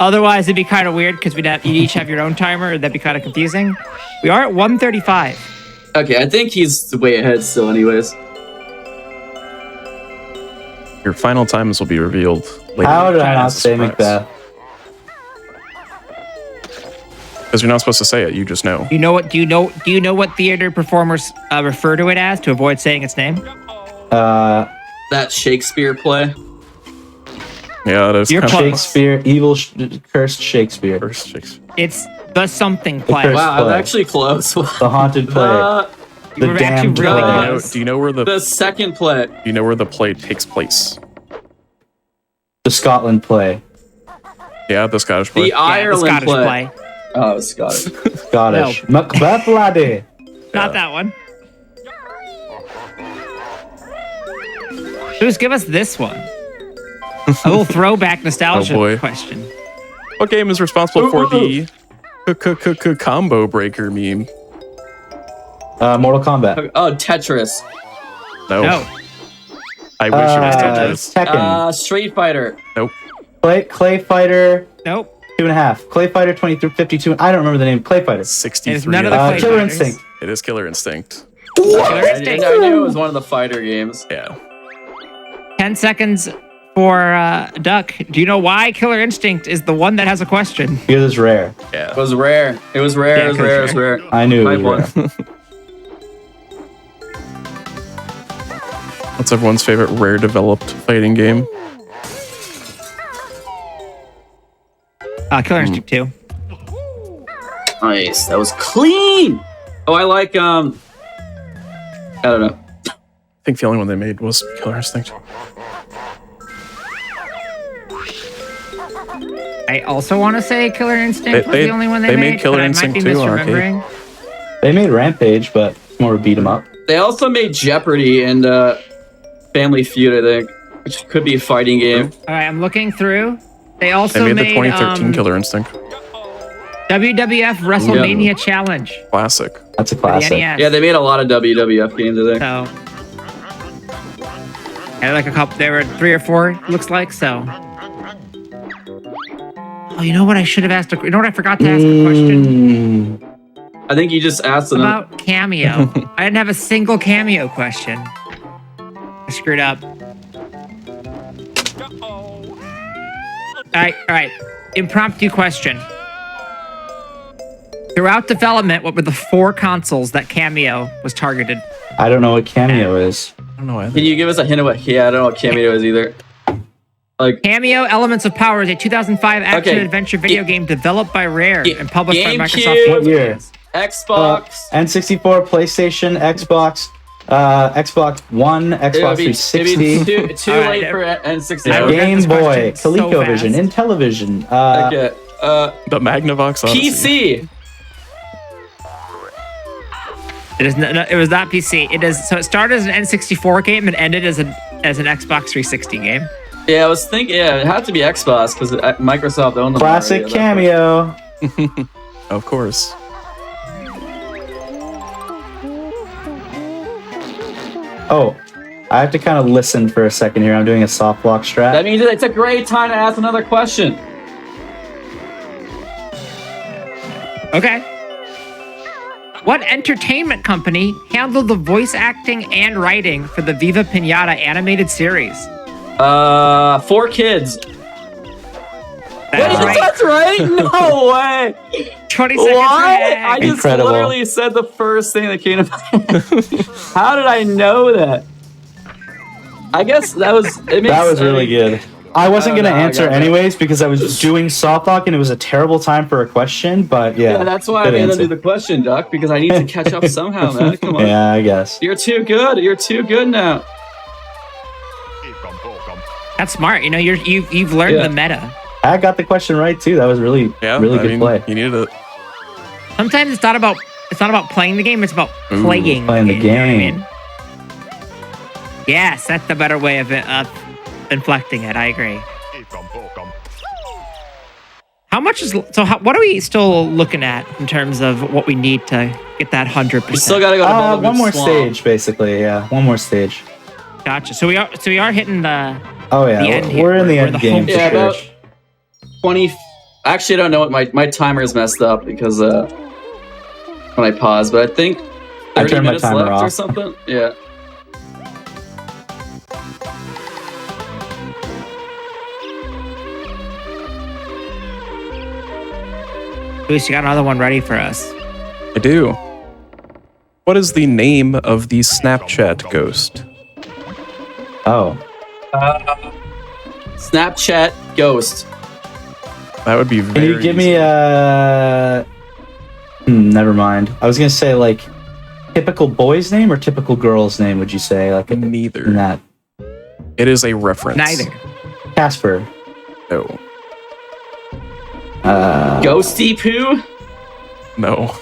otherwise it'd be kind of weird because you'd each have your own timer. That'd be kind of confusing. We are at 1:35. Okay, I think he's way ahead still, anyways. Your final times will be revealed later. How did I not as a say surprise. Macbeth? Because you're not supposed to say it. You just know. You know what? Do you know what theater performers refer to it as to avoid saying its name? That Shakespeare play. Yeah, it is. You're kind of close. Shakespeare, cursed Shakespeare. First Shakespeare. It's the something play. Curse. Wow, I'm play. actually close. The haunted play. You were the actually damned really play. close. Do you know where the second play. do you know where the play takes place? The Scotland play. Yeah, the Scottish play. The Yeah, the Ireland Scottish play. Oh, Scottish. Scottish. Macbeth laddie. Not that one. Just give us this one. A little throwback nostalgia Oh, boy. question. What game is responsible for the combo breaker meme? Mortal Kombat. Oh, Tetris. No. No. I wish it was Tetris. Tekken. Street Fighter. Nope. Clay Fighter Nope. 2.5. Clay Fighter 52. I don't remember the name. Clay Fighter. 63. none of the Clay Killer Fighters. Instinct. It is Killer Instinct. Killer I Instinct. knew it was one of the fighter games. Yeah. 10 seconds for Duck. Do you know why Killer Instinct is the one that has a question? Because it's rare. Yeah. It was rare. It was rare. Yeah, it was rare. It was rare. I knew it Type was one. rare. What's everyone's favorite rare developed fighting game? Killer Instinct 2. Nice. That was clean. Oh, I like I don't know. I think the only one they made was Killer Instinct. I also want to say Killer Instinct was They- the only one they they made. made Killer but Instinct I might be 2 on arcade. misremembering. They made Rampage, but it's more of a beat 'em up. They also made Jeopardy and Family Feud, I think, which could be a fighting game. All right, I'm looking through. They also They made the 2013 Killer Instinct. WWF WrestleMania Challenge Classic. That's a for the classic. NES. Yeah, they made a lot of WWF games, I think. So, and like a couple, there were 3 or 4, looks like. So, oh, you know what? I should have asked. You know what? I forgot to ask a question I think you just asked them. about Cameo. I didn't have a single Cameo question. I screwed up. All right. Impromptu question. Throughout development, what were the 4 consoles that Cameo was targeted? I don't know what Cameo is. I don't know either. Can you give us a hint of what? Yeah, I don't know what Cameo is either. Like Cameo Elements of Power is a 2005 action Okay. adventure video game developed by Rare and published by GameCube. Microsoft. What year? Xbox. N64, PlayStation, Xbox, Xbox One, Xbox It'd be 360, too All right, late for N64. I read Game this Boy, question so ColecoVision, fast. Intellivision, Okay. The Magnavox Odyssey. PC. It is. It was not PC. It is. So it started as an N64 game and ended as an Xbox 360 game. Yeah, I was thinking. Yeah, it had to be Xbox because Microsoft owned them. Classic already, cameo. Of course. Oh, I have to kind of listen for a second here. I'm doing a soft block strat. That means it's a great time to ask another question. Okay. What entertainment company handled the voice acting and writing for the Viva Pinata animated series? 4 Kids. That's Wait, right. that's right? No way. 20 seconds What? remaining. I just Incredible. literally said the first thing that came to my head. How did I know that? I guess that was. It makes, That was really good. I wasn't don't going to know, I answer got that. anyways because I was doing soft block and it was a terrible time for a question, but yeah. Yeah, that's why I good made them answer. do the question, Duck, because I need to catch up somehow, man. Come on. Yeah, I guess. You're too good. You're too good now. That's smart. You know, you've learned Yeah. the meta. I got the question right too. That was really, Yeah, really I good mean, play. You needed it. Sometimes it's not about playing the game. It's about Ooh, playing playing the You know what I game. mean? Yes, that's the better way of inflecting it. I agree. How much is what are we still looking at in terms of what we need to get that 100%? We still gotta go to Bubblegum One more Swamp. stage, basically. Yeah, one more stage. Gotcha. So we are hitting the. Oh The yeah, end here. we're in the We're end the game home for Yeah, sure. about 20. Actually, I don't know what my timer is messed up because when I pause, but I think 30 I turned my minutes timer left or off. something. Yeah. Luis, you got another one ready for us. I do. What is the name of the Snapchat ghost? Oh, Snapchat Ghost. That would be can very you give me easy. a? Never mind. I was gonna say like typical boy's name or typical girl's name. Would you say like Neither. in that It is a reference. Neither. Casper? No. Ghosty Poo? No.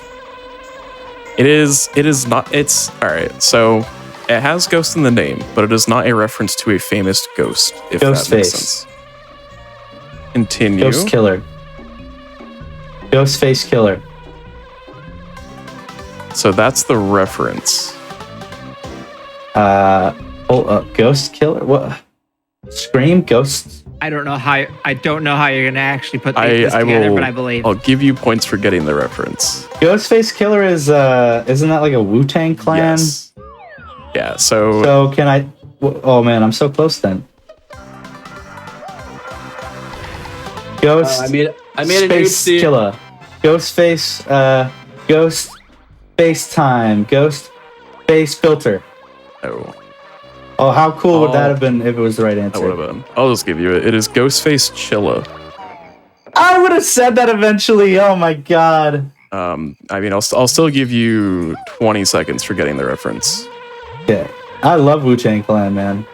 It is not. It's all right. So it has ghost in the name, but it is not a reference to a famous ghost. If that makes Ghostface. sense. Continue. Ghost killer. Ghostface killer. So that's the reference. Ghost killer. What? Scream ghosts. I don't know how you're gonna actually put this I together, will. but I believe. I'll give you points for getting the reference. Ghostface killer is isn't that like a Wu-Tang clan? Yes. Yeah. So So can I? Oh man, I'm so close then. Ghost. I made a new Space suit. killer. Ghostface. Ghost. Face time. Ghost. Face filter. no, Oh, how cool would Oh. that have been if it was the right that would answer? have been. I'll just give you it. It is Ghostface Chilla. I would have said that eventually. Oh my god. I mean, I'll still give you 20 seconds for getting the reference. Yeah, I love Wu-Tang Clan, man.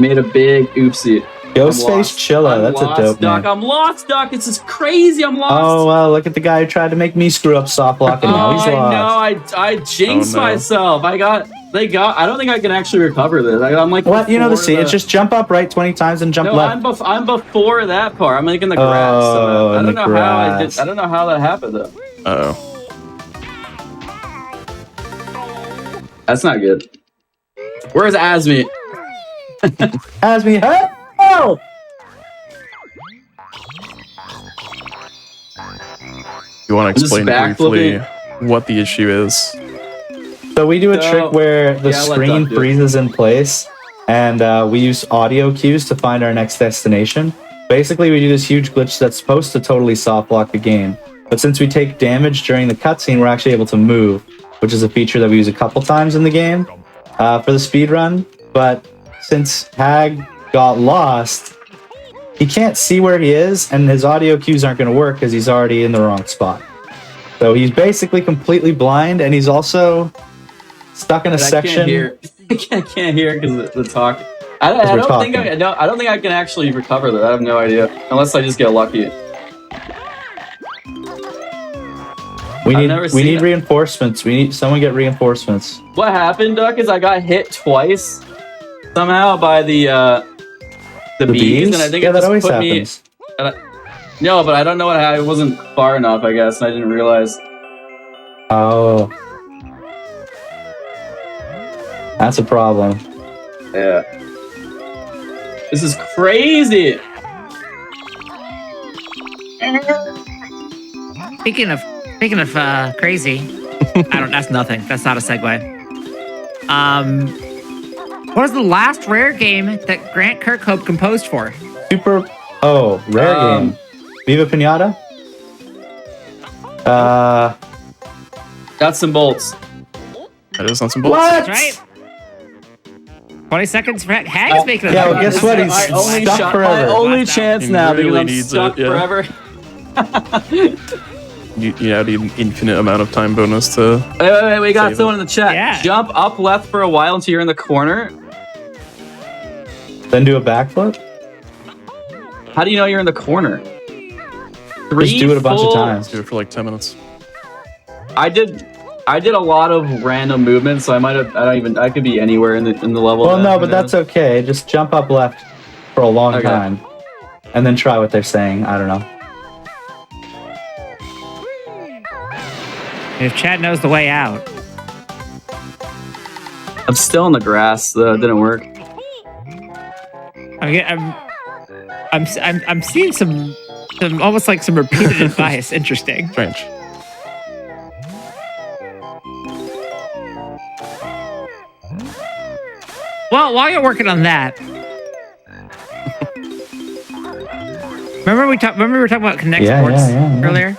Made a big oopsie. Ghostface lost. Chilla. I'm That's lost, a dope Doc. name. I'm lost, Doc. This is crazy. I'm lost. Oh well, look at the guy who tried to make me screw up soft block, and now he's I lost. know. I jinxed Oh, no. myself. I don't think I can actually recover this. I'm like What? You know the before scene. It's just jump up right 20 times and jump No, left. I'm before that part. I'm like in the grass. Oh, I in don't the know how I did. grass. I don't know how that happened though. Oh, That's not good. Where's Asmi? As me, oh! you want to Just explain briefly what the issue is? So we do a So- trick where the Yeah, I'll let screen Doc do it. freezes in place, and we use audio cues to find our next destination. Basically, we do this huge glitch that's supposed to totally soft block the game, but since we take damage during the cutscene, we're actually able to move, which is a feature that we use a couple times in the game for the speed run. But since Hag got lost, he can't see where he is, and his audio cues aren't going to work because he's already in the wrong spot. So he's basically completely blind, and he's also stuck in a But I section. can't hear. I can't hear because the talk. I we're don't think talking. I don't think I can actually recover that. I have no idea unless I just get lucky. We I've need never seen it. reinforcements. We need someone get reinforcements. What happened, Duck, is I got hit twice somehow by the bees, and I think yeah, it that just always put happens. me. No, but I don't know what I wasn't far enough, I guess, and I didn't realize. Oh, that's a problem. Yeah. This is crazy. Speaking of crazy, that's nothing. That's not a segue. What was the last rare game that Grant Kirkhope composed for? Rare game. Viva Pinata? Nuts and bolts. That is not some bullshit. What? That's right. 20 seconds for Hag's making it. yeah, well, guess what? He's My only stuck shot, forever. my only Last chance He now really because I'm needs stuck it, yeah. forever. You need an infinite amount of time bonus to. Wait, we got Save someone in the chat. Yeah. Jump up left for a while until you're in the corner. Then do a backflip? How do you know you're in the corner? Just do it a bunch of full- times. Do it for like 10 minutes. I did a lot of random movements, so I could be anywhere in the level. Well, that- no, but that's okay. Just jump up left for a long Okay. time. And then try what they're saying. I don't know. If Chad knows the way out. I'm still in the grass. That didn't work. I'm seeing some almost like some repeated advice. Interesting. Strange. Well, while you're working on that, remember we were talking about Connect Yeah, Sports yeah. earlier.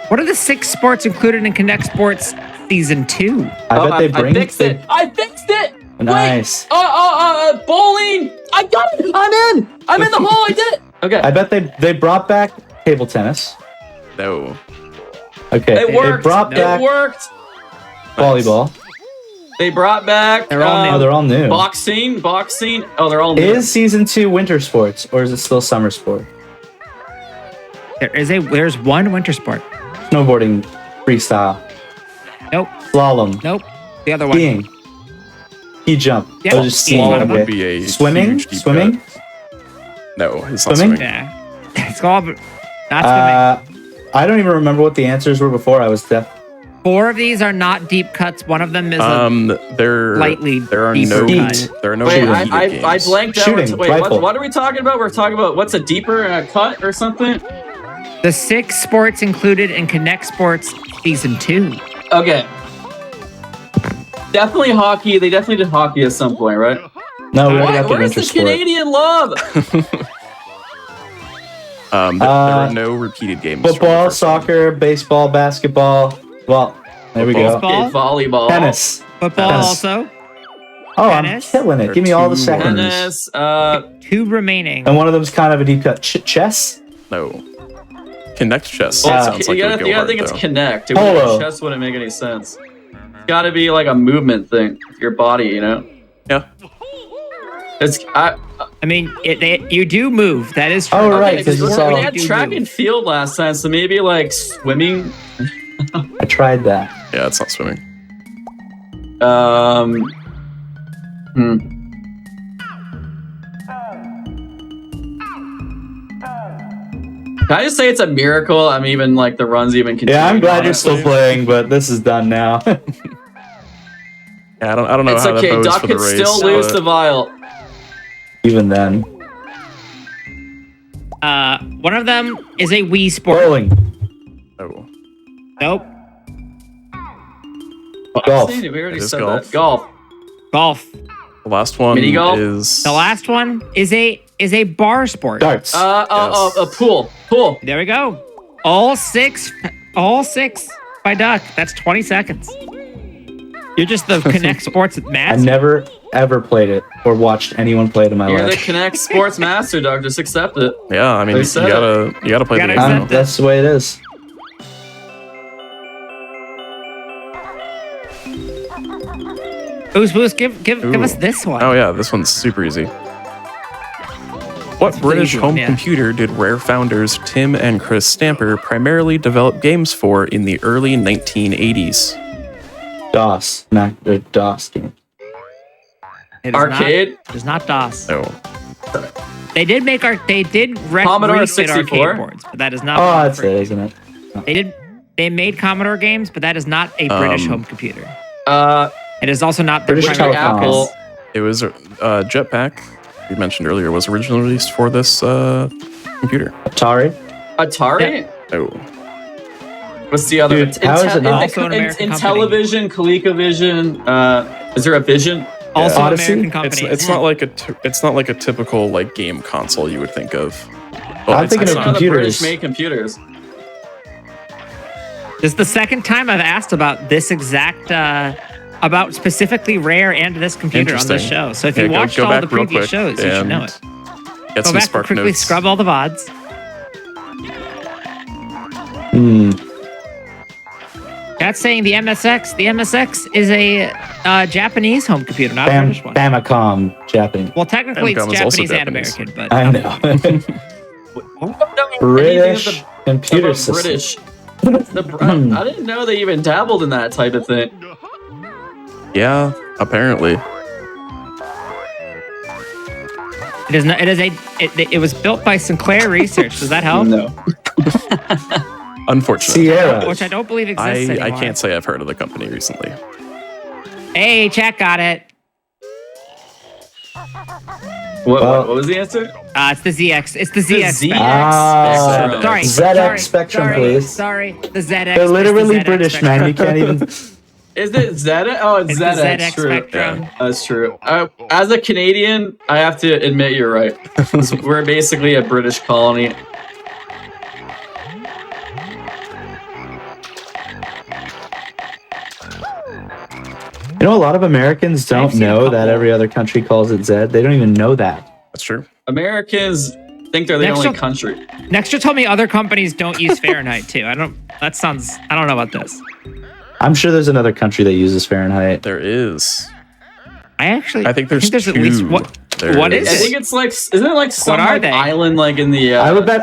What are the 6 sports included in Connect Sports Season 2? I bet they bring. I fixed it. I fixed it. Nice. Wait. Bowling. I got it. I'm in. I'm in the hole. I did it. Okay. I bet they brought back table tennis. No. Okay. It worked. They brought back It worked. volleyball. They brought back. They're all new. Oh, they're all new. Boxing. Oh, they're all new. Is season 2 winter sports or is it still summer sport? There's one winter sport. Snowboarding, freestyle, Nope. slalom, Nope. The other one. skiing, ski jump. Yeah. Oh, just Skiing skiing. one Slalom of would Okay. be a Swimming? huge deep Swimming? cut. No, it's not Swimming? swimming. Yeah. It's called not swimming. I don't even remember what the answers were before. I was deaf. 4 of these are not deep cuts. One of them is There are deeper no cut. there are no Wait, repeated I games. blanked out. Shooting, Wait, rifle. what are we talking about? We're talking about what's a deeper cut or something? the 6 sports included in Connect Sports Season 2. Okay. Definitely hockey. They definitely did hockey at some point, right? No, we already got the Where's winter the sport. Canadian love? There are no repeated games. from the Football, first one. soccer, baseball, basketball. Well, there we go. Football. Okay, volleyball. Tennis. Football Tennis. also. Oh, I'm Tennis. killing it. There Give me are all the 2 seconds. Tennis. 2 remaining. And one of them's kind of a deep cut. Chess? No. Connect chess. Well, Sounds like you it would gotta go hard, think it's though. connect. Polo. Chess wouldn't make any sense. It's gotta be like a movement thing. Your body, you know? Yeah. I mean, you do move. That is true. Oh, right, Okay, 'cause it's all- we had track and field last time, so maybe like swimming. I tried that. Yeah, it's not swimming. Can I just say it's a miracle? I'm even like the runs even continue. Yeah, I'm glad you're still playing, but this is done now. Yeah, I don't know It's how okay. that bodes Doc for the could race. still lose but- the vial. Even then. One of them is a Wii sport. Bowling. Oh. Nope. Golf. We already It is said golf. that. Golf. Golf. The last one Mini golf? is The last one is a bar sport. Darts. A pool. Pool. There we go. All six by Duck. That's 20 seconds. You're just the Connect Sports I master. never, ever played it or watched anyone play it in my You're the life. Connect Sports Master, Doc. Just accept it. Yeah, I mean They you said gotta play You the gotta game. accept now. it. That's the way it is. Boost, give us Ooh. this one. Oh yeah, this one's super easy. What British easy one, home yeah. computer did Rare founders Tim and Chris Stamper primarily develop games for in the early 1980s? DOS, not the DOS game. It is Arcade? Not, it is not DOS. No. They did make they did Commodore refit 64? arcade boards, but that is not. Oh, that's it, isn't it? They made Commodore games, but that is not a British home computer. It is also not the British primary Telecom. Apple. focus. It was Jetpack, we mentioned earlier, was originally released for this computer. Atari. Atari? Oh. What's the other? Dude, how is it not? Also an American company. Intellivision, ColecoVision. Is there a Vision? Also, Odyssey? American company. It's not like it's not like a typical like game console you would think of. I'm thinking it's of None not. of the computers. British made computers. This is the second time I've asked about this exact, about specifically Rare and this computer on this Interesting. show. So if Yeah, you go- watched go all back the real previous quick shows, you should know and it. Get Go some back and spark quickly notes. scrub all the VODs. That's saying the MSX. The MSX is a Japanese home computer, not a British one. Famicom, Japanese. Well, technically it's Famicom is also Japanese and Japanese. American, but I know. British computer system. British. I didn't know they even dabbled in that type of thing. Yeah, apparently. it is not. It is a. It was built by Sinclair Research. Does that help? No. Unfortunately. Sierra. Which I don't believe exists anymore. I can't say I've heard of the company recently. Hey, chat got it. What was the answer? It's the ZX. It's the The ZX. ZX. Ah, Sorry. ZX sorry, Spectrum, sorry, please. Sorry, the ZX. They're it's literally the ZX British, Spectrum. man. You can't even. Is it Zeta? Oh, it's It's the Zeta. ZX It's true. Spectrum. That's true. As a Canadian, I have to admit you're right. We're basically a British colony. You know, a lot of Americans don't I've seen a know that couple. every other country calls it Z. They don't even know that. That's true. Americans think they're the Next only up- country. Nextra told me other companies don't use Fahrenheit too. I don't know about this. I'm sure there's another country that uses Fahrenheit. There is. I think there's at least two. what There is I it? think it's like, isn't it like some are like, they? island like in the? I would bet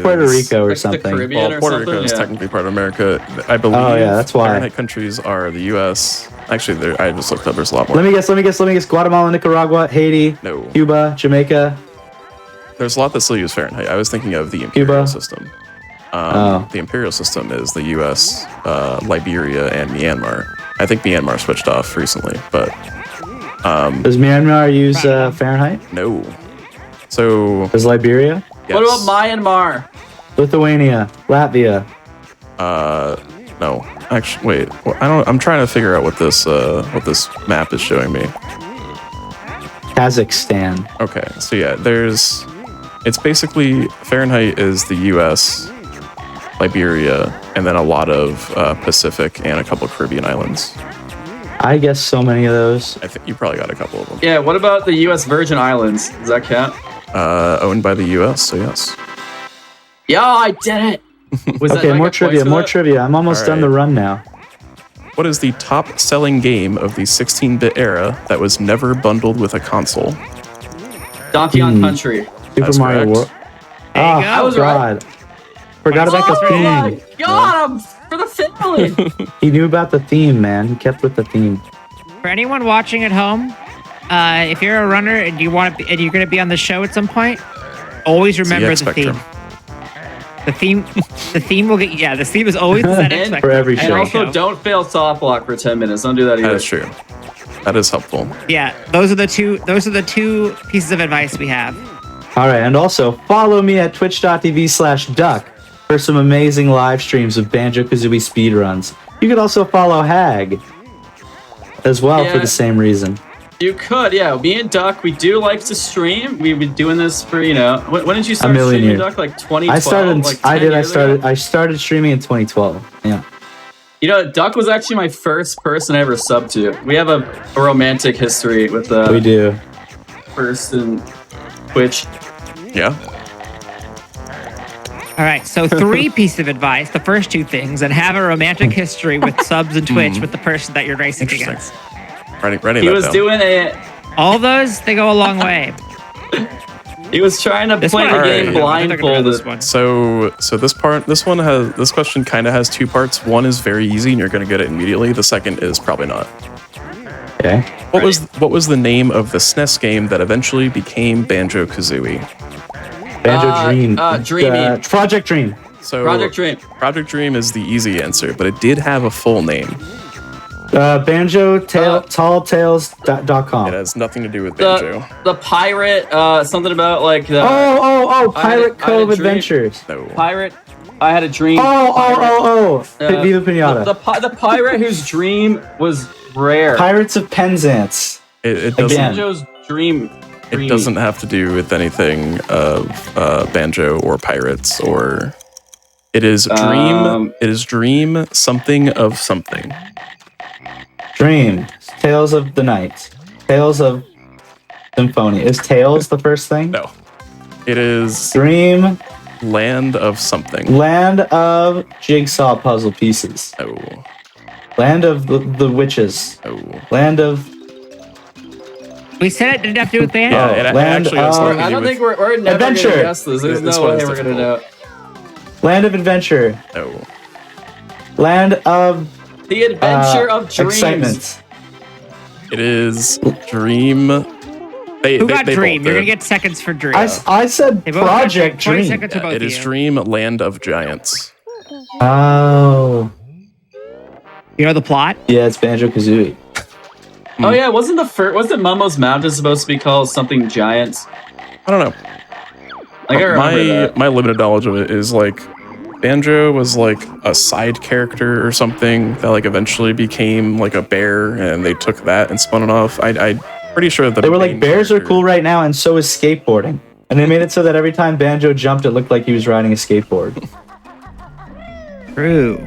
Puerto is- Rico or like the something. Caribbean. Well, or Puerto something? Rico is Yeah. technically part of America. I believe. Oh, yeah, that's why. Fahrenheit countries are the U.S. Actually, I just looked up. There's a lot more. Let me guess. Guatemala, Nicaragua, Haiti, No. Cuba, Jamaica. There's a lot that still use Fahrenheit. I was thinking of the Cuba. imperial system. Oh. The imperial system is the U.S., Liberia, and Myanmar. I think Myanmar switched off recently, but Does Myanmar use Fahrenheit? no. So Does Liberia? yes. What about Myanmar? Lithuania, Latvia. No, actually, wait. Well, I don't. I'm trying to figure out what this map is showing me. Kazakhstan. Okay, so yeah, it's basically Fahrenheit is the U.S., Liberia, and then a lot of Pacific and a couple of Caribbean islands. I guess so many of those. I think you probably got a couple of them. Yeah. What about the U.S. Virgin Islands? Does that count? Owned by the U.S., so yes. Yeah, I did it. Was Okay, do I more get trivia, points for more that? trivia. I'm almost All done the right. run now. What is the top-selling game of the 16-bit era that was never bundled with a console? Donkey Kong Country. Super That's Mario correct. World. There you Oh, go. I was God. Forgot about the Oh my theme. god, I'm for the family. He knew about the theme, man. He kept with the theme. For anyone watching at home, if you're a runner and you're going to be on the show at some point, always remember ZX the theme. Spectrum. The theme will get. Yeah, the theme is always the ZX And- Spectrum. For every And show. also, don't fail soft block for 10 minutes. Don't do that That either. is true. That is helpful. Yeah, those are the two pieces of advice we have. All right, and also follow me at twitch.tv/duck for some amazing live streams of Banjo-Kazooie speedruns. You could also follow Hag as well for Yeah. the same reason. You could, yeah. Me and Duck, we do like to stream. We've been doing this for, when did you start million streaming, years. Duck? Like 2012? I started. Like I 10 did. I years started. ago? I started streaming in 2012. Yeah. Duck was actually my first person I ever subbed to. We have a romantic history with We do. first and Twitch. Yeah. All right, so 3 pieces of advice. The first 2 things, and have a romantic history with subs and Twitch with the person that you're racing Interesting. against. Writing He that was down. doing a All those, they go a long way. He was trying to play the one- game Alright. blindfolded. So this question kind of has two parts. One is very easy and you're going to get it immediately. The second is probably not. Okay. What was the name of the SNES game that eventually became Banjo-Kazooie? Banjo Dream. Dreamy. Project Dream. So Project Dream. Project Dream is the easy answer, but it did have a full name. Talltales.com. It has nothing to do with Banjo. The pirate, something about like the Pirate I had a Cove dream. Adventures. No. pirate. I had a dream. Oh. Uh, Viva Pinata. The pirate whose dream was rare. Pirates of Penzance. It doesn't. Again. Banjo's dream. It doesn't have to do with anything of Banjo or pirates or. It is dream. It is dream something of something. Dream. Tales of the Night. Tales of Symphonia. Is Tales the first thing? No. It is Dream. land of something. Land of Jigsaw puzzle pieces. No. Land of the witches. No. Land of. We said it didn't have to do with the Yeah, it Land actually has of- nothing to I do don't with. think we're never Adventure. gonna guess this. There's This no one way is we're gonna know. Land of Adventure. No. Land of The Adventure of Dreams. Excitement. It is dream. Who got they Dream? both You're did. gonna get seconds for Dream. I said They both got Project 20 Dream. seconds for both It of is you. dream land of giants. Oh. You know the plot? Yeah, it's Banjo-Kazooie. Oh yeah, wasn't Momo's Mountain supposed to be called something giants? I don't know. Like I remember that. My limited knowledge of it is like Banjo was like a side character or something that like eventually became like a bear, and they took that and spun it off. I'm pretty sure that They were like, bears are cool right now, and so is skateboarding. And they made it so that every time Banjo jumped, it looked like he was riding a skateboard. True.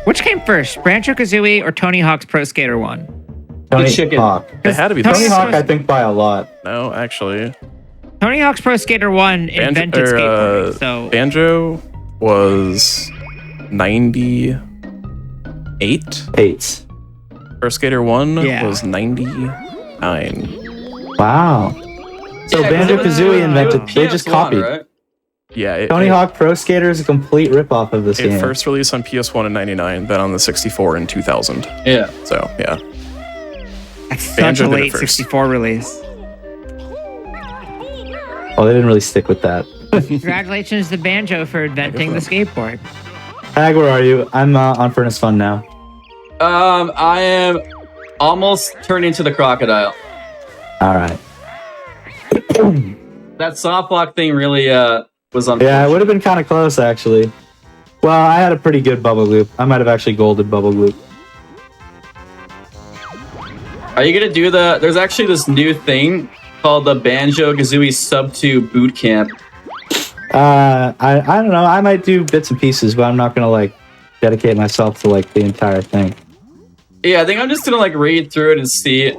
Which came first, Banjo-Kazooie or Tony Hawk's Pro Skater 1? Tony chicken. Hawk. It had to be Tony this. Hawk, I think, by a lot. No, actually, Tony Hawk's Pro Skater 1 invented skateboarding, so Banjo was 98. Eight. Pro Skater 1 Yeah. was 99. Wow. So Yeah, 'cause Banjo-Kazooie invented. it was They just PS1, copied. right? Yeah, Tony Hawk Pro Skater is a complete ripoff of this It game. first released on PS1 in 99, then on the 64 in 2000. Yeah. So yeah, that's such Banjo a did it late first. 64 release. Oh, they didn't really stick with that. Congratulations to Banjo for inventing the skateboard. Hag, where are you? I'm on Furnace Fun now. I am almost turned into the crocodile. All right. That soft block thing really was on. Yeah, it would have been kind of close, actually. Well, I had a pretty good bubble loop. I might have actually golded bubble loop. Are you gonna do the? There's actually this new thing called the Banjo-Kazooie Sub 2 Boot Camp. I don't know. I might do bits and pieces, but I'm not gonna like dedicate myself to like the entire thing. Yeah, I think I'm just gonna like read through it and see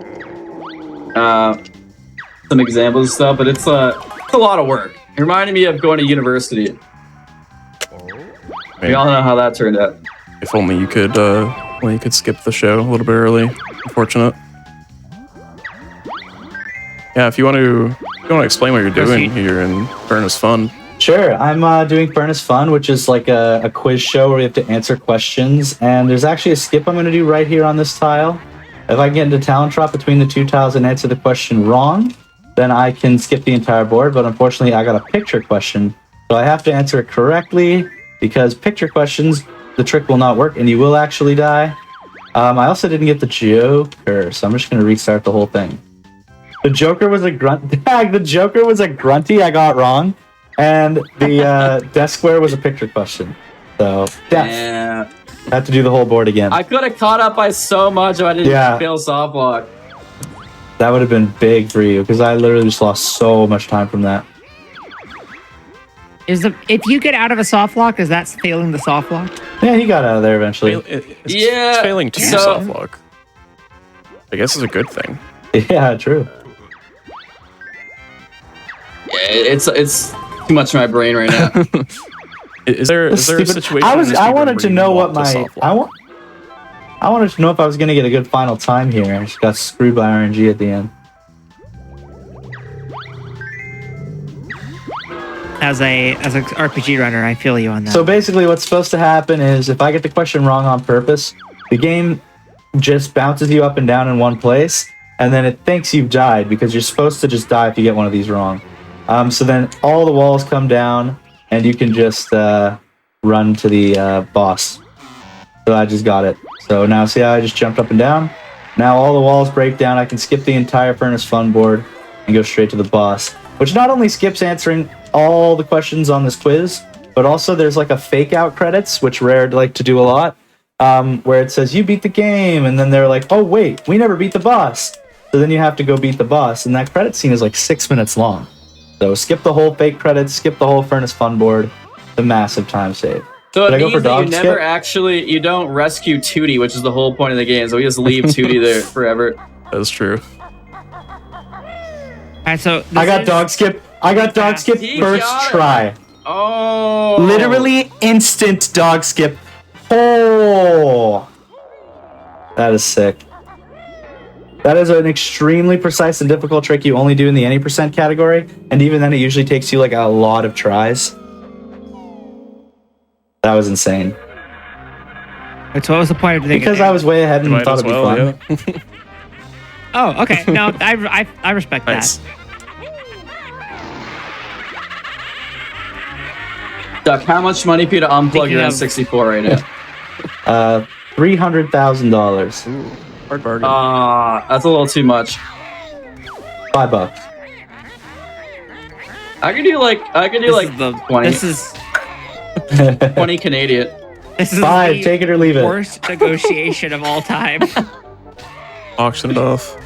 some examples and stuff. But it's a lot of work. It reminded me of going to university. We all know how that turned out. if only you could skip the show a little bit early. Unfortunate. Yeah, if you want to explain what you're doing here in Furnace Fun. Sure, I'm doing Furnace Fun, which is like a quiz show where we have to answer questions. And there's actually a skip I'm going to do right here on this tile. If I get into talent drop between the two tiles and answer the question wrong, then I can skip the entire board. But unfortunately, I got a picture question, so I have to answer it correctly because picture questions, the trick will not work and you will actually die. I also didn't get the Joker, so I'm just going to restart the whole thing. The Joker was a grunt. The Joker was a grunty. I got wrong. And the desk square was a picture question. So, yeah. I had to do the whole board again. I could have caught up by so much if I didn't fail soft block. That would have been big for you, because I literally just lost so much time from that. If you get out of a soft lock, is that failing the soft lock? Yeah, he got out of there eventually. It's failing to so- soft lock. I guess is a good thing. Yeah, true. Yeah, it's too much in my brain right now. Is there a Stupid- situation? I in this I game wanted where to you know what want to my soft lock? I wanted to know if I was gonna get a good final time here. I just got screwed by RNG at the end. as a RPG runner. I feel you on that. So basically, what's supposed to happen is if I get the question wrong on purpose, the game just bounces you up and down in one place, and then it thinks you've died because you're supposed to just die if you get one of these wrong. So then all the walls come down, and you can just run to the boss. So I just got it. So now see how I just jumped up and down? Now all the walls break down. I can skip the entire Furnace Fun board and go straight to the boss, which not only skips answering all the questions on this quiz, but also there's like a fake out credits, which Rare like to do a lot, where it says you beat the game, and then they're like, oh wait, we never beat the boss. So then you have to go beat the boss, and that credit scene is like 6 minutes long. So skip the whole fake credits, skip the whole Furnace Fun board, the massive time save. So Did it I go for means that you dog never skip? you don't rescue Tootie, which is the whole point of the game. So we just leave Tootie there forever. That's true. All right, so I got dog skip. I got dog skip He first got it. try. Oh. Literally instant dog skip. Oh. That is sick. That is an extremely precise and difficult trick you only do in the any percent category, and even then it usually takes you like a lot of tries. That was insane. So what was the point of thinking? Because I was way ahead and Might thought as it'd be fun. yeah. Oh, okay. No, I respect Nice. that. Duck, how much money for you to unplug Thinking your of- N64 right now? $300,000. Hard bargain. That's a little too much. $5. I could do like This 20. is the 20 Canadian. this is Five, the take it or leave it. worst negotiation of all time. Auction it off.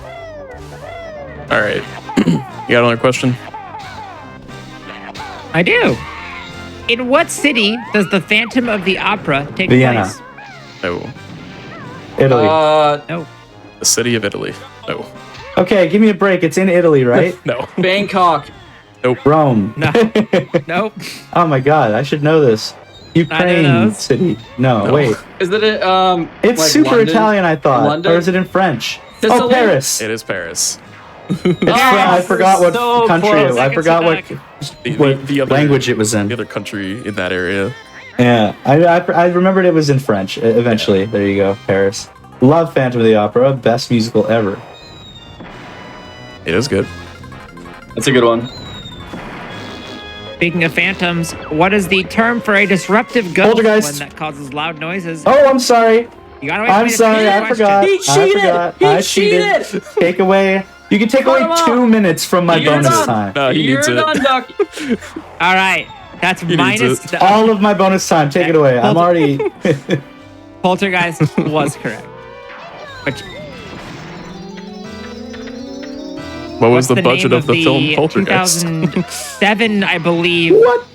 All right. You got another question? I do. In what city does the Phantom of the Opera take Vienna. place? No. Italy. No. The city of Italy. No. Okay, give me a break. It's in Italy, right? No. Bangkok. Rome. No. Nope. Oh my god, I should know this. Ukraine those. city. No, No. wait. Is it It's like super London? Italian, I thought. London? Or is it in French? Sicily? Oh, Paris. It is Paris. I forgot what so country. close. I forgot what, The other, language it was in. The other country in that area. Yeah, I remembered it was in French. Eventually, there you go, Paris. Love Phantom of the Opera, best musical ever. It is good. That's a good one. Speaking of phantoms, what is the term for a disruptive ghost Poltergeist. one that causes loud noises? Oh, I'm sorry. You gotta wait for I'm me to sorry. finish the I question. forgot. He cheated! I cheated. He cheated! Take away. You can take away Cut him 2 off. minutes from my You're bonus done. time. No, he You're needs it. done, Duck. All right, that's needs minus. it. The, All of my bonus time. Take it away. I'm already. Poltergeist was correct. But What was what's the budget name of the film Poltergeist? 2007, I believe. What?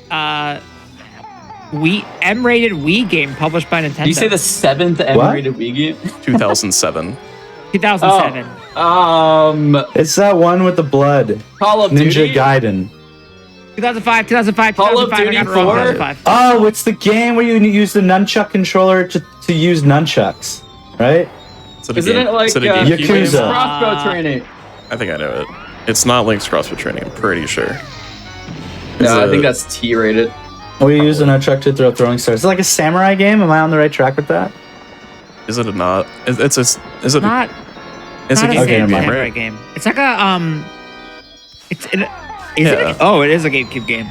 M-rated Wii game published by Nintendo. Did you say the 7th M-rated Wii game? 2007. 2007. It's that one with the blood. Call of Ninja Duty? Gaiden. 2005. 2005. Call of 2005. I Duty got it wrong. 4? 2005. Oh, it's the game where you use the nunchuck controller to use nunchucks, right? Isn't it like is it a GameCube game? Yakuza? crossbow training? I think I know it. It's not Link's CrossFit Training. I'm pretty sure. No, I it- think that's T-rated. We use the nunchuck to throw throwing stars. Is it like a samurai game? Am I on the right track with that? Is it a not? Is it? It's a Not It's a not GameCube never game, mind. right? game. It's like a It's is Yeah. it? Oh, it is a GameCube game.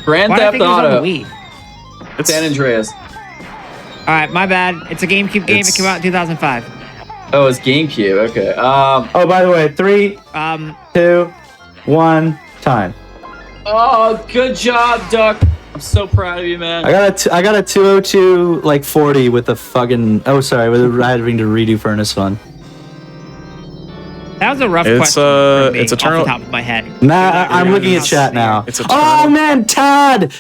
Grand Why did I Theft think it was on the Auto. Wii? It's San Andreas. All right, my bad. It's a GameCube game. It's- It came out in 2005. Oh, it's GameCube. Okay. Oh, by the way, 3, 2, 1, time. Oh, good job, Duck. I'm so proud of you, man. I got a 202 like 40 with a fucking. Oh, sorry, with having to redo Furnace Fun. That was a rough It's, question. for me, it's off Eternal- the top of my head. Nah, I'm looking at chat now. It's a Oh turtle. man, Tad,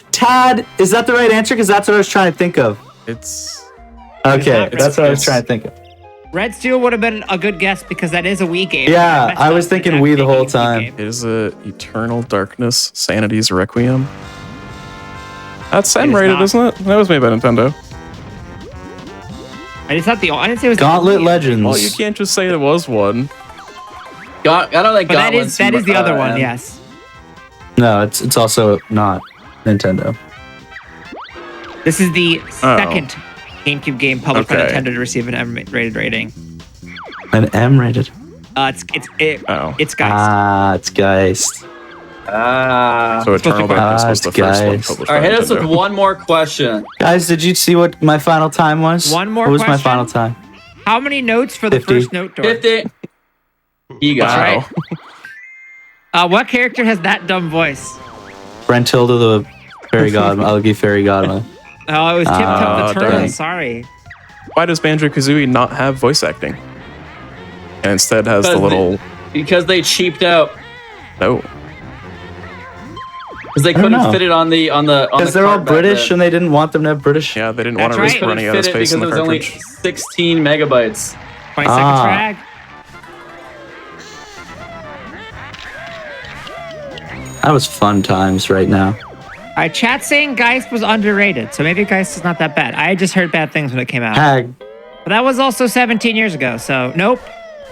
is that the right answer? Because that's what I was trying to think of. It's Okay, not that's what I was It's- trying to think of. Red Steel would have been a good guess because that is a Wii game. Yeah, messed I was up thinking and Wii the actually whole a GameCube time. game. it is a Eternal Darkness Sanity's Requiem. That's M-rated, not. isn't it? That was made by Nintendo. I just thought I didn't say it was Gauntlet Wii. Legends. Well, you can't just say there was one. I don't think But that is Gauntlet's the other one. M. Yes. No, it's also not Nintendo. This is the second GameCube game published by Okay. Nintendo to receive an M-rated rating. An M-rated. It's Geist. It's Geist. So Eternal Darkness was the first one guys. published All right, by hit us with Nintendo. one more question. Guys, did you see what my final time was? One more What was my question? final time? How many notes for the 50. first note door? 50. You got it. Wow. Right. What character has that dumb voice? Brentilda, the fairy godmother. I'll give fairy godmother. Oh, it was Tiptoe the turtle. darn. Sorry. Why does Banjo-Kazooie not have voice acting? And instead has the little... Because they cheaped out. No. Because they don't couldn't know. fit it on the Because they're all card back British then. and they didn't want them to have British. Yeah, they didn't want That's to risk right. running out Couldn't of fit it space in because the it was only cartridge. 16 megabytes. 20 seconds Ah. drag. That was fun times right now. All right, chat saying Geist was underrated, so maybe Geist is not that bad. I just heard bad things when it came out. Hag. But that was also 17 years ago, so nope.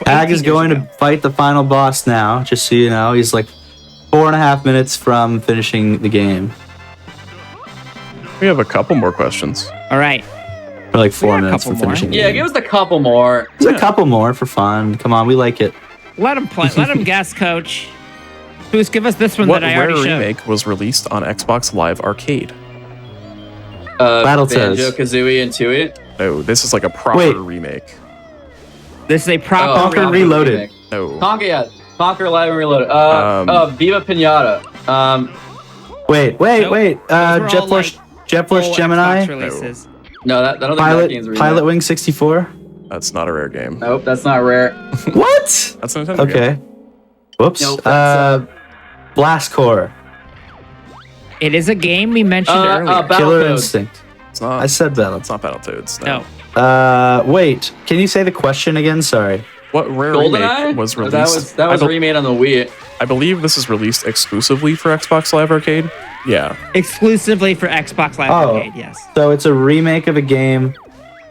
Hag 18 is years going ago. to fight the final boss now, just so you know. He's like 4.5 minutes from finishing the game. We have a couple more questions. All right. Or like 4 got a minutes couple from finishing the Yeah, game. give us a couple more. There's a couple more for fun. Come on, we like it. Let him play. Let him guess, coach. Who's give us this one What that I rare already showed? remake was released on Xbox Live Arcade? Battletoads. Banjo-Kazooie and Tooie. No, this is like a proper Wait. remake. This is a proper. Conquer Conquer Reloaded. remake. No. Conquer Live and Reloaded. Viva Pinata. Wait. Nope. Jet Those were all, Force, Jet Force full Gemini. Xbox releases. No, I don't think that game's a remake. Pilot Wing 64. That's not a rare game. Nope, that's not rare. What? That's a Nintendo game. Okay. Whoops. Nope, that's, Blast Core. It is a game we mentioned earlier. Killer Battletoads. Instinct. It's not. I said It's Battle. not Battletoads. No. Wait. Can you say the question again? Sorry. What rare GoldenEye remake was released? That was I, remade on the Wii. I believe this is released exclusively for Xbox Live Arcade. Yeah. Exclusively for Xbox Live Oh. Arcade, yes. So it's a remake of a game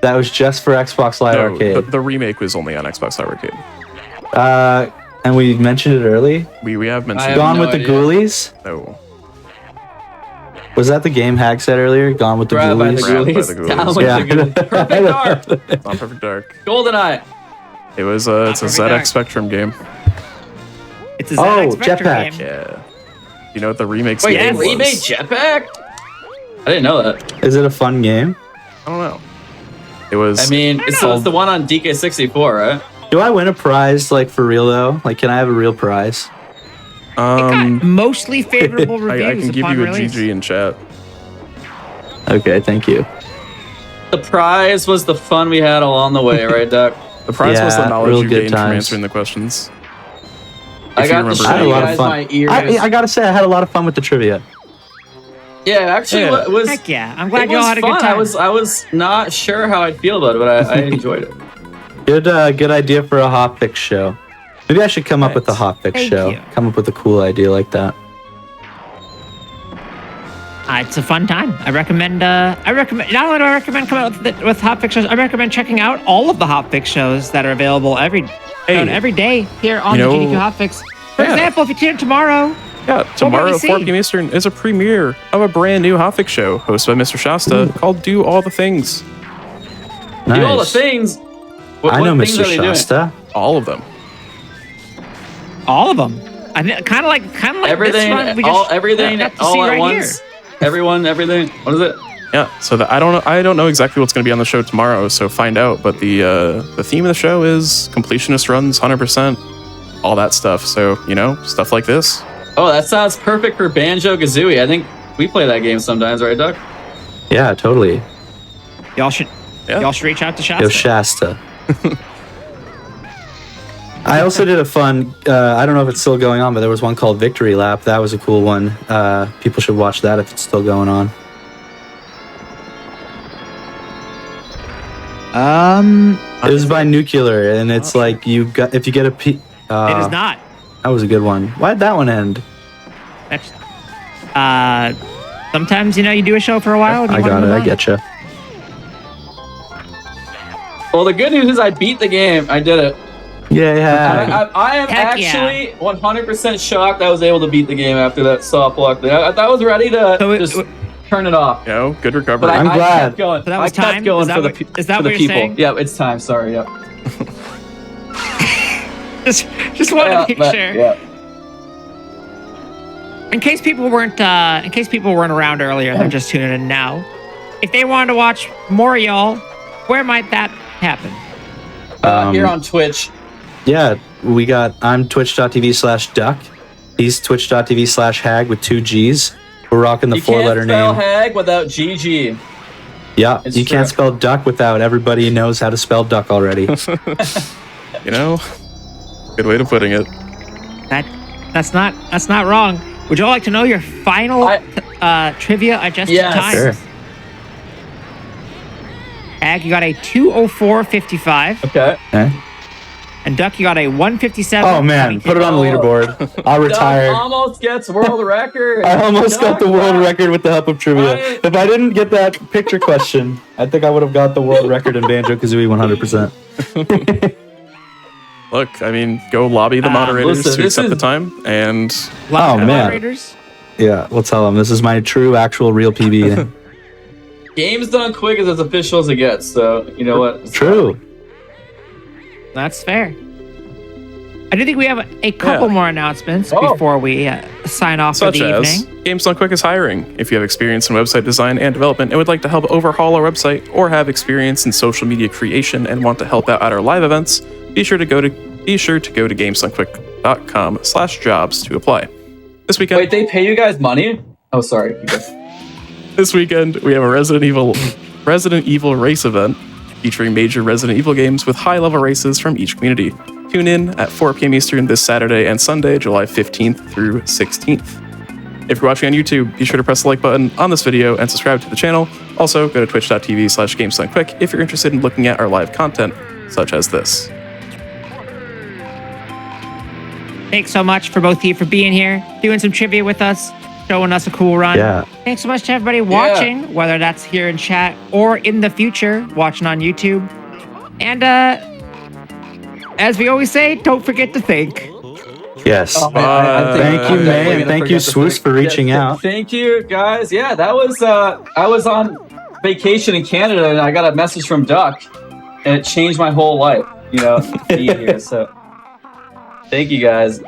that was just for Xbox Live No, Arcade. the remake was only on Xbox Live Arcade. And we mentioned it early. We have I mentioned have Gone no with the idea. Ghoulies. no. Was that the game Hag said earlier? Gone with the Grab by the Ghoulies. Grabbed by Ghoulies. the Ghoulies. Down with Yeah. the Ghoulies. Perfect Dark. It's not Perfect Dark. GoldenEye. It was it's a Perfect ZX Dark. Spectrum game. It's a Oh, ZX Spectrum Jetpack. game. Yeah. You know what the remakes Wait, game they remade was? Jetpack? I didn't know that. Is it a fun game? I don't know. It was. I mean, it's the one on DK64, right? Do I win a prize, like, for real, though? Like, can I have a real prize? It got mostly favorable I reviews can give upon you a release. GG in chat. Okay, thank you. The prize was the fun we had along the way, right, Duck? The prize was the Yeah, knowledge real you good gained from times. answering the questions. I If you got to remember show I had a you lot of guys fun. my ears. I gotta say, I had a lot of fun with the trivia. Yeah, actually, Yeah. it was. Heck yeah. I'm glad it you all was had a fun. good time. I was not sure how I'd feel about it, but I enjoyed it. Good idea for a Hotfix show. Maybe I should come up with a Hotfix Thank show. you. Come up with a cool idea like that. It's a fun time. I recommend. Not only do I recommend coming out with Hotfix shows, I recommend checking out all of the Hotfix shows that are available every day here on You know- the GDQ Hotfix. For Yeah. example, if you tune in tomorrow, Yeah, tomorrow we at 4 see? p.m. Eastern is a premiere of a brand new Hotfix show hosted by Mr. Shasta called Do All the Things. Nice. Do all the things. I know things Mr. are they doing? Shasta. All of them. all of them. I think kind of like Everything, this one, we all just everything, got to all see at right once. Everyone, everything. What is it? Yeah, so I don't know exactly what's going to be on the show tomorrow, so find out. But the theme of the show is completionist runs, 100%, all that stuff. So stuff like this. Oh, that sounds perfect for Banjo-Kazooie. I think we play that game sometimes, right, Duck? Yeah, totally. Y'all should reach out to Shasta. Yo, Shasta. I also did a fun, I don't know if it's still going on, but there was one called Victory Lap. That was a cool one. People should watch that if it's still going on. It was by Nuclear, and it's like if you get a it is not. That was a good one. Why'd that one end? That's, sometimes you do a show for a while. And you I wanna got it. move I on. getcha. Well, the good news is I beat the game. I did it. Yeah. I am Heck yeah. actually 100% shocked I was able to beat the game after that soft block thing. I was ready to just turn it off. You know, good recovery. But I'm I glad. kept going. So that was I kept time? going Is that for what- the is that for the what you're people. saying? Yeah, it's time. Sorry. Yeah. Just want to make but- sure. Yeah. In case people weren't around earlier, they're just tuning in now. If they wanted to watch more of y'all, where might that happen? Here on Twitch. Yeah, I'm twitch.tv/duck. He's twitch.tv/hag with 2 G's. We're rocking the You can't 4-letter spell name. hag without GG. Yeah, It's you can't true. spell duck without everybody knows how to spell duck already. You know, good way of putting it. That's not wrong. Would you all like to know your final trivia adjusted Yes. time? Sure. Ag, you got a 2:04:55, Okay. Okay. and Duck, you got a 1:57. Oh man, put it on the leaderboard. I'll retire. Doug almost gets world record. I almost got the world Doug, record with the help of trivia. Right. If I didn't get that picture question, I think I would have got the world record in Banjo-Kazooie 100%. Look, I mean, go lobby the moderators listen, to this accept the is- time, and Oh, man. Moderators? Yeah, we'll tell them this is my true, actual, real PB. Game's done quick as official as it gets. So you know what? It's True. That's fair. I do think we have a couple Yeah. more announcements Oh. before we sign off for such the as evening. Games Done Quick is hiring. If you have experience in website design and development and would like to help overhaul our website, or have experience in social media creation and want to help out at our live events, be sure to go to gamesdonequick.com/jobs to apply. This weekend, Wait, they pay you guys money? Oh, sorry. This weekend, we have a Resident Evil race event featuring major Resident Evil games with high-level races from each community. Tune in at 4 p.m. Eastern this Saturday and Sunday, July 15th through 16th. If you're watching on YouTube, be sure to press the like button on this video and subscribe to the channel. Also, go to twitch.tv/gamesdonequick if you're interested in looking at our live content, such as this. Thanks so much for both of you for being here, doing some trivia with us, showing us a cool run. Yeah. Thanks so much to everybody watching, whether that's here in chat or in the future, watching on YouTube. And as we always say, don't forget to think. Yes. I think Thank you, I'm definitely man. gonna Thank you, forget to Swoos, think. for reaching out. Thank you, guys. Yeah, that was. I was on vacation in Canada, and I got a message from Duck, and it changed my whole life. You know, being here. So, thank you, guys.